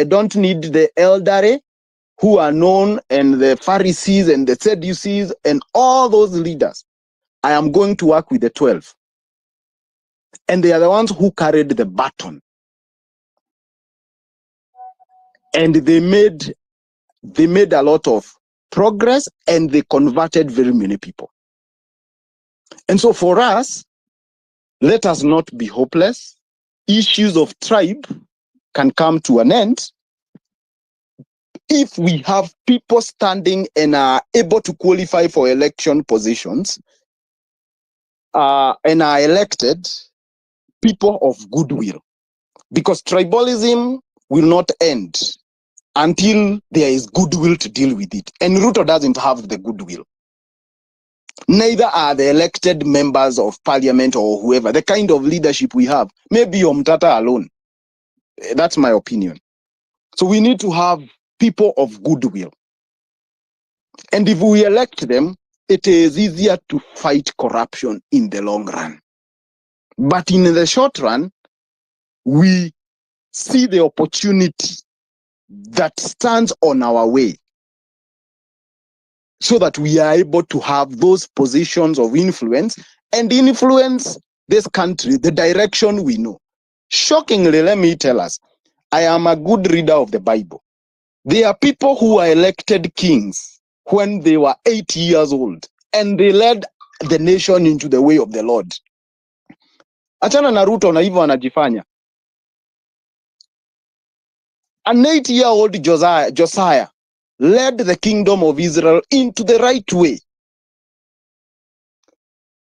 don't need the elderly who are known and the Pharisees and the Sadducees and all those leaders. I am going to work with the 12. And they are the ones who carried the baton. And they made a lot of progress and they converted very many people. And so for us, let us not be hopeless. Issues of tribe can come to an end if we have people standing and are able to qualify for election positions and are elected people of goodwill. Because tribalism will not end until there is goodwill to deal with it. And Ruto doesn't have the goodwill. Neither are the elected members of parliament or whoever. The kind of leadership we have, maybe Omtata alone. That's my opinion. So we need to have people of goodwill. And if we elect them, it is easier to fight corruption in the long run. But in the short run, we see the opportunity that stands on our way so that we are able to have those positions of influence and influence this country, the direction we know. Shockingly, let me tell us, I am a good reader of the Bible. There are people who are elected kings when they were 8 years old and they led the nation into the way of the Lord. Achana na Ruto na hivyo anajifanya. An 8-year-old Josiah led the kingdom of Israel into the right way.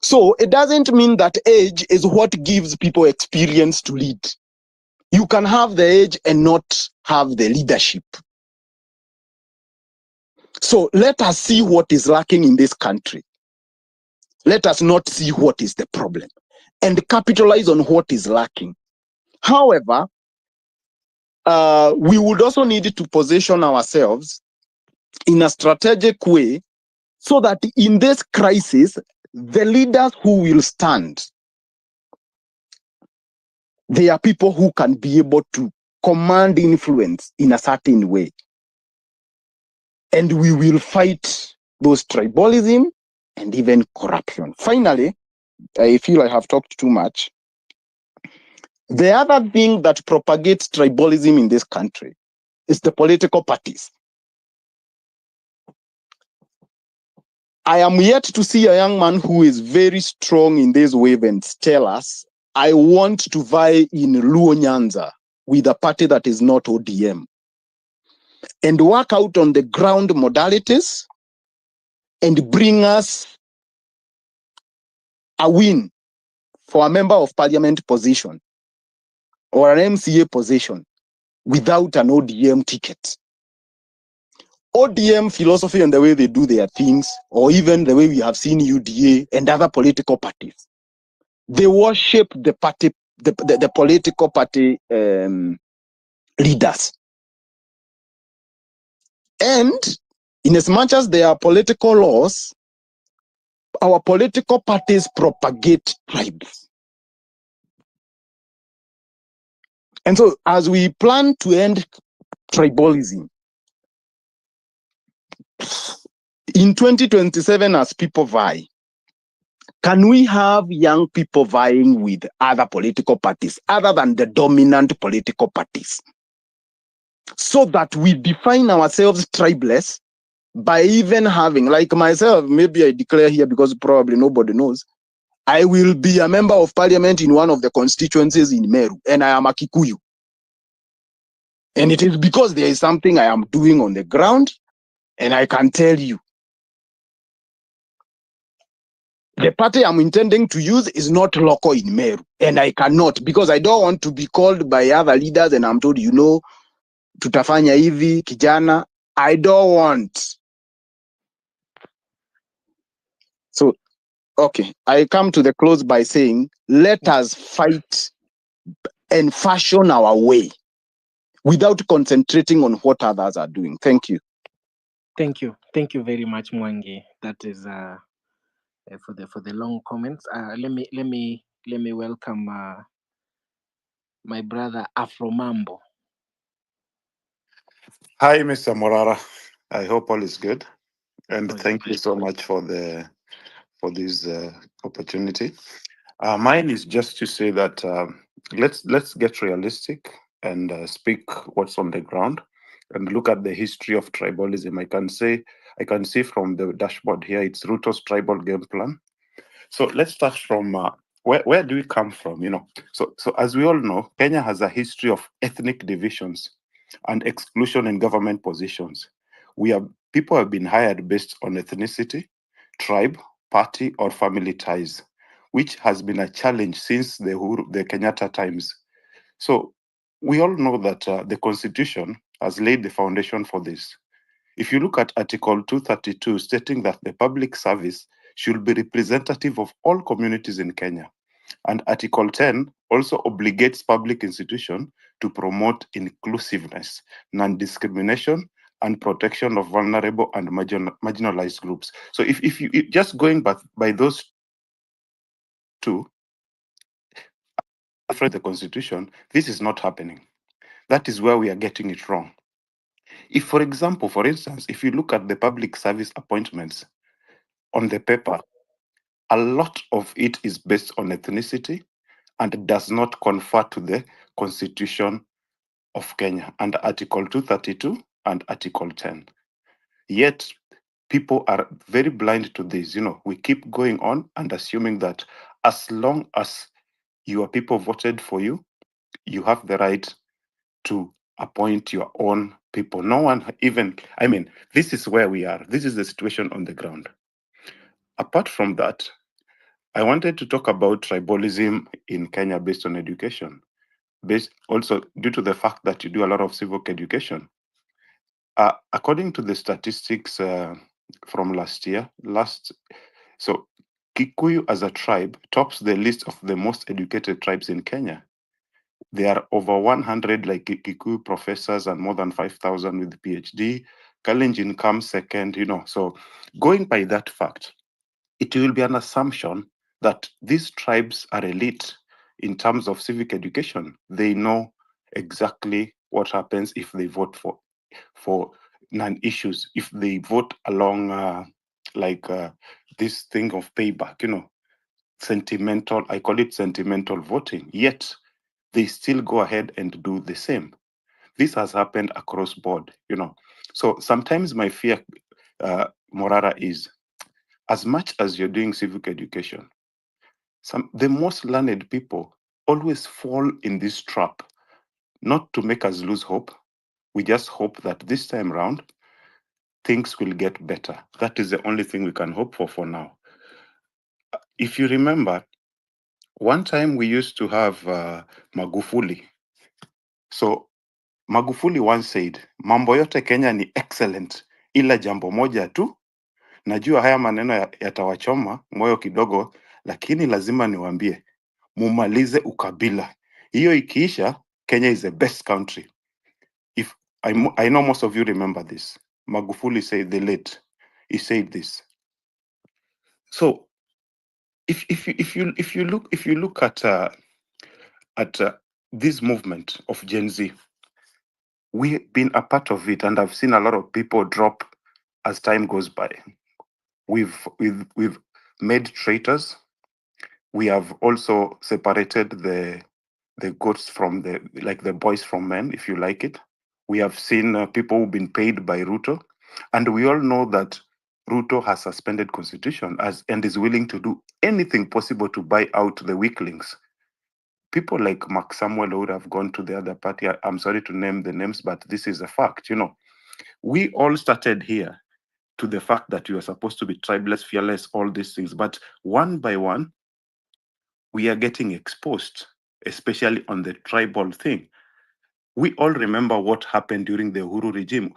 So it doesn't mean that age is what gives people experience to lead. You can have the age and not have the leadership. So let us see what is lacking in this country. Let us not see what is the problem and capitalize on what is lacking. However, we would also need to position ourselves in a strategic way so that in this crisis, the leaders who will stand, they are people who can be able to command influence in a certain way. And we will fight those tribalism and even corruption. Finally, I feel I have talked too much. The other thing that propagates tribalism in this country is the political parties. I am yet to see a young man who is very strong in this wave and tell us, I want to vie in Luo Nyanza with a party that is not ODM. and work out on the ground modalities and bring us a win for a member of parliament position or an MCA position without an ODM ticket. ODM philosophy and the way they do their things, or even the way we have seen UDA and other political parties, they worship the party, the political party leaders. And in as much as there are political laws, our political parties propagate tribes. And so as we plan to end tribalism, in 2027 as people vie, can we have young people vying with other political parties other than the dominant political parties, so that we define ourselves tribeless by even having, like myself, maybe I declare here because probably nobody knows, I will be a member of parliament in one of the constituencies in Meru, and I am a Kikuyu. And it is because there is something I am doing on the ground, and I can tell you, the party I'm intending to use is not local in Meru, and I cannot, because I don't want to be called by other leaders and I'm told, you know, tutafanya hivi, kijana. I don't want. So, okay, I come to the close by saying, let us fight and fashion our way without concentrating on what others are doing. Thank you.
Thank you very much, Mwangi. That is for the long comments. Let me welcome my brother Afro Mambo.
Hi, Mr. Morara. I hope all is good, and
All is
thank you so much for this opportunity. Mine is just to say that let's get realistic and speak what's on the ground, and look at the history of tribalism. I can see from the dashboard here, it's Rutos tribal game plan. So let's start from where do we come from? So as we all know, Kenya has a history of ethnic divisions and exclusion in government positions. People have been hired based on ethnicity, tribe, party, or family ties, which has been a challenge since the Kenyatta times. So we all know that the Constitution has laid the foundation for this. If you look at Article 232, stating that the public service should be representative of all communities in Kenya. And Article 10 also obligates public institutions to promote inclusiveness, non-discrimination, and protection of vulnerable and marginalized groups. So if you just going by those two, from the Constitution, this is not happening. That is where we are getting it wrong. If, for example, for instance, if you look at the public service appointments on the paper, a lot of it is based on ethnicity and does not confer to the Constitution of Kenya under Article 232 and Article 10. Yet, people are very blind to this. We keep going on and assuming that as long as your people voted for you, you have the right to appoint your own people. No one even, this is where we are. This is the situation on the ground. Apart from that, I wanted to talk about tribalism in Kenya based on education, based also due to the fact that you do a lot of civic education. According to the statistics from last year, so Kikuyu as a tribe tops the list of the most educated tribes in Kenya. There are over 100 like Kikuyu professors and more than 5,000 with PhD. Kalenjin comes second, So going by that fact, it will be an assumption that these tribes are elite in terms of civic education. They know exactly what happens if they vote for non-issues, if they vote along this thing of payback, sentimental, I call it sentimental voting, yet they still go ahead and do the same. This has happened across board, So sometimes my fear, Morara, is as much as you're doing civic education, the most learned people always fall in this trap, not to make us lose hope, We just hope that this time round, things will get better. That is the only thing we can hope for now. If you remember, one time we used to have Magufuli. So Magufuli once said, mambo yote Kenya ni excellent, ila jambo moja tu. Najua haya maneno yatawachoma moyo kidogo, lakini lazima niwaambie, mumalize ukabila. Hiyo ikiisha, Kenya is the best country. If I know most of you remember this. Magufuli said, the late, he said this. So if you look at this movement of Gen Z, we've been a part of it, and I've seen a lot of people drop as time goes by. We've made traitors. We have also separated the goats from the boys from men, if you like it. We have seen people who've been paid by Ruto, and we all know that Ruto has suspended constitution and is willing to do anything possible to buy out the weaklings. People like Mark Samuel would have gone to the other party. I'm sorry to name the names, but this is a fact. We all started here to the fact that you are supposed to be tribeless, fearless, all these things. But one by one, we are getting exposed, especially on the tribal thing. We all remember what happened during the Uhuru regime.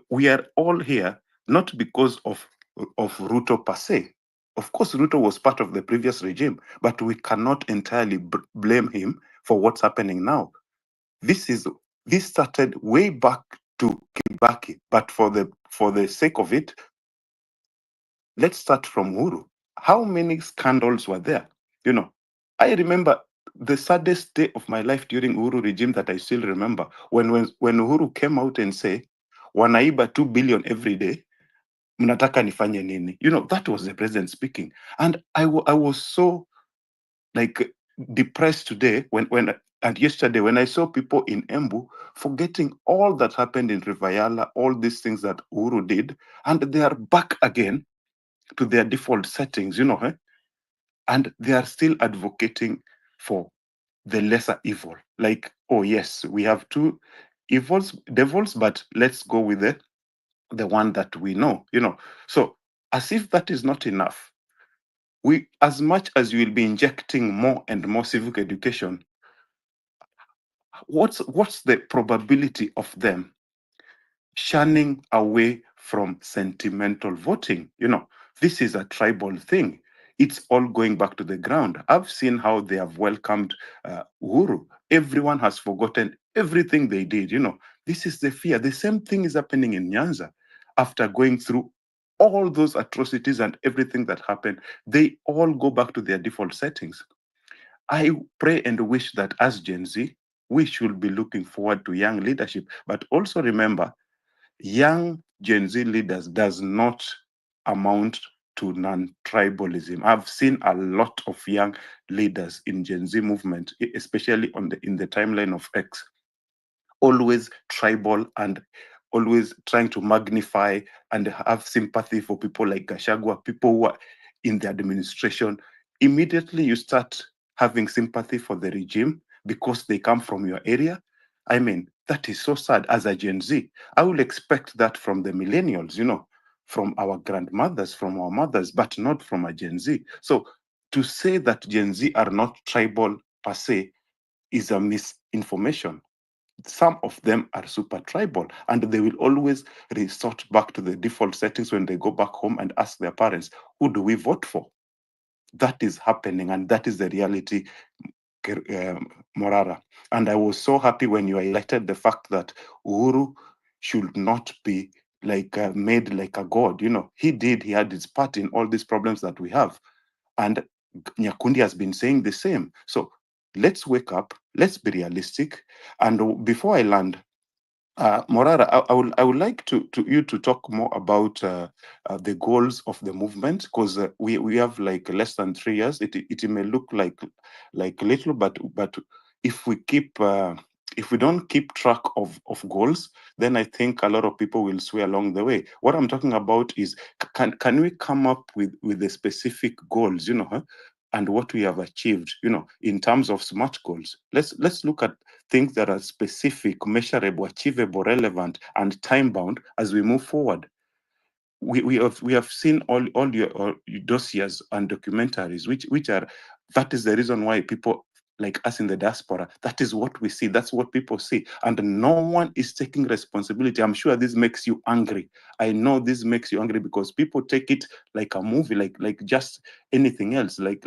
We are all here not because of Ruto per se. Of course, Ruto was part of the previous regime, but we cannot entirely blame him for what's happening now. This started way back to Kibaki, but for the sake of it, let's start from Uhuru. How many scandals were there? I remember the saddest day of my life during Uhuru regime that I still remember when Uhuru came out and say, wanaiba 2 billion every day, mnataka nifanye nini? That was the president speaking. And I was so depressed today and yesterday when I saw people in Embu forgetting all that happened in Rivayala, all these things that Uhuru did, and they are back again to their default settings, and they are still advocating for the lesser evil. Like, oh yes, we have two devils, but let's go with the one that we know, So as if that is not enough, as much as you will be injecting more and more civic education, what's the probability of them shunning away from sentimental voting? This is a tribal thing. It's all going back to the ground. I've seen how they have welcomed Uhuru. Everyone has forgotten everything they did. This is the fear. The same thing is happening in Nyanza. After going through all those atrocities and everything that happened, they all go back to their default settings. I pray and wish that as Gen Z, we should be looking forward to young leadership. But also remember, young Gen Z leaders does not amount to non-tribalism. I've seen a lot of young leaders in Gen Z movement, especially in the timeline of X, always tribal and always trying to magnify and have sympathy for people like Gashagwa, people who are in the administration. Immediately you start having sympathy for the regime because they come from your area. I mean, that is so sad. As a Gen Z, I will expect that from the millennials, from our grandmothers, from our mothers, but not from a Gen Z. So to say that Gen Z are not tribal per se is a misinformation. Some of them are super tribal, and they will always resort back to the default settings when they go back home and ask their parents, who do we vote for? That is happening, and that is the reality, Morara. And I was so happy when you highlighted the fact that Uhuru should not be made like a god. He had his part in all these problems that we have. And Nyakundi has been saying the same. So let's wake up, let's be realistic. And before I land, Morara, I would like you to talk more about the goals of the movement, because we have less than 3 years. It may look like little, but if we don't keep track of goals, then I think a lot of people will sway along the way. What I'm talking about is, can we come up with the specific goals? and what we have achieved, in terms of SMART goals. Let's look at things that are specific, measurable, achievable, relevant, and time bound as we move forward. We have seen all your dossiers and documentaries, which are, that is the reason why people like us in the diaspora, that is what we see, that's what people see, and no one is taking responsibility. I'm sure this makes you angry. I know this makes you angry because people take it like a movie, like just anything else, like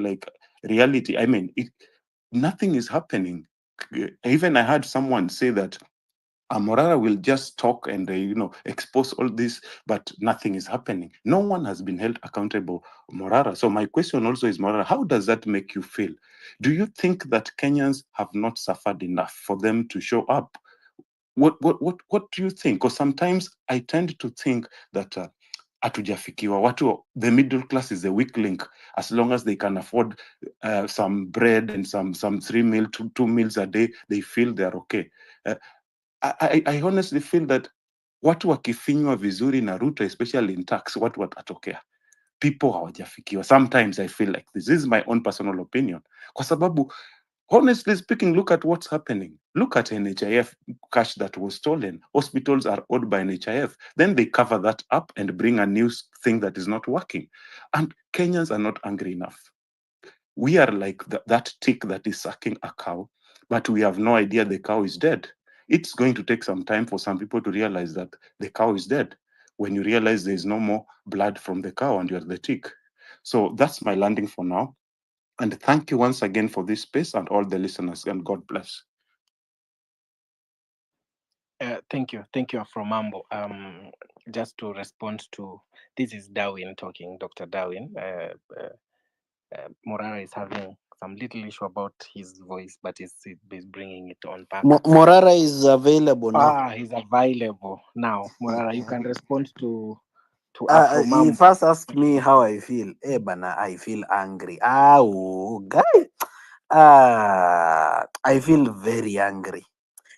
reality. I mean, nothing is happening. Even I heard someone say that Morara will just talk and expose all this, but nothing is happening. No one has been held accountable, Morara. So my question also is, Morara, how does that make you feel? Do you think that Kenyans have not suffered enough for them to show up? What do you think? Because sometimes I tend to think that hatujafikiwa watu, the middle class is the weak link. As long as they can afford some bread and some 2 meals a day, they feel they're okay. I honestly feel that watu wakifinywa vizuri na Ruto, especially in tax, watu watatokea. People hawajafikiwa. Sometimes I feel like this is my own personal opinion. Kwa sababu, honestly speaking, look at what's happening. Look at NHIF cash that was stolen. Hospitals are owed by NHIF. Then they cover that up and bring a new thing that is not working. And Kenyans are not angry enough. We are like that tick that is sucking a cow, but we have no idea the cow is dead. It's going to take some time for some people to realize that the cow is dead. When you realize there is no more blood from the cow and you're the tick. So that's my landing for now. And thank you once again for this space and all the listeners, and God bless.
Thank you, Afromambo. Just to respond to this is Darwin talking, Dr. Darwin. Morara is having some little issue about his voice, but he's bringing it on back.
Morara is available now.
He's available now. Morara, you can respond to
He
Afromambo.
first asked me how I feel. Bana, I feel angry. Guy. I feel very angry.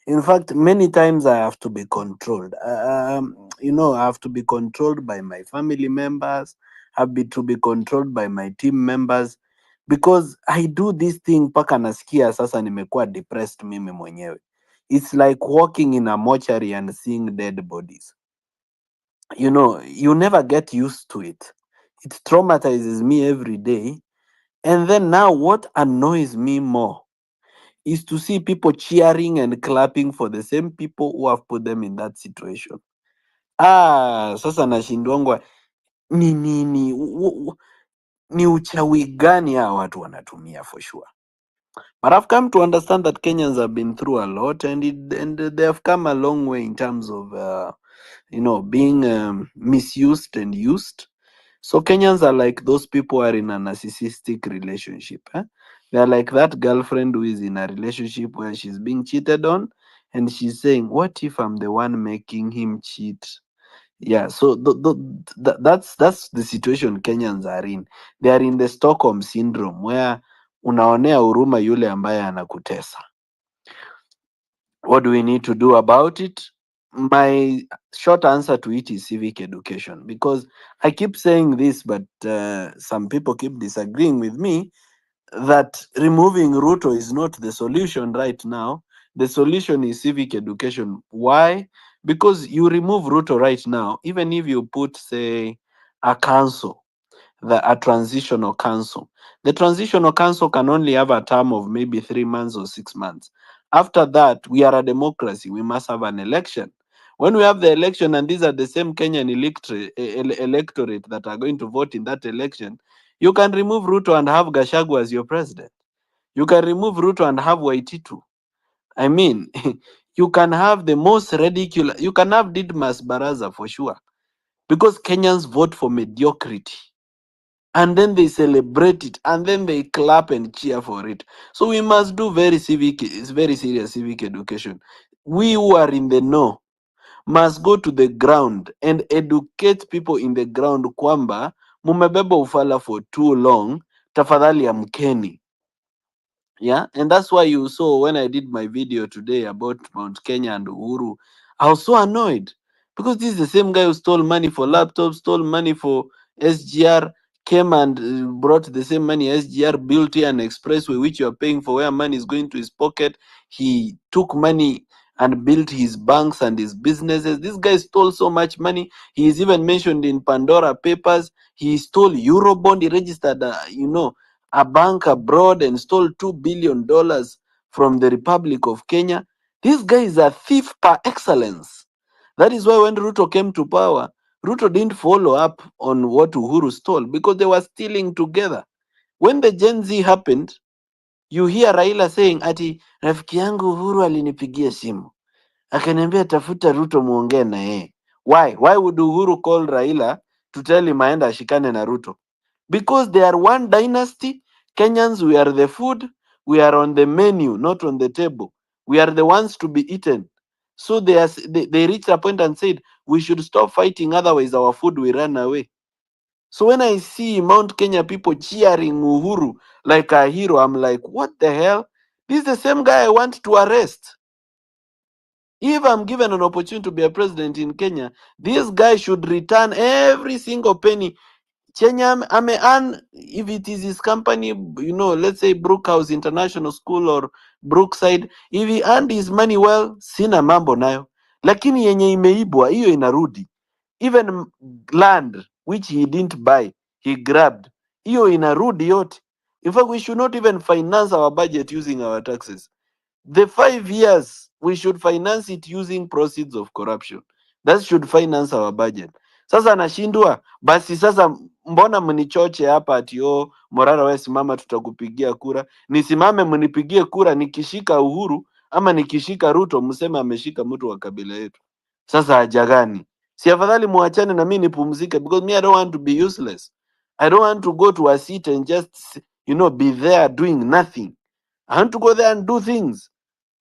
In fact, many times I have to be controlled. I have to be controlled by my family members. To be controlled by my team members, because I do this thing paka nasikia sasa nimekuwa depressed mimi mwenyewe. It's like walking in a mortuary and seeing dead bodies. You never get used to it. It traumatizes me every day. And then now what annoys me more is to see people cheering and clapping for the same people who have put them in that situation. Sasa nashindwangwa ni uchawi gani hawa watu wanatumia for sure. But I've come to understand that Kenyans have been through a lot, and they have come a long way in terms of being misused and used. So Kenyans are like those people who are in a narcissistic relationship. They're like that girlfriend who is in a relationship where she's being cheated on, and she's saying, what if I'm the one making him cheat? Yeah, so that's the situation Kenyans are in. They are in the Stockholm syndrome, where unaonea huruma yule ambaye anakutesa. What do we need to do about it? My short answer to it is civic education, because I keep saying this, but some people keep disagreeing with me that removing Ruto is not the solution right now. The solution is civic education. Why? Because you remove Ruto right now, even if you put, say, a council, a transitional council. The transitional council can only have a term of maybe 3 months or 6 months. After that, we are a democracy. We must have an election. When we have the election, and these are the same Kenyan electorate that are going to vote in that election, you can remove Ruto and have Gachagua as your president. You can remove Ruto and have Waititu. I mean, you can have the most ridiculous, you can have Didmas Baraza for sure, because Kenyans vote for mediocrity. And then they celebrate it, and then they clap and cheer for it. So we must do very serious civic education. We who are in the know must go to the ground and educate people in the ground kwamba mumebeba ufala for too long, tafadhali amkeni. Yeah, and that's why you saw when I did my video today about Mount Kenya and Uhuru, I was so annoyed, because this is the same guy who stole money for laptops, stole money for SGR, came and brought the same money. SGR built here an expressway which you are paying for, where money is going to his pocket. He took money and built his banks and his businesses. This guy stole so much money. He is even mentioned in Pandora Papers. He stole Eurobond. He registered, a bank abroad and stole $2 billion from the Republic of Kenya. This guy is a thief par excellence. That is why when Ruto came to power, Ruto didn't follow up on what Uhuru stole because they were stealing together. When the Gen Z happened, you hear Raila saying ati rafiki yangu Uhuru alinipigia simu akaniambia tafuta Ruto muongee na yeye. Why would Uhuru call Raila to tell him aenda ashikane na Ruto? Because they are one dynasty. Kenyans, we are the food. We are on the menu, not on the table. We are the ones to be eaten. So they reached a point and said, we should stop fighting, otherwise our food will run away. So when I see Mount Kenya people cheering Uhuru like a hero, I'm like, what the hell? This is the same guy I want to arrest. If I'm given an opportunity to be a president in Kenya, this guy should return every single penny. Chenya ame earn, if it is his company, let's say Brookhouse International School or Brookside, if he earned his money well, sina mambo nayo. Lakini yenye imeibwa, hiyo inarudi. Even land which he didn't buy, he grabbed. Hiyo inarudi yote. In fact, we should not even finance our budget using our taxes. The 5 years, we should finance it using proceeds of corruption. That should finance our budget. Sasa nashindwa, basi sasa mbona mnichoche hapa ati Morara wewe simama tutakupigia kura. Nisimame mnipigie kura nikishika Uhuru ama nikishika Ruto mseme ameshika mtu wa kabila yetu. Sasa haja gani? Si afadhali muachane na mimi nipumzike, because me I don't want to be useless. I don't want to go to a seat and just be there doing nothing. I want to go there and do things.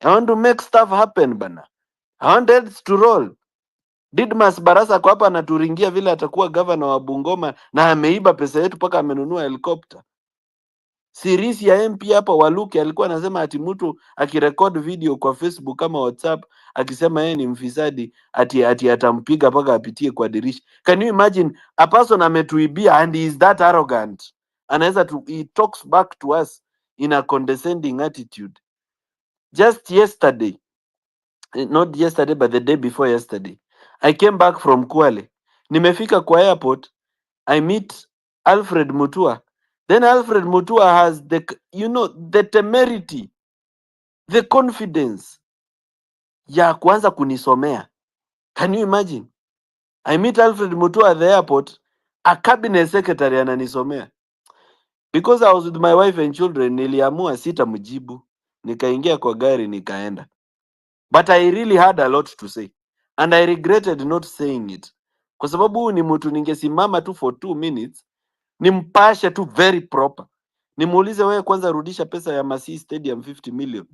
I want to make stuff happen bana. I want heads to roll. Didmas Barasa kwa hapa anaturingia vile atakuwa governor wa Bungoma na ameiba pesa yetu mpaka amenunua helicopter. Sirisi ya MP hapa Waluke alikuwa anasema ati mtu akirekod video kwa Facebook kama WhatsApp akisema yeye ni mfisadi ati atampiga mpaka apitie kwa dirisha. Can you imagine a person ametuibia and he is that arrogant? He talks back to us in a condescending attitude. Just yesterday, not yesterday but the day before yesterday, I came back from Kwale. Nimefika kwa airport, I meet Alfred Mutua. Then Alfred Mutua has the temerity, the confidence ya kuanza kunisomea. Can you imagine? I meet Alfred Mutua at the airport, a cabinet secretary ananisomea. Because I was with my wife and children, niliamua sitamjibu. Nikaingia kwa gari nikaenda. But I really had a lot to say. And I regretted not saying it. Kwa sababu huyu ni mtu ningesimama tu for 2 minutes, nimpashe tu very proper. Nimuulize, wewe kwanza rudisha pesa ya Masi Stadium 50 million.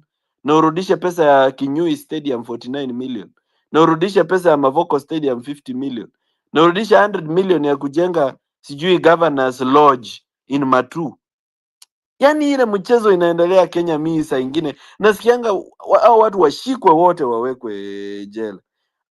Na urudishe pesa ya Kinyui Stadium 49 million. Na urudishe pesa ya Mavoko Stadium 50 million. Na urudishe 100 million ya kujenga sijui Governors Lodge in Matu. Yaani ile mchezo inaendelea Kenya, mimi saa ingine nasikianga hao watu washikwe wote wawekwe jela.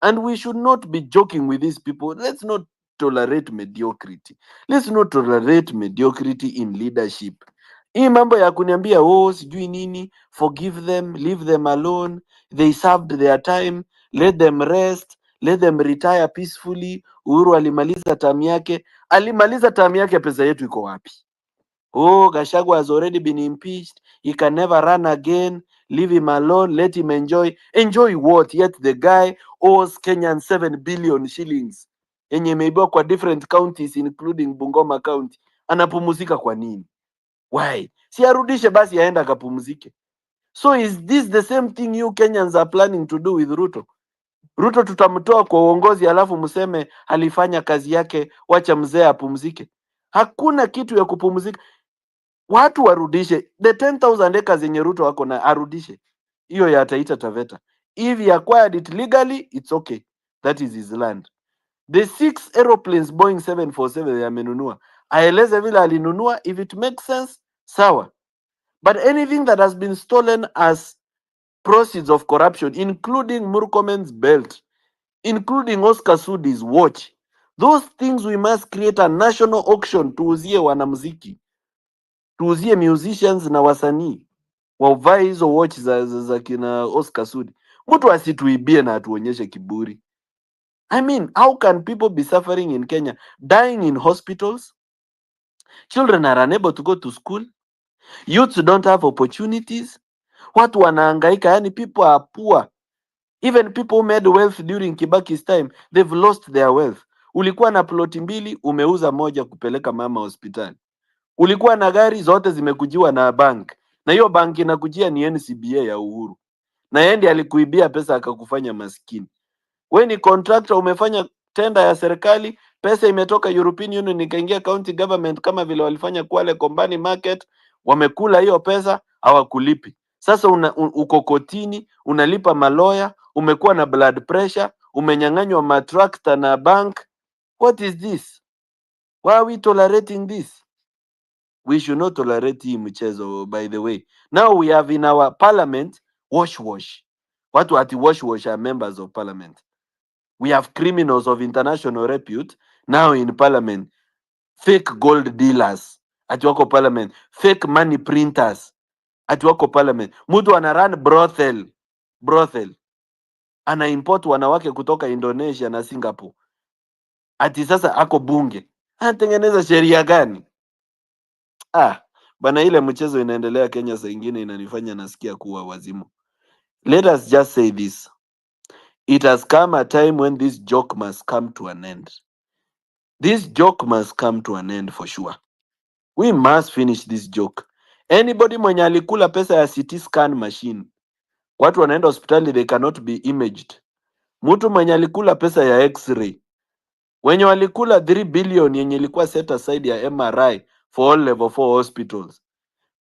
And we should not be joking with these people. Let's not tolerate mediocrity. Let's not tolerate mediocrity in leadership. Hii mambo ya kuniambia sijui nini, forgive them, leave them alone, they served their time, let them rest, let them retire peacefully. Uhuru alimaliza term yake, pesa yetu iko wapi? Gachagua has already been impeached. He can never run again. Leave him alone. Let him enjoy. Enjoy what? Yet the guy owes Kenyan 7 billion shillings. Yenye imeibiwa kwa different counties including Bungoma County. Anapumuzika kwa nini? Why? Si arudishe basi aenda akapumzike. So is this the same thing you Kenyans are planning to do with Ruto? Ruto tutamtoa kwa uongozi alafu mseme alifanya kazi yake, wacha mzee apumzike. Hakuna kitu ya kupumzika. Watu warudishe the 10,000 acres yenye Ruto wako na arudishe hiyo ya Taita Taveta. If he acquired it legally, it's okay, that is his land. The 6 aeroplanes Boeing 747 yamenunua, aeleze vile alinunua. If it makes sense, sawa. But anything that has been stolen as proceeds of corruption, including Murkomen's belt, including Oscar Sudi's watch, Those things we must create a national auction, tuuzie wanamuziki, tuuzie musicians na wasanii wavae hizo watch za kina Oscar Sudi. Mtu asituibie na atuonyeshe kiburi. I mean, how can people be suffering in Kenya, dying in hospitals? Children are unable to go to school. Youths don't have opportunities. Watu wanahangaika, yani people are poor. Even people who made wealth during Kibaki's time, they've lost their wealth. Ulikuwa na ploti mbili, umeuza moja kupeleka mama hospitali. Ulikuwa na gari, zote zimekujiwa na bank. Na hiyo bank inakujia ni NCBA ya Uhuru. Na yeye ndiye alikuibia pesa akakufanya maskini. We ni contractor, umefanya tenda ya serikali, pesa imetoka European Union ikaingia county government, kama vile walifanya Kwale Kombani Market, wamekula hiyo pesa, hawakulipi. Sasa uko kotini, unalipa maloya, umekuwa na blood pressure, umenyang'anywa matrakta na bank. What is this? Why are we tolerating this? We should not tolerate hii mchezo, by the way. Now we have in our parliament wash. Watu ati wash are members of parliament. We have criminals of international repute now in parliament. Fake gold dealers ati wako parliament. Fake money printers ati wako parliament. Mtu ana run brothel. Ana import wanawake kutoka Indonesia na Singapore. Ati sasa ako bunge. Anatengeneza sheria gani? Bana, ile mchezo inaendelea Kenya saa ingine inanifanya nasikia kuwa wazimu. Let us just say this. It has come a time when this joke must come to an end. This joke must come to an end for sure. We must finish this joke. Anybody mwenye alikula pesa ya CT scan machine, watu wanaenda hospitali, they cannot be imaged. Mtu mwenye alikula pesa ya x-ray, wenye walikula 3 billion yenye ilikuwa set aside ya MRI for all level 4 hospitals,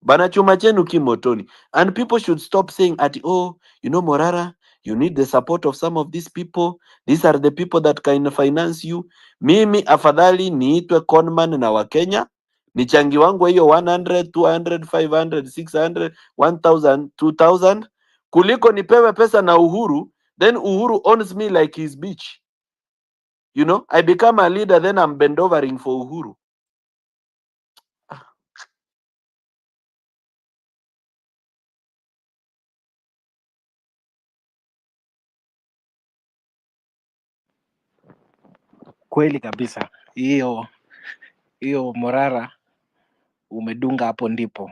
bana, chuma chenu kimotoni. And people should stop saying at, oh, Morara, you need the support of some of these people. These are the people that can finance you. Mimi afadhali niitwe conman na Wakenya, nichangi wangu hiyo 100, 200, 500, 600, 1000, 2000, kuliko nipewe pesa na Uhuru, then Uhuru owns me like his bitch. I become a leader, then I'm bend overing for Uhuru.
Kweli kabisa, hiyo Morara umedunga hapo ndipo.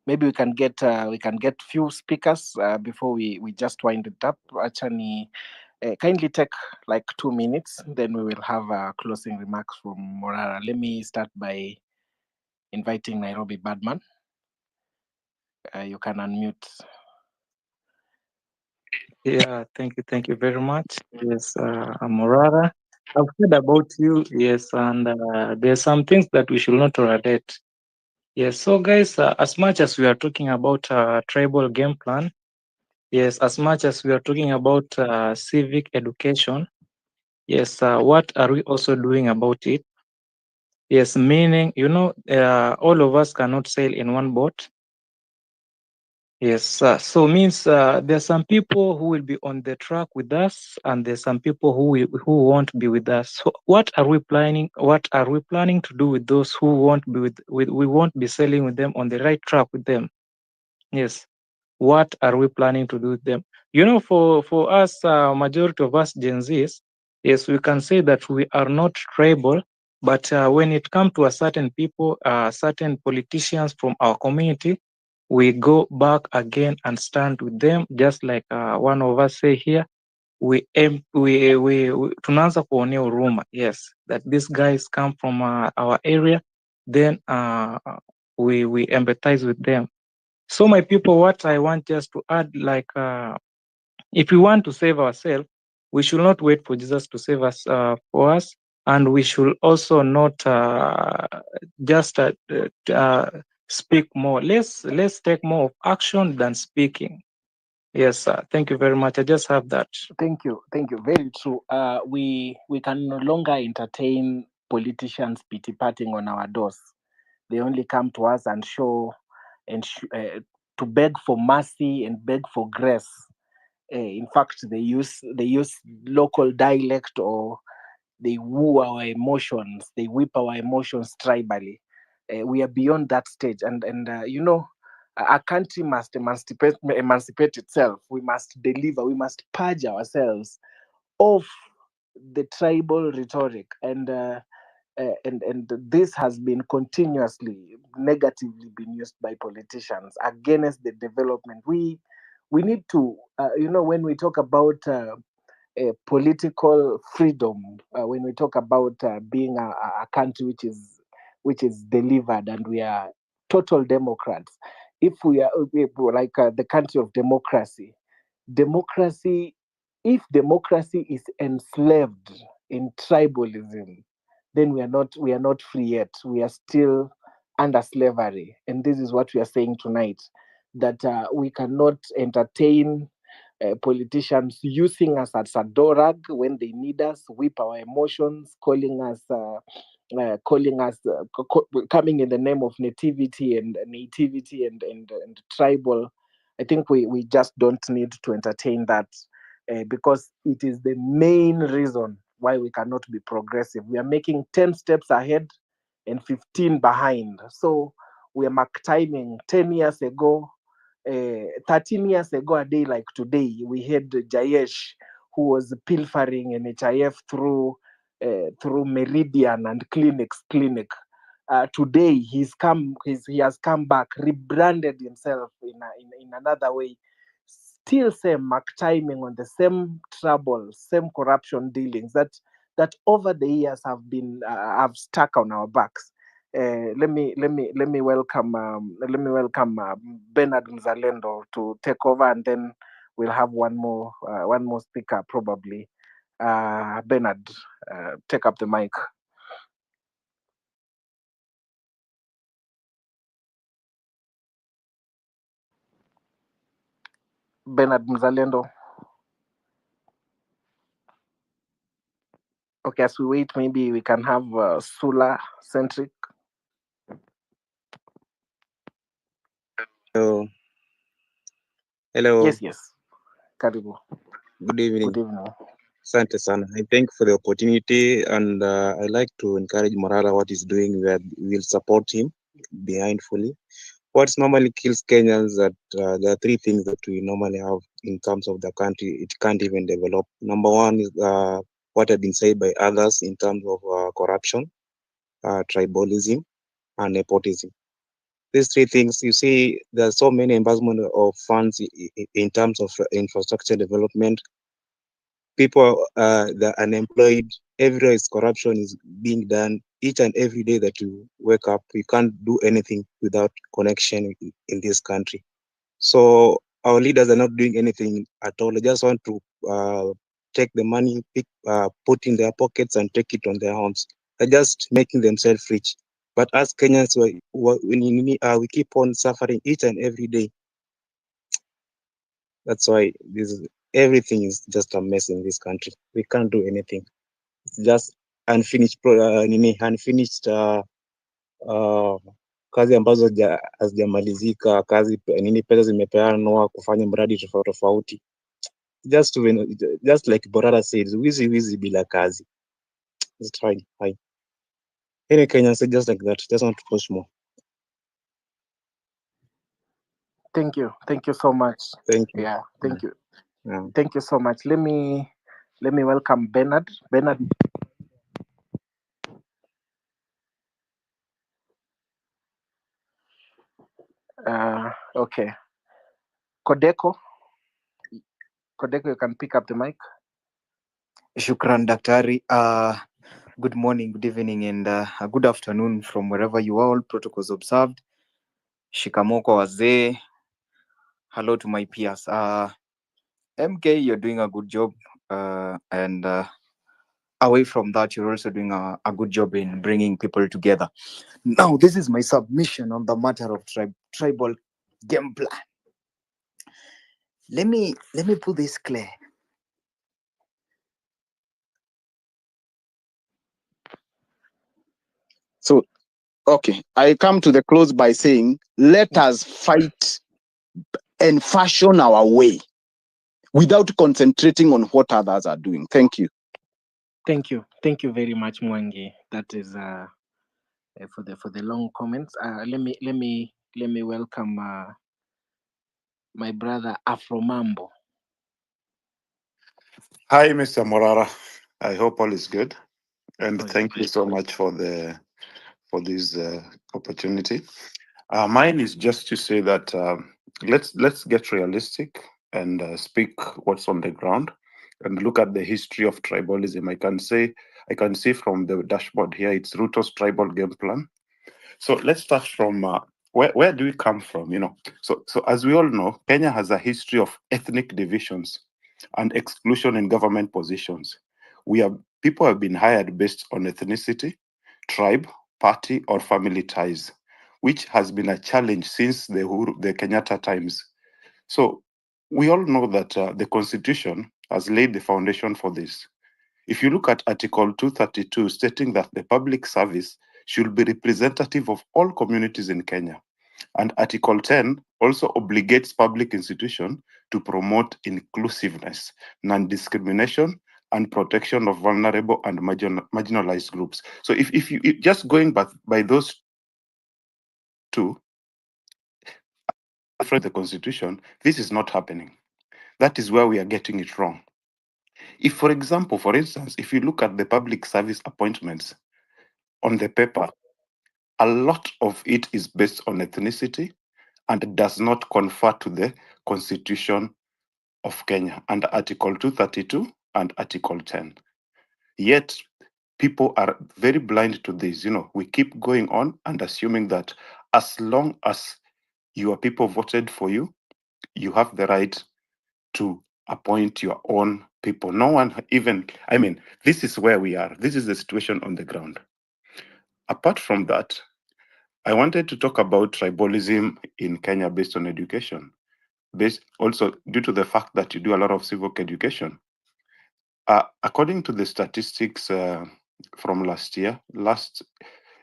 Maybe we can get few speakers before we just wind it up. Acha ni kindly take like 2 minutes, then we will have closing remarks from Morara. Let me start by inviting Nairobi Badman. You can unmute.
Yeah, thank you very much. Yes, I'm Morara. I've heard about you, yes, and there's some things that we should not tolerate. Yes, so guys, as much as we are talking about tribal game plan, yes, as much as we are talking about civic education, yes, what are we also doing about it? Yes, meaning, all of us cannot sail in one boat. Yes, so means there's some people who will be on the track with us, and there's some people who won't be with us. So what are we planning? What are we planning to do with those who won't be with we won't be sailing with them on the right track with them? Yes, what are we planning to do with them? For us, majority of us Gen Zs, yes, we can say that we are not tribal, but when it comes to a certain people, certain politicians from our community, we go back again and stand with them, just like one of us say here. We tunaanza kuonea huruma, yes, that these guys come from our area, then we empathize with them. So my people, what I want just to add, like if we want to save ourselves, we should not wait for Jesus to save us for us, and we should also not just speak more. Let's take more of action than speaking. Yes, thank you very much. I just have that.
Thank you. Very true. We can no longer entertain politicians pity-patting on our doors. They only come to us and show to beg for mercy and beg for grace. In fact, they use local dialect or they woo our emotions, they whip our emotions tribally. We are beyond that stage, and you know, a country must emancipate itself. We must deliver. We must purge ourselves of the tribal rhetoric, and this has been continuously negatively been used by politicians against the development. We need to, you know, when we talk about political freedom, when we talk about being a country which is delivered, and we are total democrats. If we are like the country of democracy, democracy, if democracy is enslaved in tribalism, then we are not free yet. We are still under slavery, and this is what we are saying tonight, that we cannot entertain politicians using us as a dorag when they need us, whip our emotions, coming in the name of nativity and nativity and tribal. I think we just don't need to entertain that, because it is the main reason why we cannot be progressive. We are making 10 steps ahead and 15 behind. So we are mark timing 10 years ago, 13 years ago, a day like today, we had Jayesh, who was pilfering NHIF through Meridian and clinic. Today he has come back, rebranded himself in another way. Still same mark timing on the same trouble, same corruption dealings that over the years have stuck on our backs. Let me welcome Bernard Mzalendo to take over, and then we'll have one more speaker probably. Bernard, take up the mic. Bernard Mzalendo. Okay, as we wait, maybe we can have Sula Centric.
Hello. Hello.
Yes. Karibu.
Good evening.
Good evening.
Asante sana. I thank you for the opportunity, and I like to encourage Morara what he's doing. We'll support him behind fully. What normally kills Kenyans that there are three things that we normally have in terms of the country. It can't even develop. Number one is what have been said by others in terms of corruption, tribalism, and nepotism. These three things, you see, there are so many embezzlement of funds in terms of infrastructure development. People, the unemployed, everywhere is corruption is being done. Each and every day that you wake up, you can't do anything without connection in this country. So our leaders are not doing anything at all. They just want to take the money, put in their pockets and take it on their homes. They're just making themselves rich. But as Kenyans, we keep on suffering each and every day. That's why everything is just a mess in this country. We can't do anything. It's just unfinished kazi ambazo hazijamalizika, kazi pesa zimepeanwa kufanya mradi tofauti tofauti. Just like Morara says, wizi bila kazi. Just try. Any Kenyans say just like that. Just want to push more.
Thank you so much.
Thank you.
Yeah, thank you.
Yeah.
Thank you so much. Let me welcome Bernard. Okay. Kodeko, you can pick up the mic.
Shukran, Daktari. Good morning, good evening, and good afternoon from wherever you are. All protocols observed. Shikamoo kwa wazee. Hello to my peers. MK, you're doing a good job, and away from that, you're also doing a good job in bringing people together. Now, this is my submission on the matter of tribal game plan. Let me put this clear.
So, okay, I come to the close by saying, let us fight and fashion our way without concentrating on what others are doing. Thank you.
Thank you. Thank you very much, Mwangi. That is for the long comments. Let me welcome my brother Afro Mambo.
Hi, Mr. Morara. I hope all is good, and
Oh, yeah.
thank you so much for this opportunity. Mine is just to say that let's get realistic and speak what's on the ground and look at the history of tribalism. I can see from the dashboard here it's Rutos tribal game plan. So let's start from where do we come from? So as we all know, Kenya has a history of ethnic divisions and exclusion in government positions. People have been hired based on ethnicity, tribe, party, or family ties, which has been a challenge since the Kenyatta times. So we all know that the Constitution has laid the foundation for this. If you look at Article 232, stating that the public service should be representative of all communities in Kenya, and Article 10 also obligates public institutions to promote inclusiveness, non-discrimination, and protection of vulnerable and marginalized groups. So if you just going by those two, from the Constitution, this is not happening. That is where we are getting it wrong. If, for example, for instance, if you look at the public service appointments on the paper, a lot of it is based on ethnicity and does not confer to the Constitution of Kenya under Article 232 and Article 10. Yet, people are very blind to this. We keep going on and assuming that as long as your people voted for you, you have the right to appoint your own people. No one this is where we are. This is the situation on the ground. Apart from that, I wanted to talk about tribalism in Kenya based on education, based also due to the fact that you do a lot of civic education. According to the statistics from last year,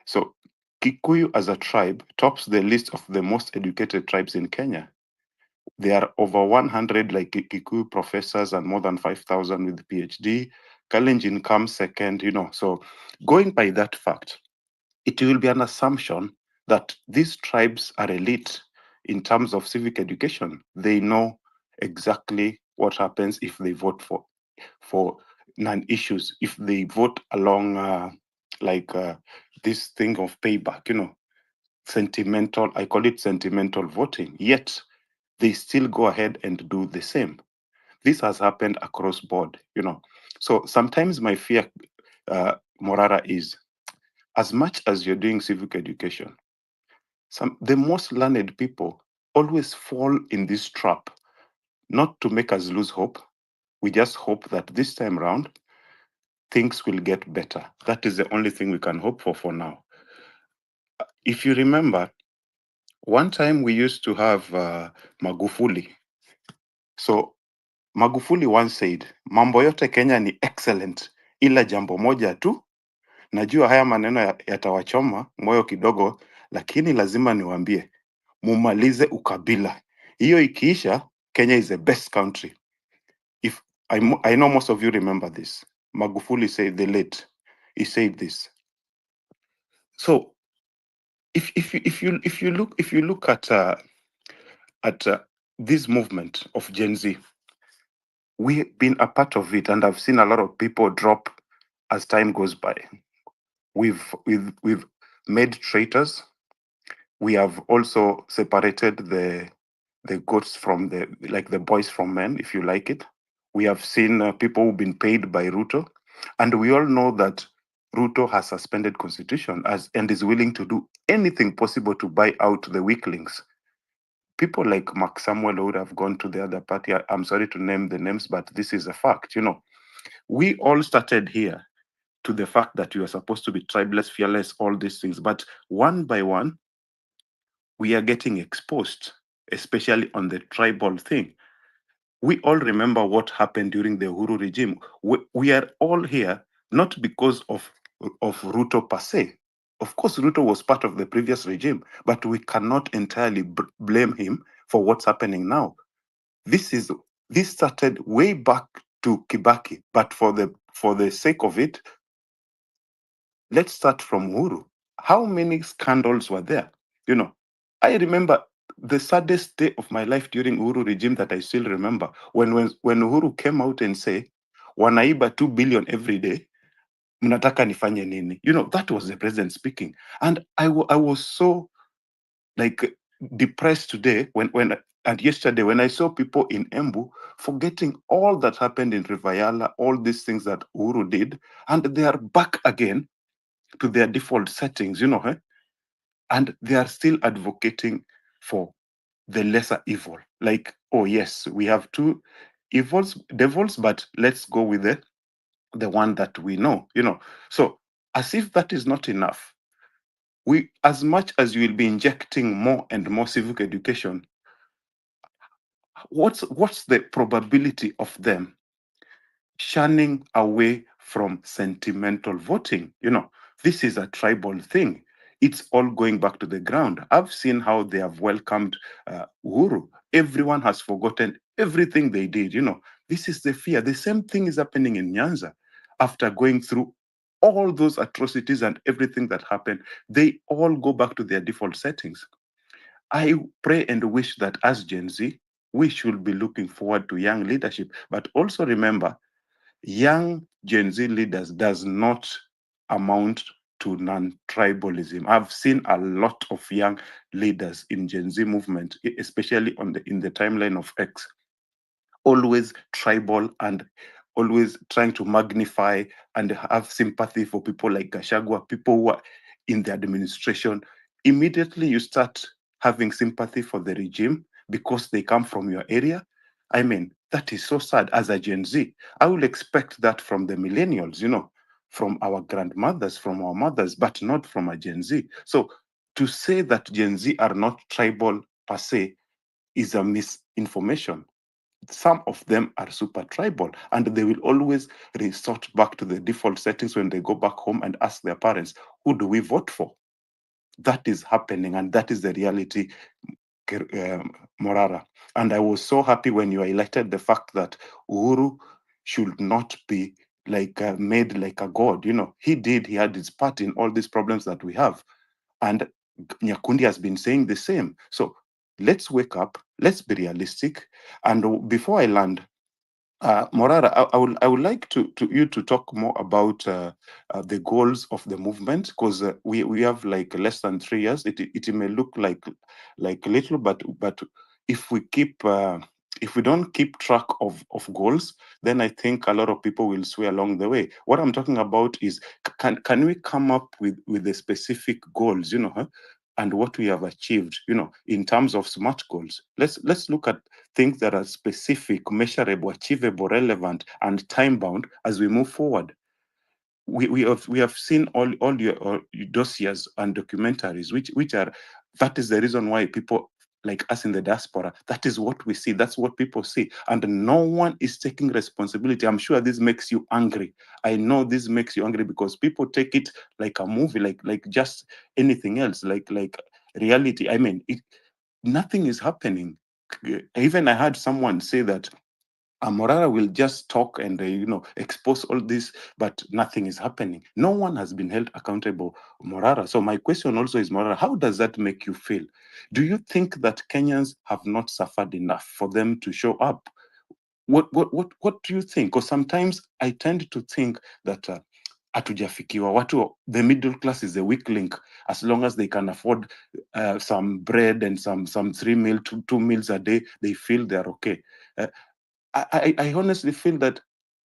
so Kikuyu as a tribe tops the list of the most educated tribes in Kenya. There are over 100 like Kikuyu professors and more than 5,000 with PhD. Kalenjin comes second, So going by that fact, it will be an assumption that these tribes are elite in terms of civic education. They know exactly what happens if they vote for non-issues, if they vote along this thing of payback, sentimental, I call it sentimental voting, yet they still go ahead and do the same. This has happened across board, So sometimes my fear, Morara, is as much as you're doing civic education, the most learned people always fall in this trap, not to make us lose hope. We just hope that this time around, things will get better. That is the only thing we can hope for now. If you remember, one time we used to have Magufuli. So Magufuli once said, mambo yote Kenya ni excellent, ila jambo moja tu. Najua haya maneno yatawachoma moyo kidogo, lakini lazima niwaambie, mumalize ukabila. Hiyo ikiisha, Kenya is the best country. If I know most of you remember this. Magufuli said, he said this. So if you look at this movement of Gen Z, we've been a part of it, and I've seen a lot of people drop as time goes by. We've made traitors. We have also separated the goats from the boys from men, if you like it. We have seen people who've been paid by Ruto, and we all know that Ruto has suspended constitution and is willing to do anything possible to buy out the weaklings. People like Mark Samuel would have gone to the other party. I'm sorry to name the names, but this is a fact. We all started here to the fact that we are supposed to be tribeless, fearless, all these things. But one by one, we are getting exposed, especially on the tribal thing. We all remember what happened during the Uhuru regime. We are all here not because of Ruto per se. Of course, Ruto was part of the previous regime, but we cannot entirely blame him for what's happening now. This started way back to Kibaki, but for the sake of it, Let's start from Uhuru. How many scandals were there? You know, I remember the saddest day of my life during Uhuru regime that I still remember when Uhuru came out and say, wanaiba 2 billion every day, mnataka nifanye nini? You know, that was the president speaking. And I was so like depressed today and yesterday when I saw people in Embu forgetting all that happened in Rivayala, all these things that Uhuru did, and they are back again to their default settings, you know, and they are still advocating for the lesser evil. Like, oh yes, we have two devils, but let's go with the one that we know, you know. So as if that is not enough, we, as much as you will be injecting more and more civic education, what's the probability of them shunning away from sentimental voting? You know, this is a tribal thing. It's all going back to the ground. I've seen how they have welcomed Uhuru. Everyone has forgotten everything they did. You know, this is the fear. The same thing is happening in Nyanza. After going through all those atrocities and everything that happened, they all go back to their default settings. I pray and wish that as Gen Z, we should be looking forward to young leadership. But also remember, young Gen Z leaders does not amount to non-tribalism. I've seen a lot of young leaders in Gen Z movement, especially in the timeline of X, always tribal and always trying to magnify and have sympathy for people like Gashagwa, people who are in the administration. Immediately you start having sympathy for the regime because they come from your area. I mean, that is so sad. As a Gen Z, I will expect that from the millennials, you know, from our grandmothers, from our mothers, but not from a Gen Z. So to say that Gen Z are not tribal per se is a misinformation. Some of them are super tribal and they will always resort back to the default settings when they go back home and ask their parents, who do we vote for? That is happening and that is the reality, Morara. And I was so happy when you highlighted the fact that Uhuru should not be like made like a god. You know, he had his part in all these problems that we have. And Nyakundi has been saying the same. So let's wake up, let's be realistic. And before I land, Morara, I would like you to talk more about the goals of the movement, because we have like less than 3 years. It may look like little, but if we keep if we don't keep track of goals, then I think a lot of people will sway along the way. What I'm talking about is can we come up with the specific goals, you know, and what we have achieved, you know, in terms of SMART goals. Let's look at things that are specific, measurable, achievable, relevant, and time bound as we move forward. We have seen all your dossiers and documentaries, which are, that is the reason why people like us in the diaspora, that is what we see, that's what people see, and no one is taking responsibility. I'm sure this makes you angry. I know this makes you angry because people take it like a movie, like just anything else, like reality. I mean, nothing is happening. Even I heard someone say that Morara will just talk and expose all this, but nothing is happening. No one has been held accountable, Morara. So my question also is, Morara, how does that make you feel? Do you think that Kenyans have not suffered enough for them to show up? What do you think? Because sometimes I tend to think that hatujafikiwa watu, the middle class is a weak link. As long as they can afford some bread and some 2 meals a day, they feel they're okay. I honestly feel that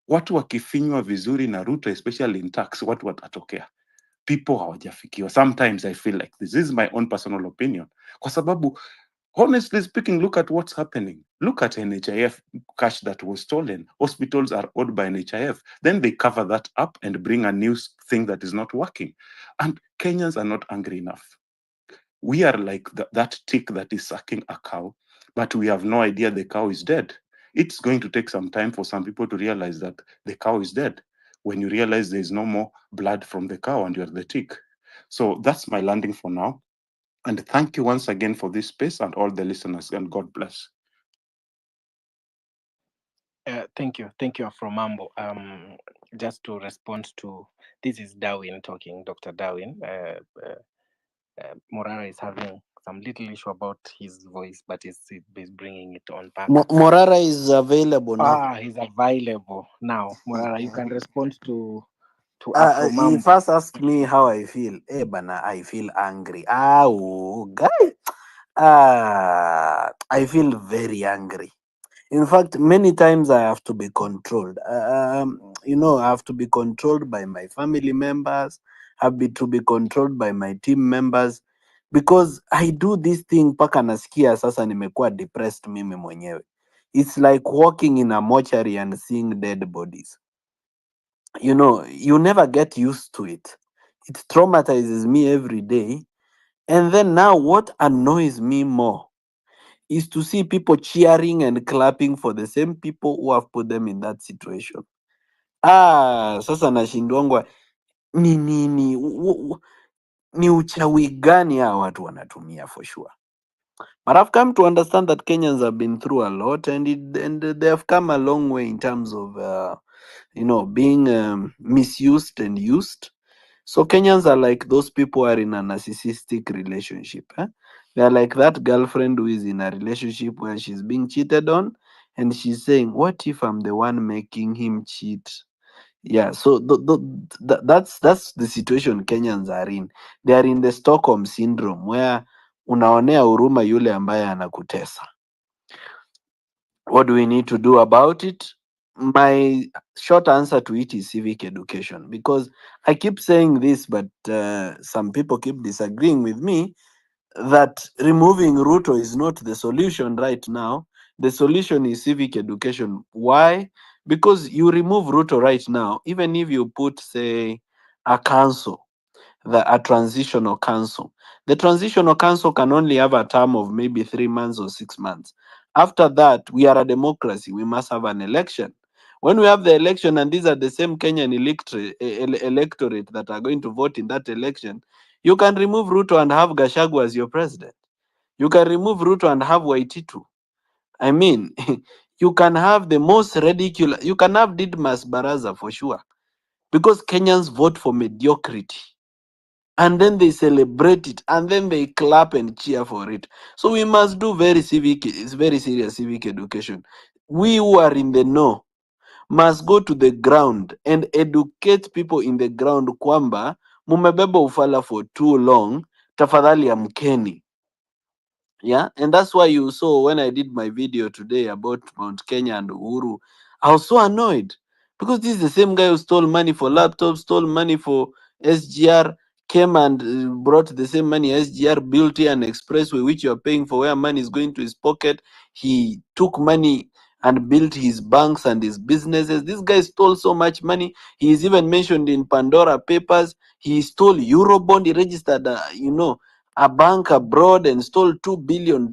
watu wakifinywa vizuri na Ruto, especially in tax, watu watatokea. People hawajafikiwa. Sometimes I feel like this is my own personal opinion. Kwa sababu, honestly speaking, look at what's happening. Look at NHIF cash that was stolen. Hospitals are owed by NHIF. Then they cover that up and bring a new thing that is not working. And Kenyans are not angry enough. We are like that tick that is sucking a cow, but we have no idea the cow is dead. It's going to take some time for some people to realize that the cow is dead. When you realize there is no more blood from the cow and you're the tick. So that's my landing for now. And thank you once again for this space and all the listeners, and God bless.
Thank you, Afromambo. Just to respond to this is Darwin talking, Dr. Darwin. Morara is having some little issue about his voice, but he's bringing it on back.
Morara is available now.
He's available now. Morara, you can respond to
He
Afromambo.
first asked me how I feel. Eh, bana, I feel angry. Guy. I feel very angry. In fact, many times I have to be controlled. I have to be controlled by my family members, to be controlled by my team members, because I do this thing paka nasikia sasa nimekuwa depressed mimi mwenyewe. It's like walking in a mortuary and seeing dead bodies. You never get used to it. It traumatizes me every day. And then now what annoys me more is to see people cheering and clapping for the same people who have put them in that situation. Sasa nashindwangwa ni nini, ni uchawi gani hawa watu wanatumia for sure. But I've come to understand that Kenyans have been through a lot, and they have come a long way in terms of being misused and used. So Kenyans are like those people who are in a narcissistic relationship. They are like that girlfriend who is in a relationship where she's being cheated on, and she's saying, "What if I'm the one making him cheat?" Yeah, so that's the situation Kenyans are in. They are in the Stockholm syndrome where unaonea huruma yule ambaye anakutesa. What do we need to do about it? My short answer to it is civic education, because I keep saying this, but some people keep disagreeing with me that removing Ruto is not the solution right now. The solution is civic education. Why? Because you remove Ruto right now, even if you put, say, a council, a transitional council. The transitional council can only have a term of maybe 3 months or 6 months. After that, we are a democracy. We must have an election. When we have the election, and these are the same Kenyan electorate that are going to vote in that election, you can remove Ruto and have Gashagu as your president. You can remove Ruto and have Waititu. I mean, you can have the most ridiculous, you can have Didmas Baraza for sure, because Kenyans vote for mediocrity, and then they celebrate it, and then they clap and cheer for it. So we must do very serious civic education. We who are in the know must go to the ground and educate people in the ground kwamba mumebeba ufala for too long, tafadhali amkeni. Yeah, and that's why you saw when I did my video today about Mount Kenya and Uhuru, I was so annoyed, because this is the same guy who stole money for laptops, stole money for SGR, came and brought the same money SGR built here an expressway which you are paying for, where money is going to his pocket. He took money and built his banks and his businesses. This guy stole so much money. He is even mentioned in Pandora Papers. He stole Eurobond. He registered, a bank abroad and stole $2 billion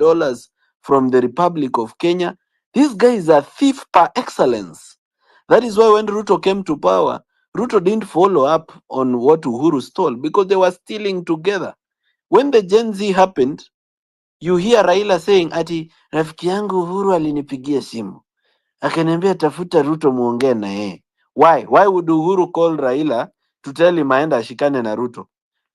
from the Republic of Kenya. This guy is a thief par excellence. That is why when Ruto came to power, Ruto didn't follow up on what Uhuru stole, because they were stealing together. When the Gen Z happened, you hear Raila saying ati rafiki yangu Uhuru alinipigia simu akaniambia tafuta Ruto muongee na yeye. Why would Uhuru call Raila to tell him aenda ashikane na Ruto?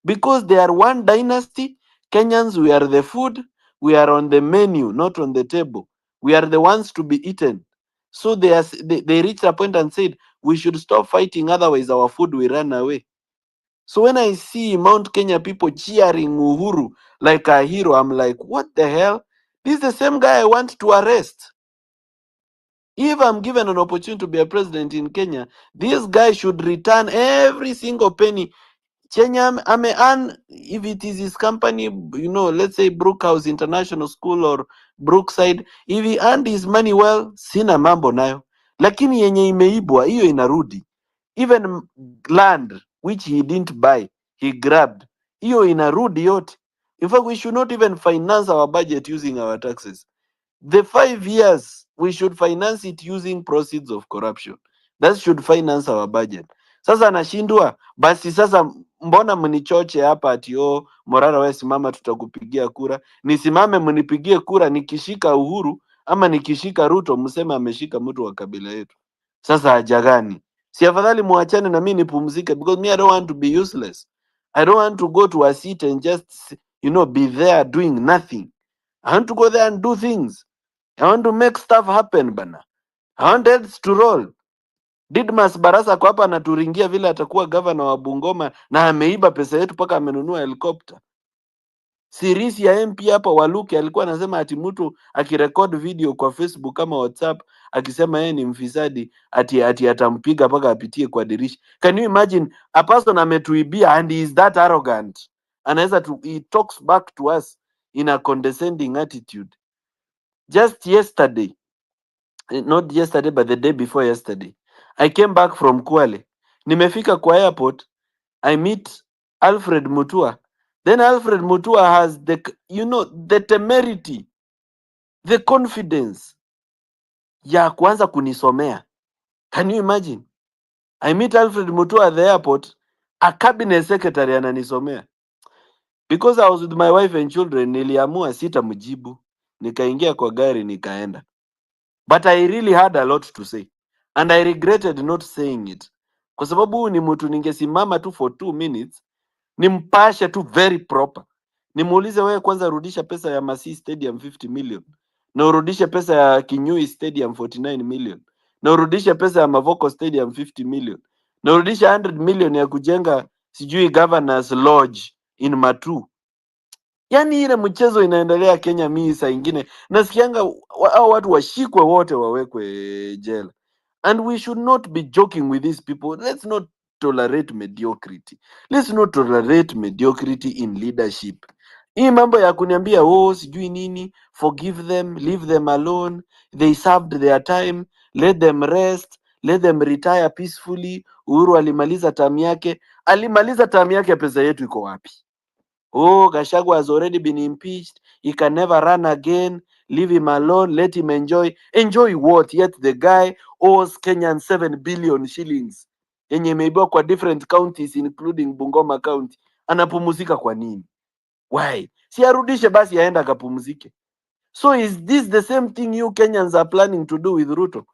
Because they are one dynasty. Kenyans, we are the food. We are on the menu, not on the table. We are the ones to be eaten. So they reached a point and said, we should stop fighting, otherwise our food will run away. So when I see Mount Kenya people cheering Uhuru like a hero, I'm like, what the hell? This is the same guy I want to arrest. If I'm given an opportunity to be a president in Kenya, this guy should return every single penny. Kenya, I may earn, if it is his company, let's say Brookhouse International School or Brookside, if he earned his money well, sina mambo nayo. Lakini yenye imeibwa, hiyo inarudi. Even land, which he didn't buy, he grabbed. Hiyo inarudi yote. In fact, we should not even finance our budget using our taxes. The 5 years, we should finance it using proceeds of corruption. That should finance our budget. Sasa nashindwa, basi sasa mbona mnichoche hapa ati Morara wewe simama tutakupigia kura. Nisimame mnipigie kura, nikishika Uhuru ama nikishika Ruto mseme ameshika mtu wa kabila yetu. Sasa haja gani? Si afadhali muachane na mimi nipumzike, because me I don't want to be useless. I don't want to go to a seat and just be there doing nothing. I want to go there and do things. I want to make stuff happen bana. I want heads to roll. Didmas Barasa kwa hapa anaturingia vile atakuwa gavana wa Bungoma na ameiba pesa yetu mpaka amenunua helikopta. Sirisi ya MP hapa Waluke alikuwa anasema ati mtu akirekod video kwa Facebook kama WhatsApp akisema yeye ni mfisadi ati atampiga mpaka apitie kwa dirisha. Can you imagine a person ametuibia and he is that arrogant? Anaweza he talks back to us in a condescending attitude. Just yesterday, not yesterday but the day before yesterday, I came back from Kwale. Nimefika kwa airport, I meet Alfred Mutua. Then Alfred Mutua has the temerity, the confidence ya kuanza kunisomea. Can you imagine? I meet Alfred Mutua at the airport, a cabinet secretary ananisomea. Because I was with my wife and children, niliamua sitamjibu. Nikaingia kwa gari nikaenda. But I really had a lot to say. And I regretted not saying it. Kwa sababu huyu ni mtu ningesimama tu for 2 minutes, nimpashe tu very proper. Nimuulize, wewe kwanza rudisha pesa ya Masi Stadium 50 million. Na urudishe pesa ya Kinyui Stadium 49 million. Na urudishe pesa ya Mavoko Stadium 50 million. Na urudishe 100 million ya kujenga sijui Governors Lodge in Matu. Yaani ile mchezo inaendelea Kenya, mimi saa ingine nasikianga hao watu washikwe wote wawekwe jela. And we should not be joking with these people. Let's not tolerate mediocrity. Let's not tolerate mediocrity in leadership. Hii mambo ya kuniambia sijui nini, forgive them, leave them alone, they served their time, let them rest, let them retire peacefully. Uhuru alimaliza term yake, pesa yetu iko wapi? Gachagua has already been impeached. He can never run again. Leave him alone. Let him enjoy. Enjoy what? Yet the guy owes Kenyan 7 billion shillings. Yenye imeibiwa kwa different counties including Bungoma County. Anapumzika kwa nini? Why? Si arudishe basi aenda akapumzike. So is this the same thing you Kenyans are planning to do with Ruto?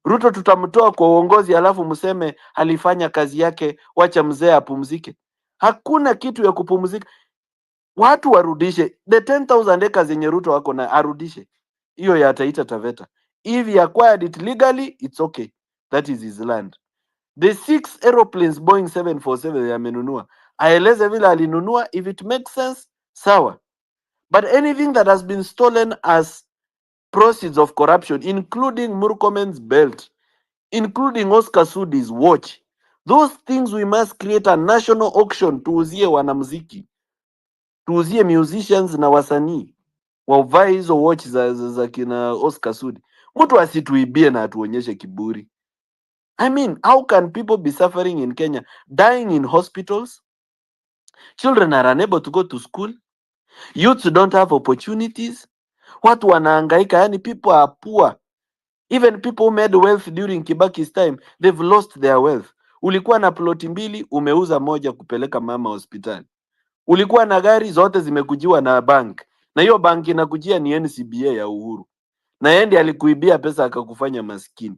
Ruto tutamtoa kwa uongozi alafu mseme alifanya kazi yake, wacha mzee apumzike. Hakuna kitu ya kupumzika. Watu warudishe the 10,000 acres yenye Ruto wako na arudishe hiyo ya Taita Taveta. If he acquired it legally, it's okay, that is his land. The 6 aeroplanes Boeing 747 yamenunua, aeleze vile alinunua. If it makes sense, sawa, but anything that has been stolen as proceeds of corruption, including Murkomen's belt, including Oscar Sudi's watch, those things we must create a national auction, tuuzie wanamuziki, tuuzie musicians na wasanii wavae hizo watch za kina Oscar Sudi. Mtu asituibie na atuonyeshe kiburi. I mean, how can people be suffering in Kenya, dying in hospitals? Children are unable to go to school. Youths don't have opportunities. Watu wanahangaika, yani people are poor. Even people who made wealth during Kibaki's time, they've lost their wealth. Ulikuwa na ploti 2, umeuza moja kupeleka mama hospitali. Ulikuwa na gari, zote zimekujiwa na bank. Na hiyo bank inakujia ni NCBA ya Uhuru. Na yeye ndiye alikuibia pesa akakufanya maskini.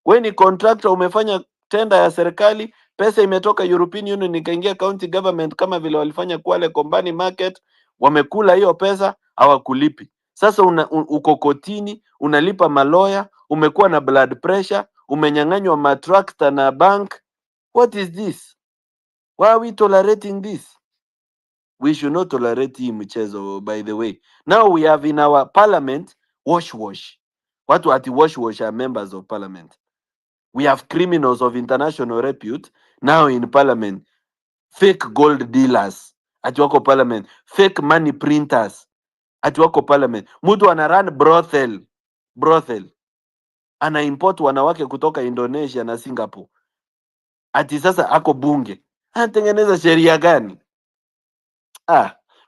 Wewe ni contractor, umefanya tenda ya serikali, pesa imetoka European Union ikaingia county government kama vile walifanya Kwale Kombani Market, wamekula hiyo pesa, hawakulipi. Sasa uko kotini, unalipa maloya, umekuwa na blood pressure, umenyang'anywa matrakta na bank. What is this? Why are we tolerating this? We should not tolerate hii mchezo, by the way. Now we have in our parliament wash. Watu ati wash are members of parliament. We have criminals of international repute now in parliament. Fake gold dealers ati wako parliament. Fake money printers ati wako parliament. Mtu ana run brothel. Ana import wanawake kutoka Indonesia na Singapore. Ati sasa ako bunge. Anatengeneza sheria gani?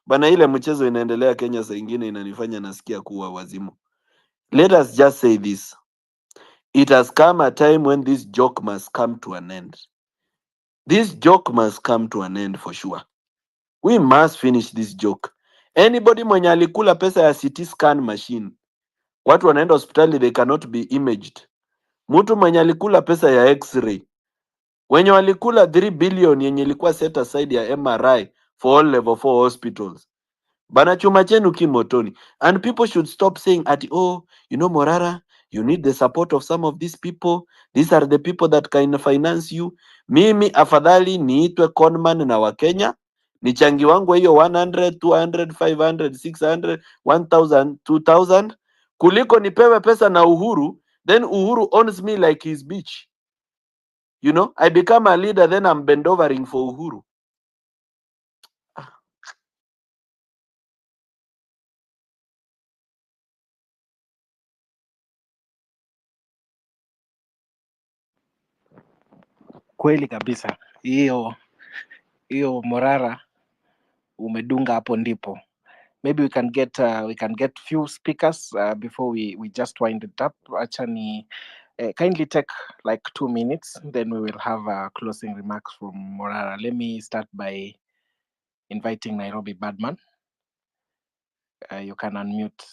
Bana, ile mchezo inaendelea Kenya saa ingine inanifanya nasikia kuwa wazimu. Let us just say this. It has come a time when this joke must come to an end. This joke must come to an end for sure. We must finish this joke. Anybody mwenye alikula pesa ya CT scan machine, watu wanaenda hospitali, they cannot be imaged. Mtu mwenye alikula pesa ya x-ray, wenye walikula 3 billion yenye ilikuwa set aside ya MRI for all level 4 hospitals, bana chuma chenu kimotoni. And people should stop saying at, oh, Morara, you need the support of some of these people, these are the people that can finance you. Mimi afadhali niitwe conman na Wakenya, nichangi wangu hiyo 100 200 500 600 1000 2000 kuliko nipewe pesa na Uhuru, then Uhuru owns me like his bitch. I become a leader, then I'm bendovering for Uhuru.
Kweli kabisa, hiyo Morara umedunga hapo ndipo. Maybe we can get few speakers before we just wind it up. Acha ni kindly take like 2 minutes, then we will have closing remarks from Morara. Let me start by inviting Nairobi Badman. You can unmute.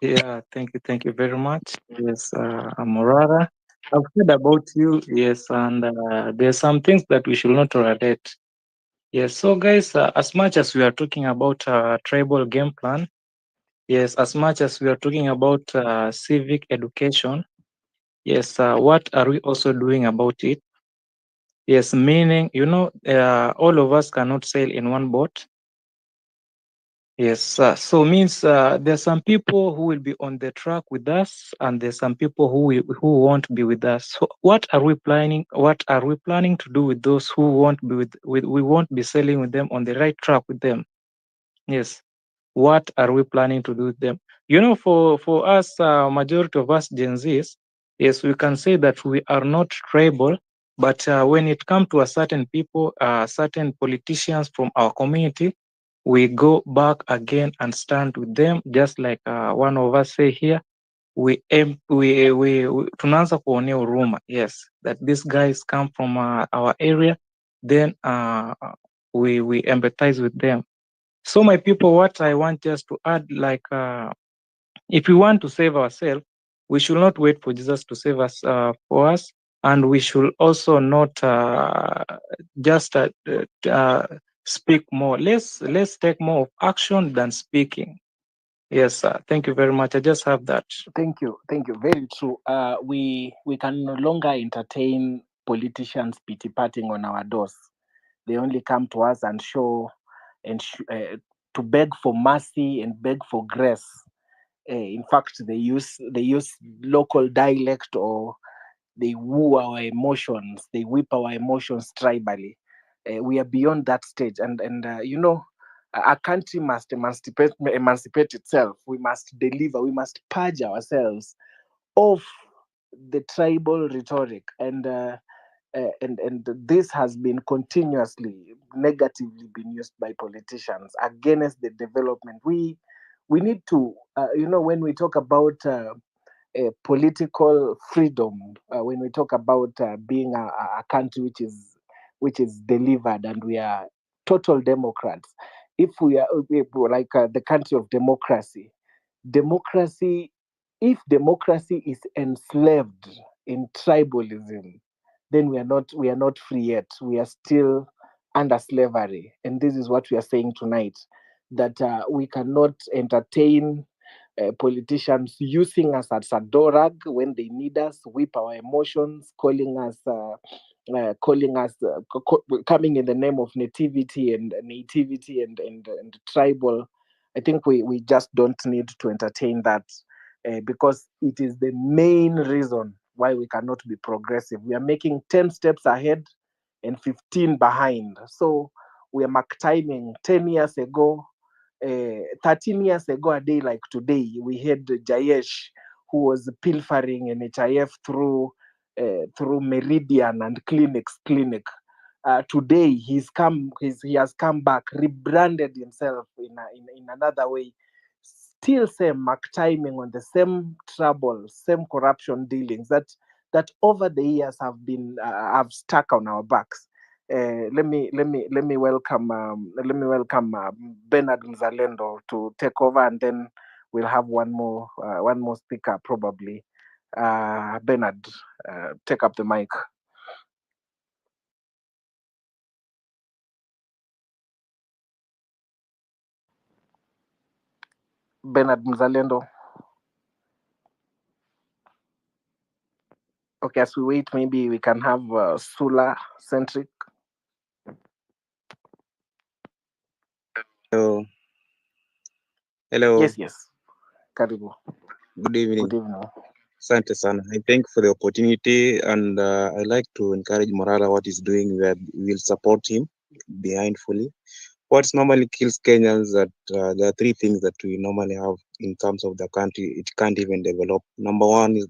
Yeah, thank you very much. Yes, I'm Morara. I've heard about you, yes, and there's some things that we should not tolerate. Yes, so guys, as much as we are talking about tribal game plan, yes, as much as we are talking about civic education, yes, what are we also doing about it? Yes, meaning, all of us cannot sail in one boat. Yes, so means there's some people who will be on the track with us, and there's some people who won't be with us. So what are we planning? What are we planning to do with those who won't be we won't be sailing with them on the right track with them? Yes, what are we planning to do with them? For us, majority of us Gen Zs, yes, we can say that we are not tribal, but when it comes to a certain people, certain politicians from our community, we go back again and stand with them, just like one of us say here. We tunaanza kuonea huruma, yes, that these guys come from our area, then we empathize with them. So my people, what I want just to add, like, if we want to save ourselves, we should not wait for Jesus to save us for us, and we should also not just speak more. Let's take more of action than speaking. Yes, thank you very much. I just have that.
Thank you. Very true. We can no longer entertain politicians pity patting on our doors. They only come to us and show to beg for mercy and beg for grace. In fact, they use local dialect, or they woo our emotions. They whip our emotions tribally. We are beyond that stage, and a country must emancipate itself. We must deliver. We must purge ourselves of the tribal rhetoric, and this has been continuously negatively been used by politicians against the development. We need to, when we talk about political freedom, when we talk about being a country which is delivered, and we are total democrats. If we are like the country of democracy, if democracy is enslaved in tribalism, then we are not free yet. We are still under slavery, and this is what we are saying tonight, that we cannot entertain politicians using us as a dorag when they need us, whip our emotions, coming in the name of nativity and tribal. I think we just don't need to entertain that, because it is the main reason why we cannot be progressive. We are making 10 steps ahead and 15 behind. So we are mark timing 10 years ago, 13 years ago, a day like today, we had Jayesh, who was pilfering NHIF through Meridian and clinic. Today he has come back, rebranded himself in another way, still same mark timing on the same trouble, same corruption dealings that over the years have stuck on our backs. Let me welcome Bernard Mzalendo to take over, and then we'll have one more speaker probably. Bernard, take up the mic. Bernard Mzalendo. Okay, as we wait, maybe we can have Sula centric.
Hello. Hello.
Yes. Karibu.
Good evening.
Good evening.
Asante sana. I thank for the opportunity, and I like to encourage Morara what he's doing. We will support him behind fully. What normally kills Kenyans that there are three things that we normally have in terms of the country. It can't even develop. Number one is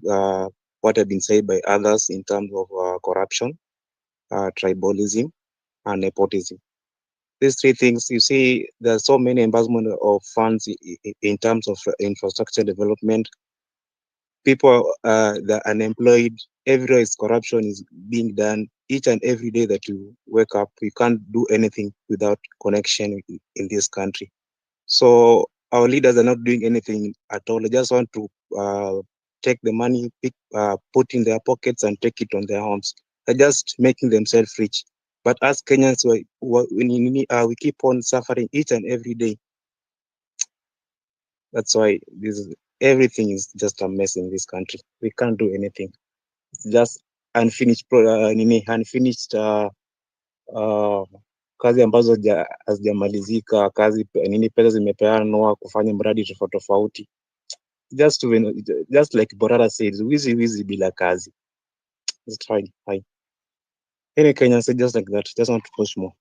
what have been said by others in terms of corruption, tribalism, and nepotism. These three things, you see, there are so many embezzlement of funds in terms of infrastructure development. People, the unemployed, everywhere is corruption is being done. Each and every day that you wake up, you can't do anything without connection in this country. So our leaders are not doing anything at all. They just want to take the money, put in their pockets and take it on their homes. They're just making themselves rich. But as Kenyans, we keep on suffering each and every day. That's why everything is just a mess in this country. We can't do anything. It's just unfinished kazi ambazo hazijamalizika, kazi pesa zimepeanwa kufanya mradi tofauti tofauti. Just like Morara says, wizi bila kazi. Just try. Any Kenyans say just like that. Just want to push more.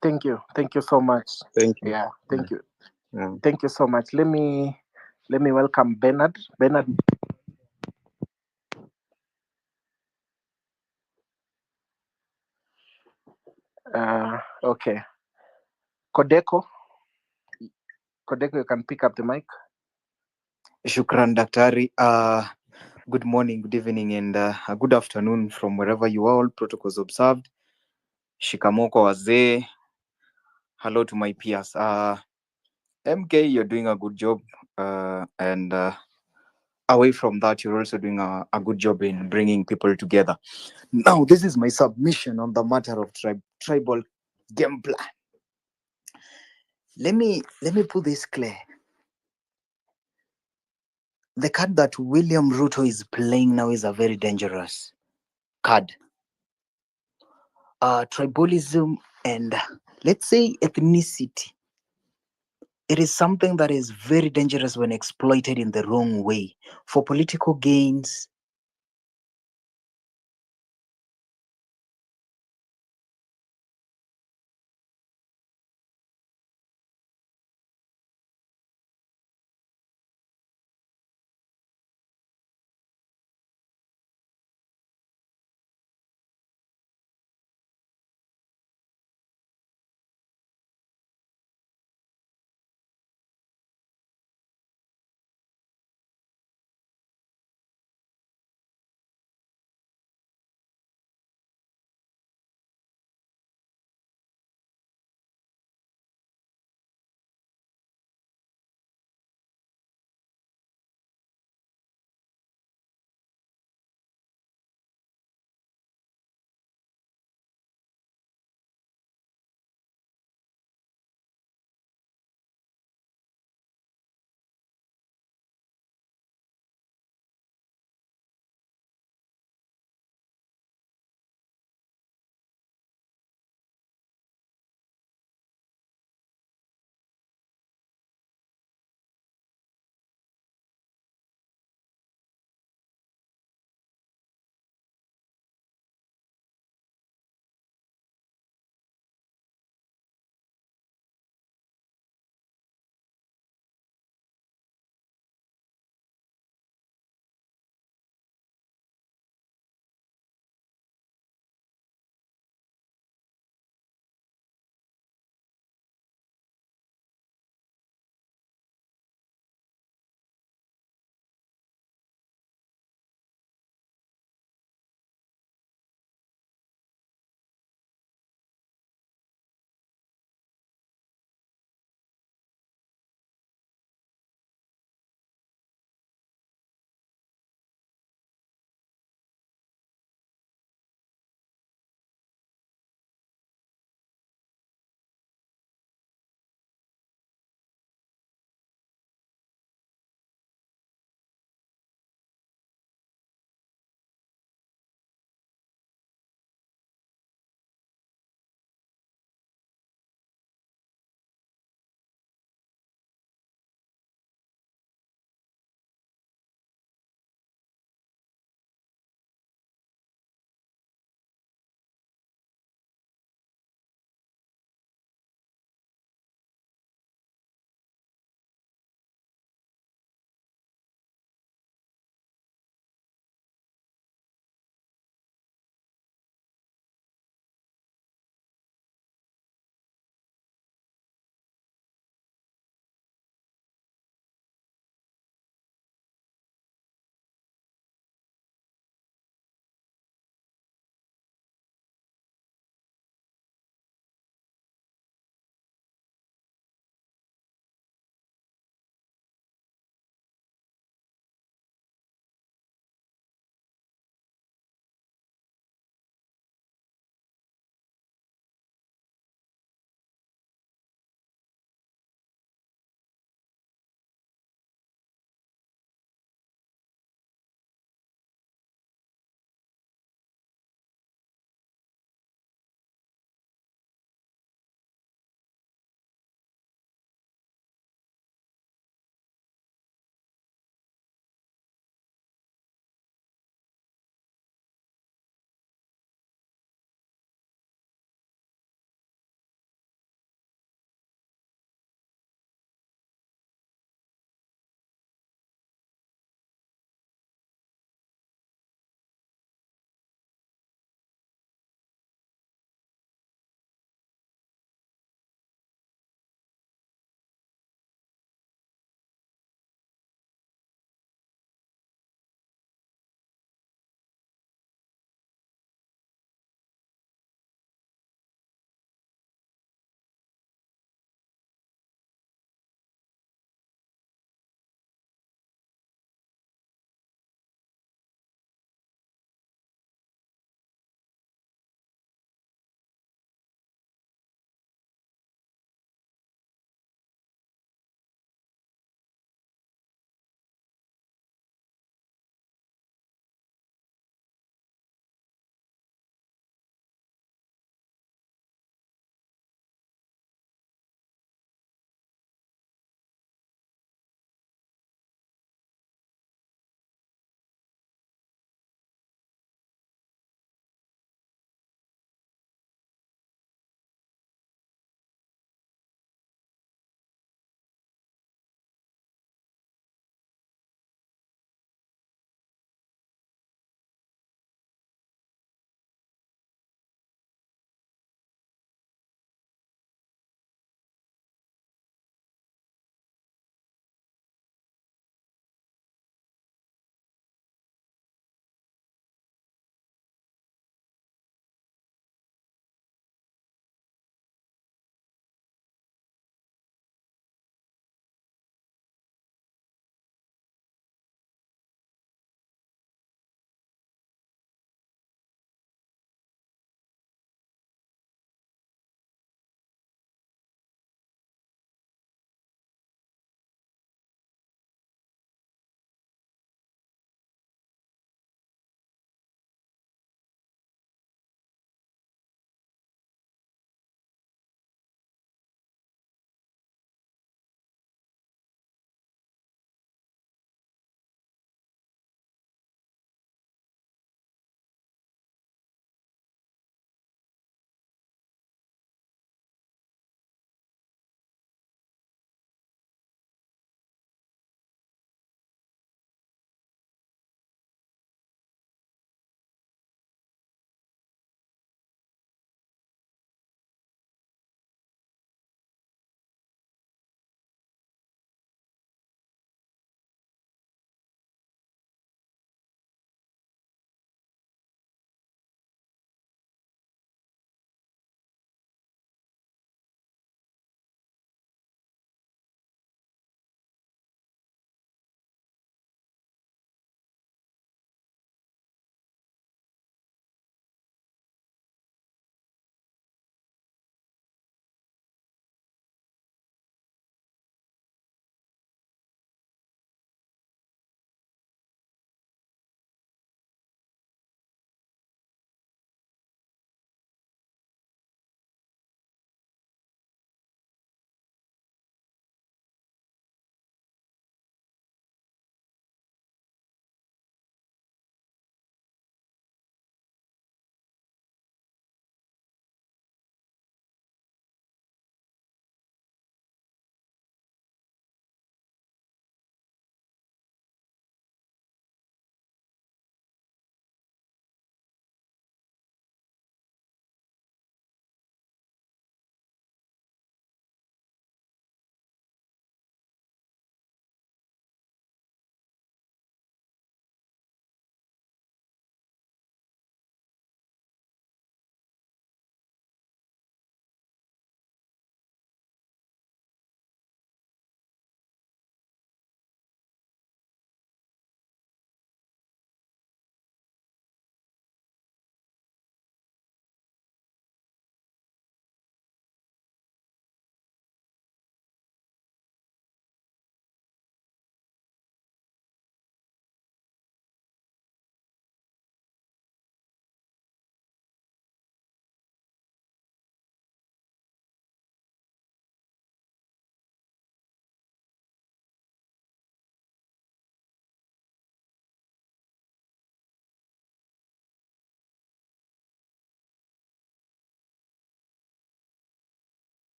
Thank you so much.
Thank you.
Yeah, thank you.
Yeah.
Thank you so much. Let me welcome Bernard. Okay. Kodeko, you can pick up the mic.
Shukran, Daktari. Good morning, good evening, and good afternoon from wherever you are. All protocols observed. Shikamoo kwa wazee. Hello to my peers. MK, you're doing a good job, and away from that, you're also doing a good job in bringing people together. Now, this is my submission on the matter of tribal game plan. Let me put this clear. The card that William Ruto is playing now is a very dangerous card. Tribalism and, let's say, ethnicity. It is something that is very dangerous when exploited in the wrong way for political gains,